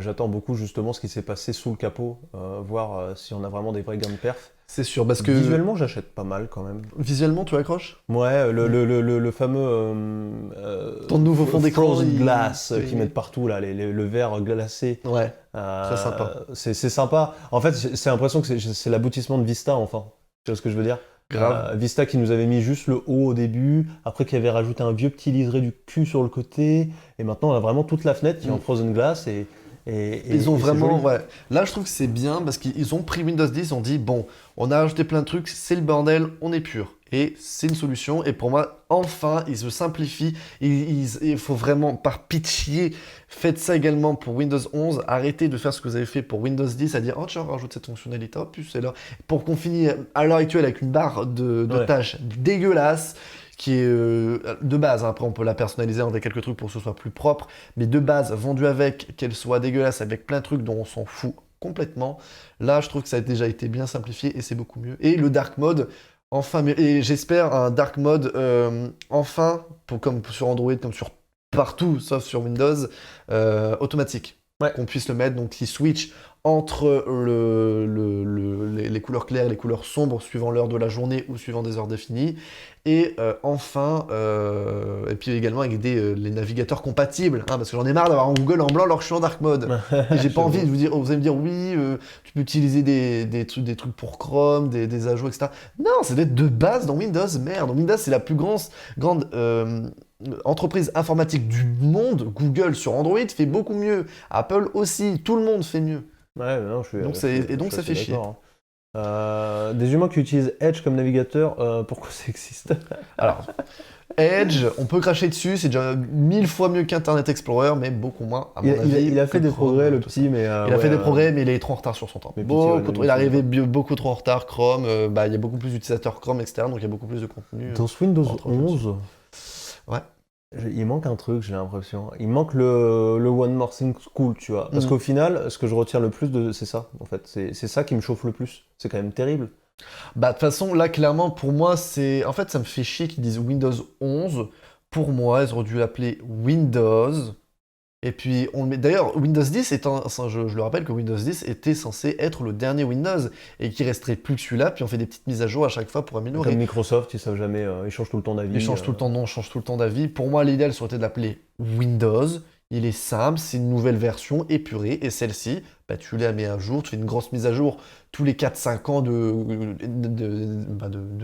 j'attends beaucoup justement ce qui s'est passé sous le capot, voir si on a vraiment des vrais gains de perf. C'est sûr, parce que... Visuellement, j'achète pas mal quand même. Visuellement, tu accroches? Ouais, le fameux... ton nouveau fond d'écran. Frozen glass qu'ils mettent partout, là, le verre glacé. Ouais, très sympa. C'est sympa. En fait, c'est l'impression que c'est l'aboutissement de Vista, enfin. Tu vois ce que je veux dire? Grave. Vista qui nous avait mis juste le haut au début, après qui avait rajouté un vieux petit liseré du cul sur le côté, et maintenant on a vraiment toute la fenêtre qui est en Frozen glass, et ils ont vraiment, là je trouve que c'est bien parce qu'ils ont pris Windows 10, ils ont dit bon, on a ajouté plein de trucs, c'est le bordel, on est pur. Et c'est une solution, et pour moi, enfin, ils se simplifient, il faut vraiment, par pitié, faites ça également pour Windows 11, arrêtez de faire ce que vous avez fait pour Windows 10, à dire oh tiens, rajoute cette fonctionnalité, hop, c'est là, pour qu'on finisse à l'heure actuelle avec une barre de tâches dégueulasse, qui est de base, après on peut la personnaliser avec quelques trucs pour que ce soit plus propre, mais de base, vendue avec, qu'elle soit dégueulasse avec plein de trucs dont on s'en fout complètement. Là, je trouve que ça a déjà été bien simplifié et c'est beaucoup mieux. Et le dark mode, enfin, et j'espère un dark mode, enfin, comme sur Android, comme sur partout, sauf sur Windows, automatique. Qu'on puisse le mettre, donc qui switch entre les couleurs claires et les couleurs sombres suivant l'heure de la journée ou suivant des heures définies. Et enfin, et puis également avec les navigateurs compatibles, hein, parce que j'en ai marre d'avoir un Google en blanc alors que je suis en dark mode. Et j'ai pas envie de vous dire, vous allez me dire oui, tu peux utiliser des trucs pour Chrome, des ajouts, etc. Non, ça doit être de base dans Windows, merde. Windows, c'est la plus grande entreprise informatique du monde. Google sur Android fait beaucoup mieux. Apple aussi, tout le monde fait mieux. Ouais, non, Donc je c'est- suis- et donc je ça suis fait assez chier. d'accord, hein. Des humains qui utilisent Edge comme navigateur, pourquoi ça existe? Alors, Edge, on peut cracher dessus, c'est déjà 1000 fois mieux qu'Internet Explorer, mais beaucoup moins, à mon avis. Il a fait que des Chrome, progrès, le tout ça. petit, mais Il a ouais, fait des progrès, mais il est trop en retard sur son temps. mais pitié, ouais, Beaucoup ne trop- il est l'utilisez arrivé beaucoup trop en retard, Chrome, il y a beaucoup plus d'utilisateurs Chrome, etc. Donc il y a beaucoup plus de contenu. dans ce Windows rentre un peu 11, Ouais. il manque un truc, j'ai l'impression. Il manque le One More Thing Cool, tu vois. Parce Mhm. qu'au final, ce que je retire le plus c'est ça, en fait. C'est ça qui me chauffe le plus. C'est quand même terrible. Bah, de toute façon, là, clairement, pour moi, c'est. En fait, ça me fait chier qu'ils disent Windows 11. Pour moi, ils auraient dû l'appeler Windows. Et puis, on le met. D'ailleurs, Windows 10 étant. Enfin, je le rappelle que Windows 10 était censé être le dernier Windows et qu'il resterait plus que celui-là. Puis on fait des petites mises à jour à chaque fois pour améliorer. Comme Microsoft, ils savent jamais, ils changent tout le temps d'avis. Il change tout le temps de nom, change tout le temps d'avis. Pour moi, l'idéal serait été de l'appeler Windows. Il est simple, c'est une nouvelle version épurée. Et celle-ci, bah, tu la mets à jour, tu fais une grosse mise à jour tous les 4-5 ans de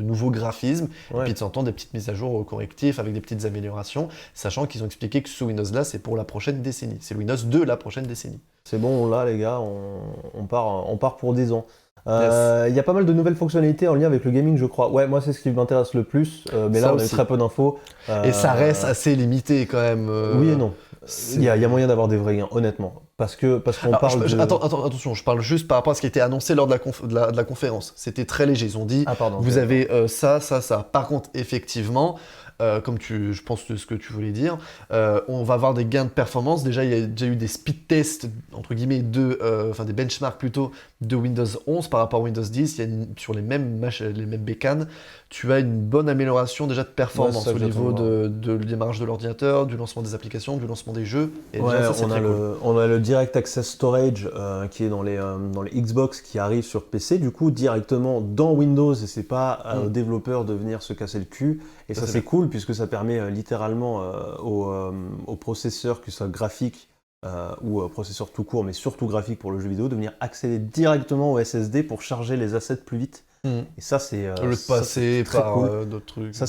nouveaux graphismes. Ouais. Et puis de temps en temps, des petites mises à jour correctives avec des petites améliorations. Sachant qu'ils ont expliqué que ce Windows-là, c'est pour la prochaine décennie. C'est le Windows de la prochaine décennie. C'est bon, là, les gars, on part pour 10 ans. Il y a pas mal de nouvelles fonctionnalités en lien avec le gaming, je crois. Ouais, moi, c'est ce qui m'intéresse le plus. Mais Ça là, on a eu aussi. très peu d'infos. Et ça reste assez limité quand même. Oui et non. c'est- Il y a moyen d'avoir des vrais gains, honnêtement. Parce qu'on Alors, parle de... attention, je parle juste par rapport à ce qui a été annoncé lors de la conférence. C'était très léger. Ils ont dit, Ah, pardon. vous ok. avez ça. Par contre, effectivement, je pense que ce que tu voulais dire, on va avoir des gains de performance. Déjà, il y a déjà eu des speed tests, entre guillemets, des benchmarks plutôt, de Windows 11 par rapport à Windows 10. Sur les mêmes bécanes, tu as une bonne amélioration déjà de performance Ouais, c'est ça au que niveau j'attends de du démarrage de l'ordinateur, du lancement des applications, du lancement des jeux. Et Ouais, déjà, ça, c'est on a très cool. on a le Direct Access Storage qui est dans les Xbox qui arrive sur PC, du coup directement dans Windows et c'est pas aux développeurs de venir se casser le cul. Et Ça, ça c'est c'est bien. cool puisque ça permet littéralement aux processeurs, que ce soit graphique ou processeur tout court, mais surtout graphique pour le jeu vidéo, de venir accéder directement au SSD pour charger les assets plus vite. Et ça c'est Au lieu de ça, passer c'est très par cool. d'autres trucs. Ça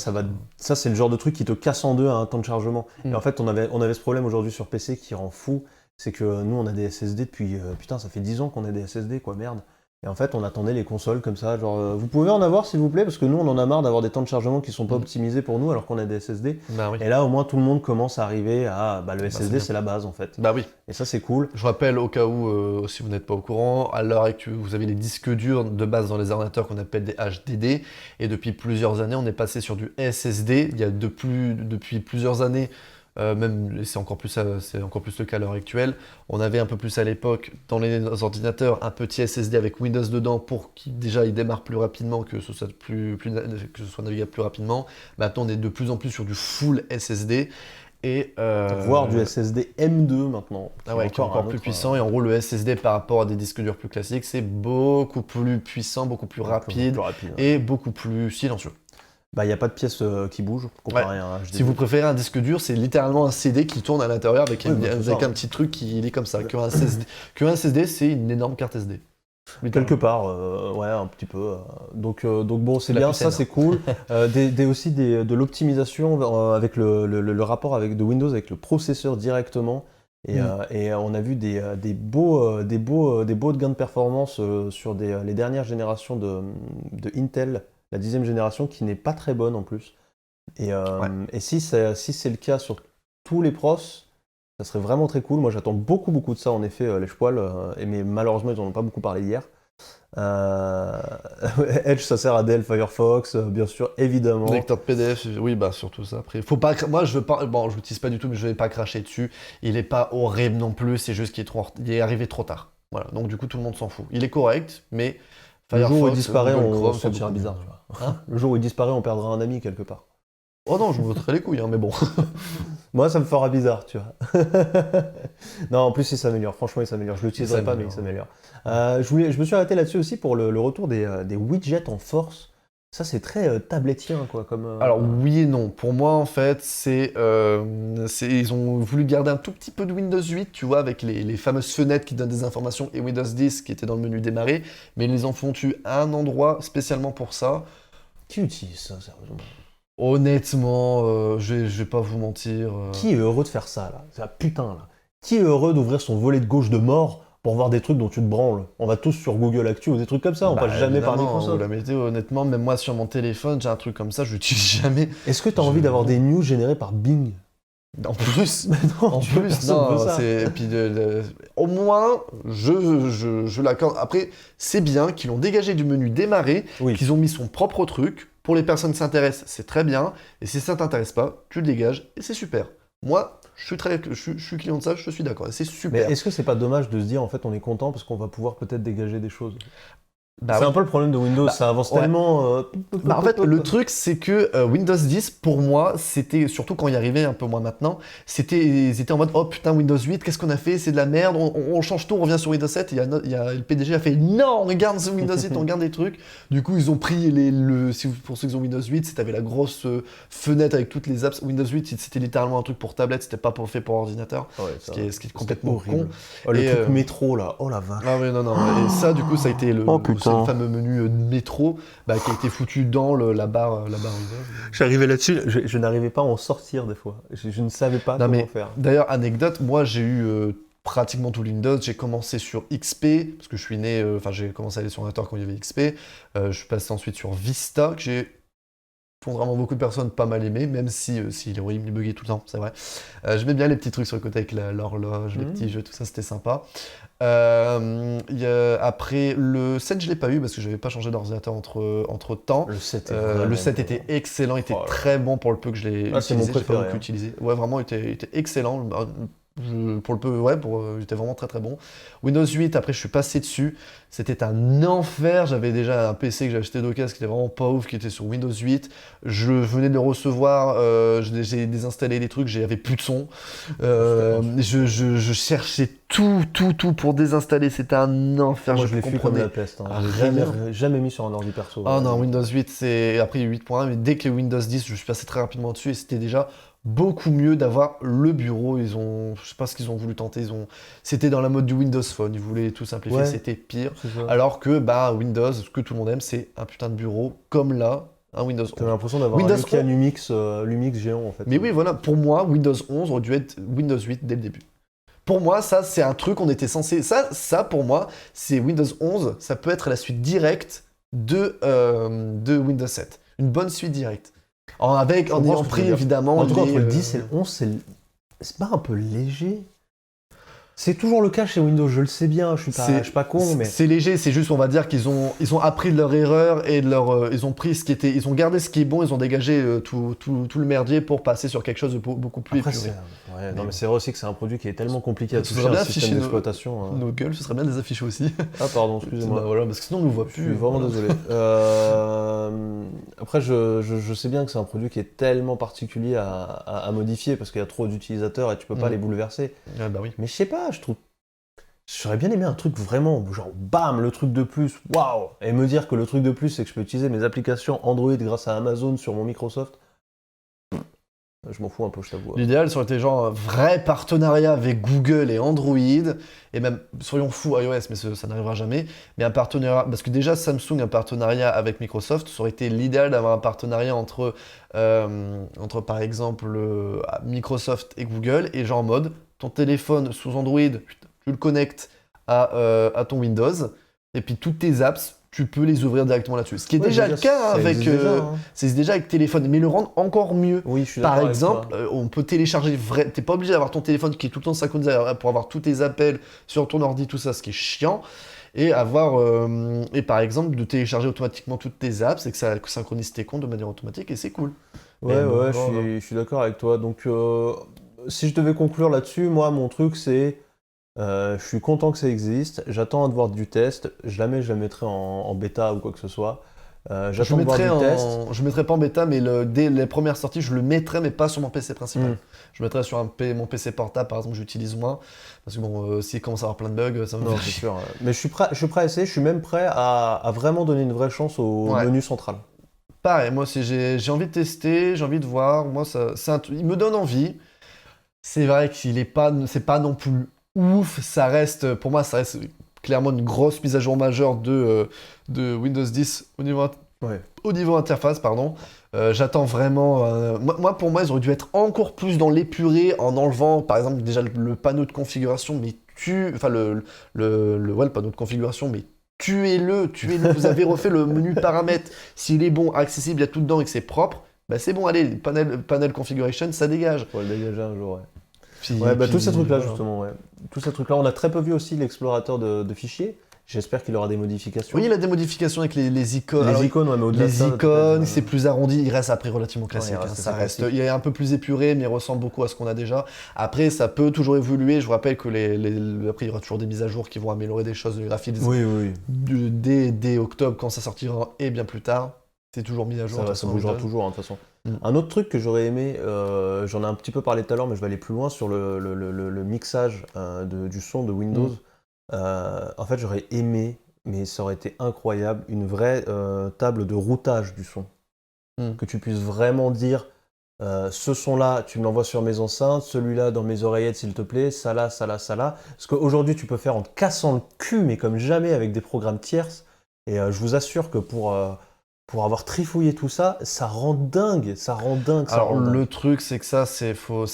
c'est le genre de truc qui te casse en deux à un temps de chargement. Mm. Et en fait, on avait ce problème aujourd'hui sur PC qui rend fou, c'est que nous, on a des SSD depuis, putain, ça fait 10 ans qu'on a des SSD, quoi, merde. Et en fait, on attendait les consoles comme ça, genre, vous pouvez en avoir, s'il vous plaît, parce que nous, on en a marre d'avoir des temps de chargement qui sont pas Mm. optimisés pour nous, alors qu'on a des SSD. Bah oui. Et là, au moins, tout le monde commence à arriver à, le c'est SSD, bien. c'est la base, en fait. Bah oui. Et ça, c'est cool. Je rappelle au cas où, si vous n'êtes pas au courant, à l'heure actuelle, vous avez les disques durs de base dans les ordinateurs qu'on appelle des HDD. Et depuis plusieurs années, on est passé sur du SSD. Il y a depuis plusieurs années, même c'est encore plus le cas à l'heure actuelle. On avait un peu plus à l'époque dans les ordinateurs un petit SSD avec Windows dedans pour qu'il déjà il démarre plus rapidement, que ce soit que ce soit navigable plus rapidement. Maintenant, on est de plus en plus sur du full SSD. Et, Voire du SSD M2 maintenant. Ah ouais, qui est encore plus puissant. Et en gros, le SSD par rapport à des disques durs plus classiques, c'est beaucoup plus puissant, beaucoup plus rapide Plus rapide. et beaucoup plus silencieux. Bah, il n'y a pas de pièce qui bouge comparé à un HDD. Si vous préférez un disque dur, c'est littéralement un CD qui tourne à l'intérieur avec, Ouais, bah, c'est ça. un petit truc qui est comme ça. Qu'un SSD, c'est une énorme carte SD. Quelque part, ouais, un petit peu. Donc bon, c'est La bien, pucelle. ça c'est cool. Aussi de l'optimisation avec le rapport de Windows avec le processeur directement. Et on a vu des beaux gains de performance sur les dernières générations de Intel, la 10e génération, qui n'est pas très bonne en plus. Et si c'est le cas sur tous les pros, ça serait vraiment très cool. Moi, j'attends beaucoup de ça, en effet, les poils. Mais malheureusement, ils n'en ont pas beaucoup parlé hier. Edge, ça sert à Dell, Firefox, bien sûr, évidemment. Lecteur de PDF, oui, bah surtout ça. Après, faut pas. Moi, je veux pas. Bon, je l'utilise pas du tout, mais je vais pas cracher dessus. Il est pas horrible non plus. C'est juste il est arrivé trop tard. Voilà. Donc du coup, tout le monde s'en fout. Il est correct, mais Le jour où il Firefox, disparaît, Google on Chrome, se fait sentira beaucoup bizarre. mieux. Tu vois. Hein Le jour où il disparaît, on perdra un ami quelque part. Oh non, je me voterai les couilles, hein, mais bon. Moi, ça me fera bizarre, tu vois. Non, en plus, il s'améliore. Franchement, il s'améliore. Je l'utiliserai pas, mais il s'améliore. Je me suis arrêté là-dessus aussi pour le retour des widgets en force. Ça, c'est très tablettien, quoi. Alors oui et non. Pour moi, en fait, ils ont voulu garder un tout petit peu de Windows 8, tu vois, avec les fameuses fenêtres qui donnent des informations et Windows 10 qui était dans le menu démarrer, mais ils les ont foutus à un endroit spécialement pour ça. Qui utilise ça, sérieusement? Honnêtement, je vais pas vous mentir. Qui est heureux de faire ça, là? C'est putain, là. Qui est heureux d'ouvrir son volet de gauche de mort pour voir des trucs dont tu te branles. On va tous sur Google Actu ou des trucs comme ça, on Bah, passe jamais par évidemment, Microsoft. La météo, honnêtement, même moi sur mon téléphone, j'ai un truc comme ça, je l'utilise jamais. Est-ce que tu as Je- envie d'avoir des news générées par Bing? En plus, Non, en tu vois, plus, personne non, veut ça. et puis au moins, je l'accorde. Après, c'est bien qu'ils ont dégagé du menu démarrer, Oui. qu'ils ont mis son propre truc. Pour les personnes qui s'intéressent, c'est très bien. Et si ça t'intéresse pas, tu le dégages et c'est super. Moi, je suis client de ça, je suis d'accord. Et c'est Mais super. est-ce que c'est pas dommage de se dire en fait on est content parce qu'on va pouvoir peut-être dégager des choses? Bah C'est oui. un peu le problème de Windows, Bah, ça avance ouais. tellement. Bah, en fait, le truc, c'est que Windows 10, pour moi, c'était, surtout quand il arrivait, un peu moins maintenant, ils étaient en mode, oh putain, Windows 8, qu'est-ce qu'on a fait? C'est de la merde, on change tout, on revient sur Windows 7. Et le PDG a fait, non, on regarde ce Windows 8, on regarde des trucs. Du coup, ils ont pris pour ceux qui ont Windows 8, c'était la grosse fenêtre avec toutes les apps. Windows 8, c'était littéralement un truc pour tablette, c'était pas fait pour ordinateur. Ouais, Ce qui est complètement horrible. con. Oh, le Et, truc métro là, oh la vache. Ah oui, non, non. Et ça, du coup, ça a été Oh, putain. le fameux menu métro qui a été foutu dans la barre Windows. J'arrivais là-dessus, je n'arrivais pas à en sortir des fois. Je ne savais pas Non, comment mais faire. d'ailleurs, anecdote, moi j'ai eu pratiquement tout Windows. J'ai commencé sur XP, parce que je suis né, j'ai commencé à aller sur ordinateur quand il y avait XP. Je suis passé ensuite sur Vista, que j'ai, contrairement à beaucoup de personnes, pas mal aimé, même si il est horrible, il buguait tout le temps, c'est vrai. J'aimais bien les petits trucs sur le côté avec l'horloge, les petits jeux, tout ça, c'était sympa. Après, le 7, je l'ai pas eu parce que j'avais pas changé d'ordinateur entre temps. Le 7 Le 7 était excellent, était très bon pour le peu que je l'ai c'est mon utilisé. J'ai pas préféré, beaucoup hein. utilisé. Ouais, vraiment, il était excellent. Pour le peu, ouais, il était vraiment très très bon. Windows 8, après, je suis passé dessus. C'était un enfer. J'avais déjà un PC que j'ai acheté d'occasion qui était vraiment pas ouf, qui était sur Windows 8. Je venais de le recevoir, j'ai désinstallé les trucs, j'avais plus de son. Je cherchais tout pour désinstaller. C'était un enfer. Moi je l'ai fait comme la peste. Hein. J'ai jamais mis sur un ordi perso. Ah non, Windows 8, c'est. Après, il y a eu 8.1, mais dès que les Windows 10, je suis passé très rapidement dessus et c'était déjà beaucoup mieux d'avoir le bureau. Je sais pas ce qu'ils ont voulu tenter. C'était dans la mode du Windows Phone. Ils voulaient tout simplifier. Ouais. C'était pire. C'est ça. Alors que Windows, ce que tout le monde aime, c'est un putain de bureau comme là, un Windows 11. T'as l'impression d'avoir Windows un Nokia 11. Lumix géant en fait. Mais oui, voilà. Pour moi, Windows 11 aurait dû être Windows 8 dès le début. Pour moi, ça, c'est un truc on était censé. Ça pour moi, c'est Windows 11. Ça peut être la suite directe de Windows 7. Une bonne suite directe. En ayant pris évidemment. En tout cas, entre le 10 et le 11, c'est pas un peu léger? C'est toujours le cas chez Windows, je le sais bien, je suis pas con, mais. C'est léger, c'est juste, on va dire qu'ils ont appris de leur erreur et ils ont pris ils ont gardé ce qui est bon, ils ont dégagé tout le merdier pour passer sur quelque chose de beaucoup plus Après, épuré. non, mais c'est vrai aussi que c'est un produit qui est tellement compliqué à Tu toucher voudrais un bien système afficher d'exploitation. hein. Nos gueules, ce serait bien de les afficher aussi. Ah, pardon, excusez-moi. Voilà, parce que sinon on ne nous voit Je plus. suis vraiment désolé. Après, je sais bien que c'est un produit qui est tellement particulier à modifier parce qu'il y a trop d'utilisateurs et tu peux pas les bouleverser. Ah bah oui. Mais je sais pas, j'aurais bien aimé un truc vraiment, genre bam, le truc de plus, waouh! Et me dire que le truc de plus, c'est que je peux utiliser mes applications Android grâce à Amazon sur mon Microsoft. Je m'en fous un peu, je t'avoue. L'idéal, ça aurait été genre un vrai partenariat avec Google et Android, et même, soyons fous, iOS, mais ça n'arrivera jamais, mais un partenariat, parce que déjà Samsung, un partenariat avec Microsoft, ça aurait été l'idéal d'avoir un partenariat entre par exemple Microsoft et Google, et genre en mode, ton téléphone sous Android, tu le connectes à ton Windows, et puis toutes tes apps, tu peux les ouvrir directement là-dessus. Ce qui est déjà le cas avec c'est déjà avec téléphone, mais le rendre encore mieux. Oui, je suis Par d'accord exemple, on peut télécharger t'es pas obligé d'avoir ton téléphone qui est tout le temps synchronisé pour avoir tous tes appels sur ton ordi, tout ça, ce qui est chiant. Et et par exemple de télécharger automatiquement toutes tes apps et que ça synchronise tes comptes de manière automatique et c'est cool. Ouais, je suis d'accord avec toi. Donc, si je devais conclure là-dessus, moi, mon truc, c'est je suis content que ça existe. J'attends de voir du test. Je la mettrai en bêta ou quoi que ce soit. J'attends de voir du test. Je mettrai pas en bêta, mais dès les premières sorties, je le mettrai, mais pas sur mon PC principal. Je mettrai sur mon PC portable, par exemple, j'utilise moins. Parce que bon, s'il commence à avoir plein de bugs, ça me Non, fait c'est sûr. Mais je suis prêt à essayer. Je suis même prêt à vraiment donner une vraie chance au menu central. Pareil, moi aussi, j'ai envie de tester, j'ai envie de voir. Moi, il me donne envie. C'est vrai qu'il c'est pas non plus ouf. Pour moi, ça reste clairement une grosse mise à jour majeure de Windows 10 au niveau interface, pardon. J'attends vraiment. Pour moi, ils auraient dû être encore plus dans l'épuré en enlevant, par exemple, déjà le panneau de configuration, mais enfin ouais, pas notre configuration, mais tuez-le, vous avez refait le menu paramètres, s'il est bon, accessible, il y a tout dedans et que c'est propre, bah c'est bon, allez, panel configuration, ça dégage. Faut le dégager un jour, ouais. Puis, Ouais, bah tous ces trucs-là, voilà. justement, ouais. Tous ces trucs-là, on a très peu vu aussi l'explorateur de fichiers. J'espère qu'il aura des modifications. Oui, il a des modifications avec les icônes. Les Alors, icônes, ouais, mais au-delà de les ça, icônes, peut-être, c'est plus arrondi, il reste après relativement classique. il Hein, reste ça assez reste, classique. il est un peu plus épuré, mais il ressemble beaucoup à ce qu'on a déjà. Après, ça peut toujours évoluer. Je vous rappelle que après, il y aura toujours des mises à jour qui vont améliorer des choses de graphisme Oui, oui, dès octobre quand ça sortira et bien plus tard. C'est toujours mis à jour. de toute ça façon, bougera Windows. toujours, hein, de toute façon. Mm. Un autre truc que j'aurais aimé, j'en ai un petit peu parlé tout à l'heure, mais je vais aller plus loin sur le mixage du son de Windows. En fait, j'aurais aimé, mais ça aurait été incroyable, une vraie table de routage du son. Que tu puisses vraiment dire, ce son-là, tu me l'envoies sur mes enceintes, celui-là dans mes oreillettes, s'il te plaît, ça là, ça là, ça là. Parce qu'aujourd'hui, tu peux faire en te cassant le cul, mais comme jamais avec des programmes tierces. Et je vous assure que pour avoir trifouillé tout ça, ça rend dingue, ça rend dingue, ça Alors rend dingue. le truc c'est que ça c'est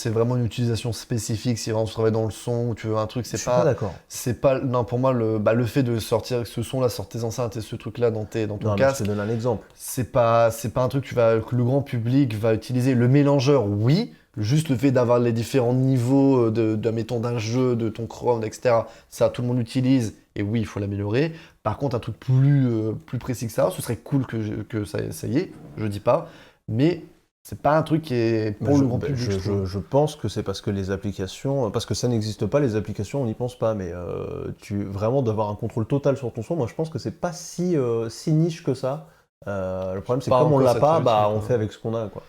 vraiment une utilisation spécifique. Si vraiment tu travailles dans le son ou tu veux un truc, Je suis pas d'accord. c'est pas non pour moi le fait de sortir ce son là sur tes enceintes et ce truc là dans ton Non, mais je casque, te donne un exemple. c'est pas un truc que le grand public va utiliser. Le mélangeur, oui. Juste le fait d'avoir les différents niveaux mettons, d'un jeu, de ton Chrome, etc. Ça, tout le monde l'utilise. Et oui, il faut l'améliorer. Par contre, un truc plus précis que ça, ce serait cool que ça y est, je dis pas. Mais c'est pas un truc qui est pour le grand public. je trouve. Je pense que c'est parce que les applications, parce que ça n'existe pas, les applications, on n'y pense pas, mais vraiment d'avoir un contrôle total sur ton son, moi je pense que c'est pas si niche que ça. Le problème c'est que Pas comme on encore l'a cette pas, solution, on quoi. fait avec ce qu'on a, quoi.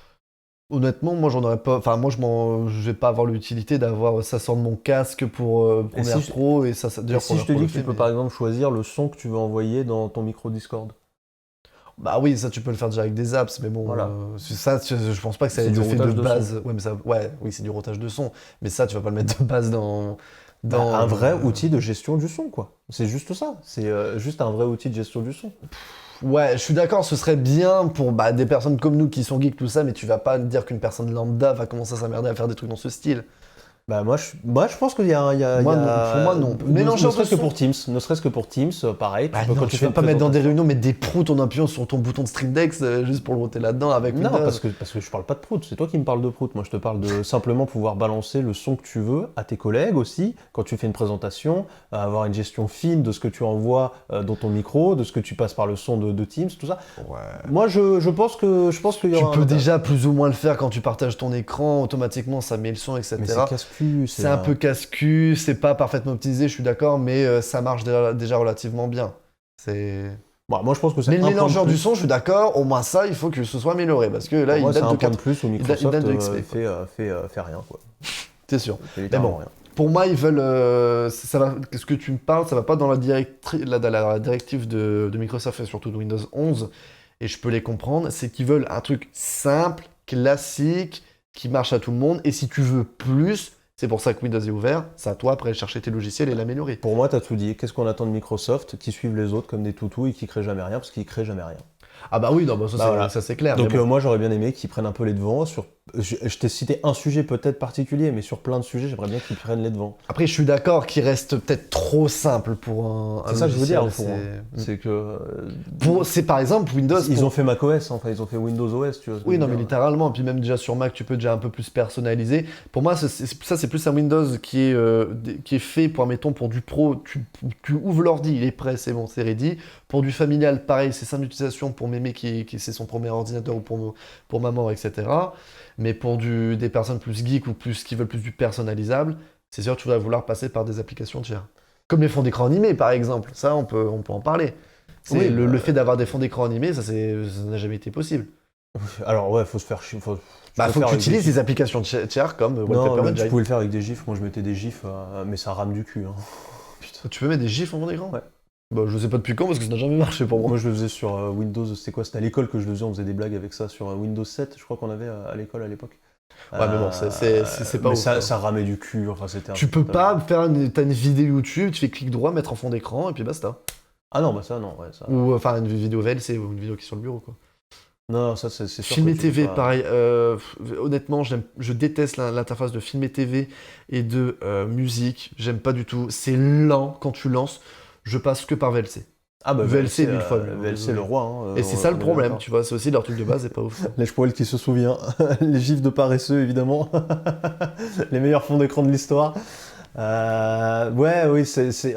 Honnêtement, moi j'en aurais pas. Enfin, moi je vais pas avoir l'utilité d'avoir ça sort de mon casque pour Premiere si je- Pro et ça. Et D'ailleurs, si je te Premiere dis Pro que tu le peux fait, par mais- exemple choisir le son que tu veux envoyer dans ton micro Discord. Bah oui, ça tu peux le faire déjà avec des apps, mais bon, Voilà. je pense pas que ça ait C'est été du fait de routage de base. Ouais, mais ça, oui, c'est du routage de son, mais ça tu vas pas le mettre de base dans Un vrai outil de gestion du son, quoi. C'est juste ça. C'est juste un vrai outil de gestion du son. Ouais, je suis d'accord, ce serait bien pour des personnes comme nous qui sont geeks, tout ça, mais tu vas pas dire qu'une personne lambda va commencer à s'emmerder à faire des trucs dans ce style. Bah moi je pense qu'il y a, Moi, non, pour moi, non. Mélangeur ne serait-ce de que son. pour Teams, ne serait-ce que pour Teams, pareil. Bah peux, non, quand tu fais vas une pas mettre dans des présentation- réunions, mettre des proutes en appuyant sur ton bouton de Stream Deck juste pour le router là-dedans avec Non, Windows. parce que je parle pas de prout, c'est toi qui me parles de prout. Moi, je te parle de simplement pouvoir balancer le son que tu veux à tes collègues aussi, quand tu fais une présentation, avoir une gestion fine de ce que tu envoies dans ton micro, de ce que tu passes par le son de Teams, tout ça. Ouais. Moi, je pense qu'il y Tu aura peux un- déjà plus ou moins le faire quand tu partages ton écran, automatiquement ça met le son, etc. Mais c'est casse-cul. C'est un peu casse-cul, c'est pas parfaitement optimisé, je suis d'accord, mais ça marche déjà relativement bien. C'est... Bon, moi, je pense que c'est Mais le un point de mélangeur du plus. son, je suis d'accord, au moins ça, il faut que ce soit amélioré, parce que là, Pour moi, il c'est date un de point 4... de plus où il Microsoft date de XP, fait rien, quoi. T'es sûr. Fait littéralement bon. rien. Pour moi, ils veulent... ce que tu me parles, ça va pas dans la directive de Microsoft et surtout de Windows 11, et je peux les comprendre, c'est qu'ils veulent un truc simple, classique, qui marche à tout le monde, et si tu veux plus, c'est pour ça que Windows est ouvert, c'est à toi après de chercher tes logiciels et l'améliorer. Pour moi, t'as tout dit. Qu'est-ce qu'on attend de Microsoft qui suivent les autres comme des toutous et qui créent jamais rien, parce qu'ils créent jamais rien. Ah bah oui, non, bah ça, Bah voilà. ça c'est clair. Donc mais bon. moi j'aurais bien aimé qu'ils prennent un peu les devants sur. Je t'ai cité un sujet peut-être particulier, mais sur plein de sujets j'aimerais bien qu'ils prennent les devants. Après, je suis d'accord qu'il reste peut-être trop simple pour un C'est ça que je veux dire. logiciel, C'est que c'est par exemple Windows. ils ont fait macOS, enfin ils ont fait Windows OS, tu vois. ce que Oui, je non, veux mais dire. littéralement, puis même déjà sur Mac, tu peux déjà un peu plus personnaliser. Pour moi, c'est plus un Windows qui est fait pour, admettons, pour du pro. Tu ouvres l'ordi, il est prêt, c'est bon, c'est ready. Pour du familial, pareil, c'est simple d'utilisation pour mémé qui c'est son premier ordinateur ou pour maman, etc. Mais pour des personnes plus geeks ou qui veulent plus du personnalisable, c'est sûr que tu vas vouloir passer par des applications tiers. Comme les fonds d'écran animés, par exemple. Ça, on peut en parler. Oui, Le fait d'avoir des fonds d'écran animés, ça n'a jamais été possible. Alors ouais, faut se faire chier. Faut Faut que faire tu avec utilises des des applications tiers comme Non, Wallpaper même tu Engine. pouvais le faire avec des gifs. Moi je mettais des gifs, mais ça rame du cul. Hein. Tu peux mettre des gifs en fond d'écran? Ouais. Bah, je sais pas depuis quand parce que ça n'a jamais marché pour moi. Moi je le faisais sur Windows, c'était quoi? C'était à l'école que je le faisais, on faisait des blagues avec ça sur Windows 7, je crois qu'on avait à l'école à l'époque. Ouais, mais bon, c'est pas mais ouf, ça, hein. ça ramait du cul, enfin c'était Tu peux insupportable. pas faire t'as une vidéo YouTube, tu fais clic droit, mettre en fond d'écran et puis basta. Ah non, bah ça non, ouais, ça. Ou enfin une vidéo VLC ou une vidéo qui est sur le bureau quoi. Non, ça c'est sûr. Film que et tu peux TV, pas- pareil. Honnêtement, je déteste l'interface de film et TV et de musique. J'aime pas du tout. C'est lent quand tu lances. Je passe que par VLC. Ah bah VLC, 1000 fois mieux, VLC désolé. le roi. Hein, Et c'est on- ça le on est problème, d'accord. tu vois. C'est aussi leur truc de base, c'est pas ouf. Lèche poil qui se souvient. Les gifs de paresseux, évidemment. Les meilleurs fonds d'écran de l'histoire. Ouais, oui,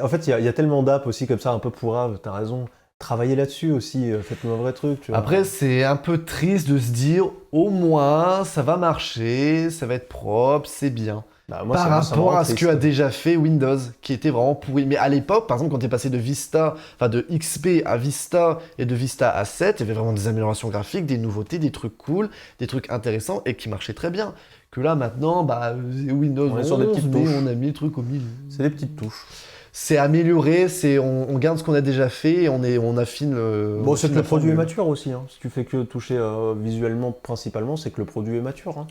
en fait, il y a tellement d'apps aussi comme ça, un peu pourraves, t'as raison. Travaillez là-dessus aussi, faites-nous un vrai truc, tu vois. Après, c'est un peu triste de se dire, au moins, ça va marcher, ça va être propre, c'est bien. Bah, moi, Par ça me rapport rend à ce que triste. a déjà fait Windows, qui était vraiment pourri. Mais à l'époque, par exemple, quand t'es passé de Vista, enfin de XP à Vista et de Vista à 7, il y avait vraiment des améliorations graphiques, des nouveautés, des trucs cool, des trucs intéressants et qui marchaient très bien. Que là, maintenant, bah, Windows On est sur des 11, petites mais touches. on a mis le truc au milieu. C'est des petites touches. C'est amélioré, on garde ce qu'on a déjà fait et on affine le. Bon, on c'est affine que le la produit est formule. mature aussi. Hein. Si tu fais que toucher visuellement principalement, c'est que le produit est mature. Hein.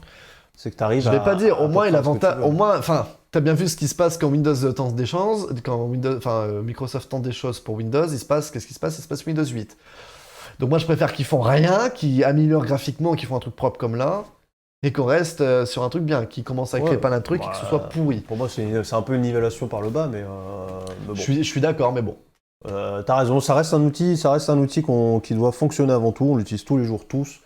C'est que tu arrives Je vais pas dire, au moins, l'avantage. au moins, enfin, t'as bien vu ce qui se passe quand Windows tente des choses, quand Microsoft tente des choses pour Windows, qu'est-ce qui se passe? Il se passe Windows 8. Donc moi, je préfère qu'ils font rien, qu'ils améliorent graphiquement, qu'ils font un truc propre comme là, et qu'on reste sur un truc bien, qui commence à créer Ouais, pas d'un truc et que ce soit pourri. Pour moi, c'est un peu une nivellation par le bas, mais bon. Je suis d'accord, mais bon. T'as raison, ça reste un outil qui doit fonctionner avant tout. On l'utilise tous les jours, tous,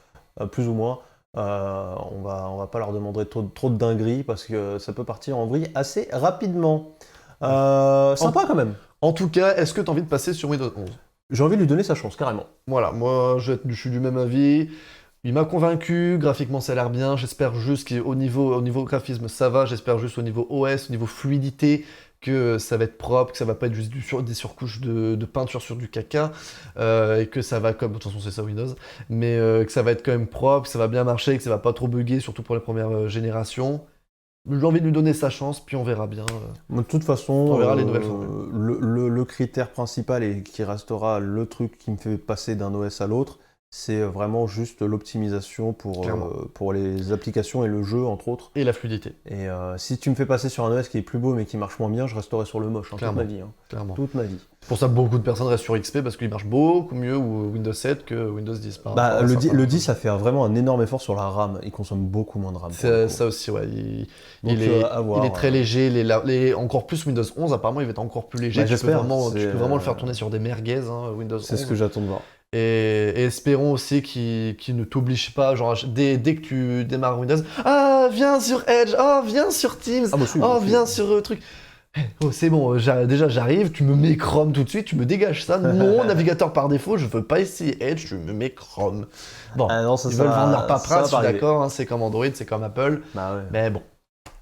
plus ou moins. On va pas leur demander trop de dingueries parce que ça peut partir en vrille assez rapidement. Sympa quand même. En tout cas, est-ce que t'as envie de passer sur Windows 11? J'ai envie de lui donner sa chance, carrément. Voilà, moi je suis du même avis. Il m'a convaincu, graphiquement ça a l'air bien. J'espère juste qu'au niveau graphisme ça va. J'espère juste au niveau OS, au niveau fluidité, que ça va être propre, que ça va pas être juste des surcouches de peinture sur du caca, et que ça va comme. De toute façon c'est ça Windows, mais que ça va être quand même propre, que ça va bien marcher, que ça va pas trop bugger, surtout pour les premières générations. J'ai envie de lui donner sa chance, puis on verra bien. De toute façon, On verra les nouvelles formules. le critère principal et qui restera le truc qui me fait passer d'un OS à l'autre, c'est vraiment juste l'optimisation Clairement. pour les applications et le jeu, entre autres. Et la fluidité, Et si tu me fais passer sur un OS qui est plus beau mais qui marche moins bien, je resterai sur le moche, hein, toute Clairement. ma vie. Hein. clairement. Toute ma vie. C'est pour ça que beaucoup de personnes restent sur XP parce qu'il marche beaucoup mieux ou Windows 7 que Windows 10. Par Bah, rapport à certains. le 10, ça fait vraiment un énorme effort sur la RAM. Il consomme beaucoup moins de RAM. pour le C'est coup. ça aussi, ouais. Donc, Il est, à voir, il est très léger. Encore plus Windows 11, apparemment, il va être encore plus léger. Bah, tu peux j'espère, vraiment le faire tourner sur des merguez, hein, Windows 11. C'est ce que j'attends de voir. Et espérons aussi qu'il ne t'oblige pas, genre, dès que tu démarres Windows, ah, viens sur Edge, oh, viens sur Teams, Ah, bah, si, oh, si. viens sur truc. Oh, c'est bon, déjà j'arrive, tu me mets Chrome tout de suite, tu me dégages ça. Non, navigateur par défaut, je veux pas essayer Edge, tu me mets Chrome. Bon, Ah non, ça, ils ça veulent va- vendre leur ça paperasse, va je suis pas arriver. d'accord, hein, c'est comme Android, c'est comme Apple, Bah ouais. mais bon.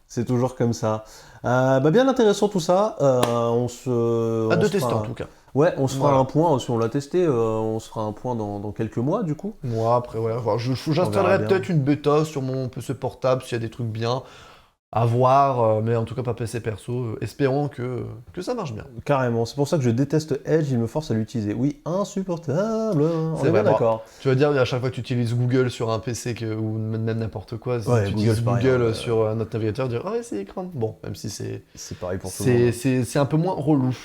C'est toujours comme ça. Bah, bien intéressant tout ça. On se. Hâte on de se tester fera- en tout cas. Ouais, on se fera Voilà. un point, si on l'a testé, on se fera un point dans quelques mois du coup. Moi, après, ouais, voir. On verra J'installerai bien. peut-être une bêta sur mon PC portable s'il y a des trucs bien à voir, mais en tout cas pas PC perso. Espérons que ça marche bien. Carrément. C'est pour ça que je déteste Edge, il me force à l'utiliser. Oui, insupportable. On C'est est vrai, bien d'accord. Tu vas dire, à chaque fois que tu utilises Google sur un PC ou même n'importe quoi, si Ouais, tu Google, utilises c'est pareil, Google hein, sur un autre navigateur, dire, ah ouais, c'est écran. Bon, même si C'est pareil pour tout le monde. c'est un peu moins relou.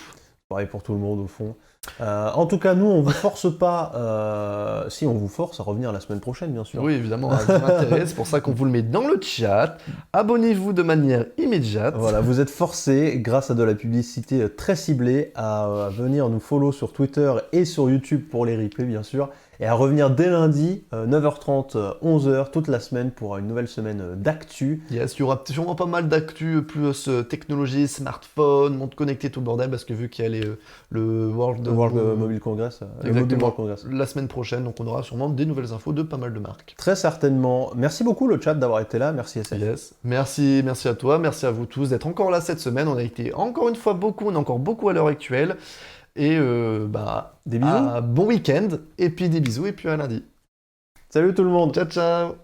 Pareil pour tout le monde au fond. En tout cas, nous, on vous force pas. Si, on vous force à revenir la semaine prochaine, bien sûr. Oui, évidemment, ça m'intéresse. C'est pour ça qu'on vous le met dans le chat. Abonnez-vous de manière immédiate. Voilà, vous êtes forcés, grâce à de la publicité très ciblée, à venir nous follow sur Twitter et sur YouTube pour les replays, bien sûr, et à revenir dès lundi, 9h30, 11h, toute la semaine pour une nouvelle semaine d'actu. Yes, il y aura sûrement pas mal d'actu, plus technologie, smartphone, montre connectée, tout le bordel, parce que vu qu'il y a le World, World Mobile Congress. le Mobile Exactement. World Congress. la semaine prochaine, donc on aura sûrement des nouvelles infos de pas mal de marques. Très certainement. Merci beaucoup le chat d'avoir été là, merci SF. Yes. Merci à toi, merci à vous tous d'être encore là cette semaine. On a été encore une fois beaucoup, on est encore beaucoup à l'heure actuelle. Et Des bisous. bon week-end, et puis des bisous, et puis à lundi. Salut tout le monde. Ciao, ciao!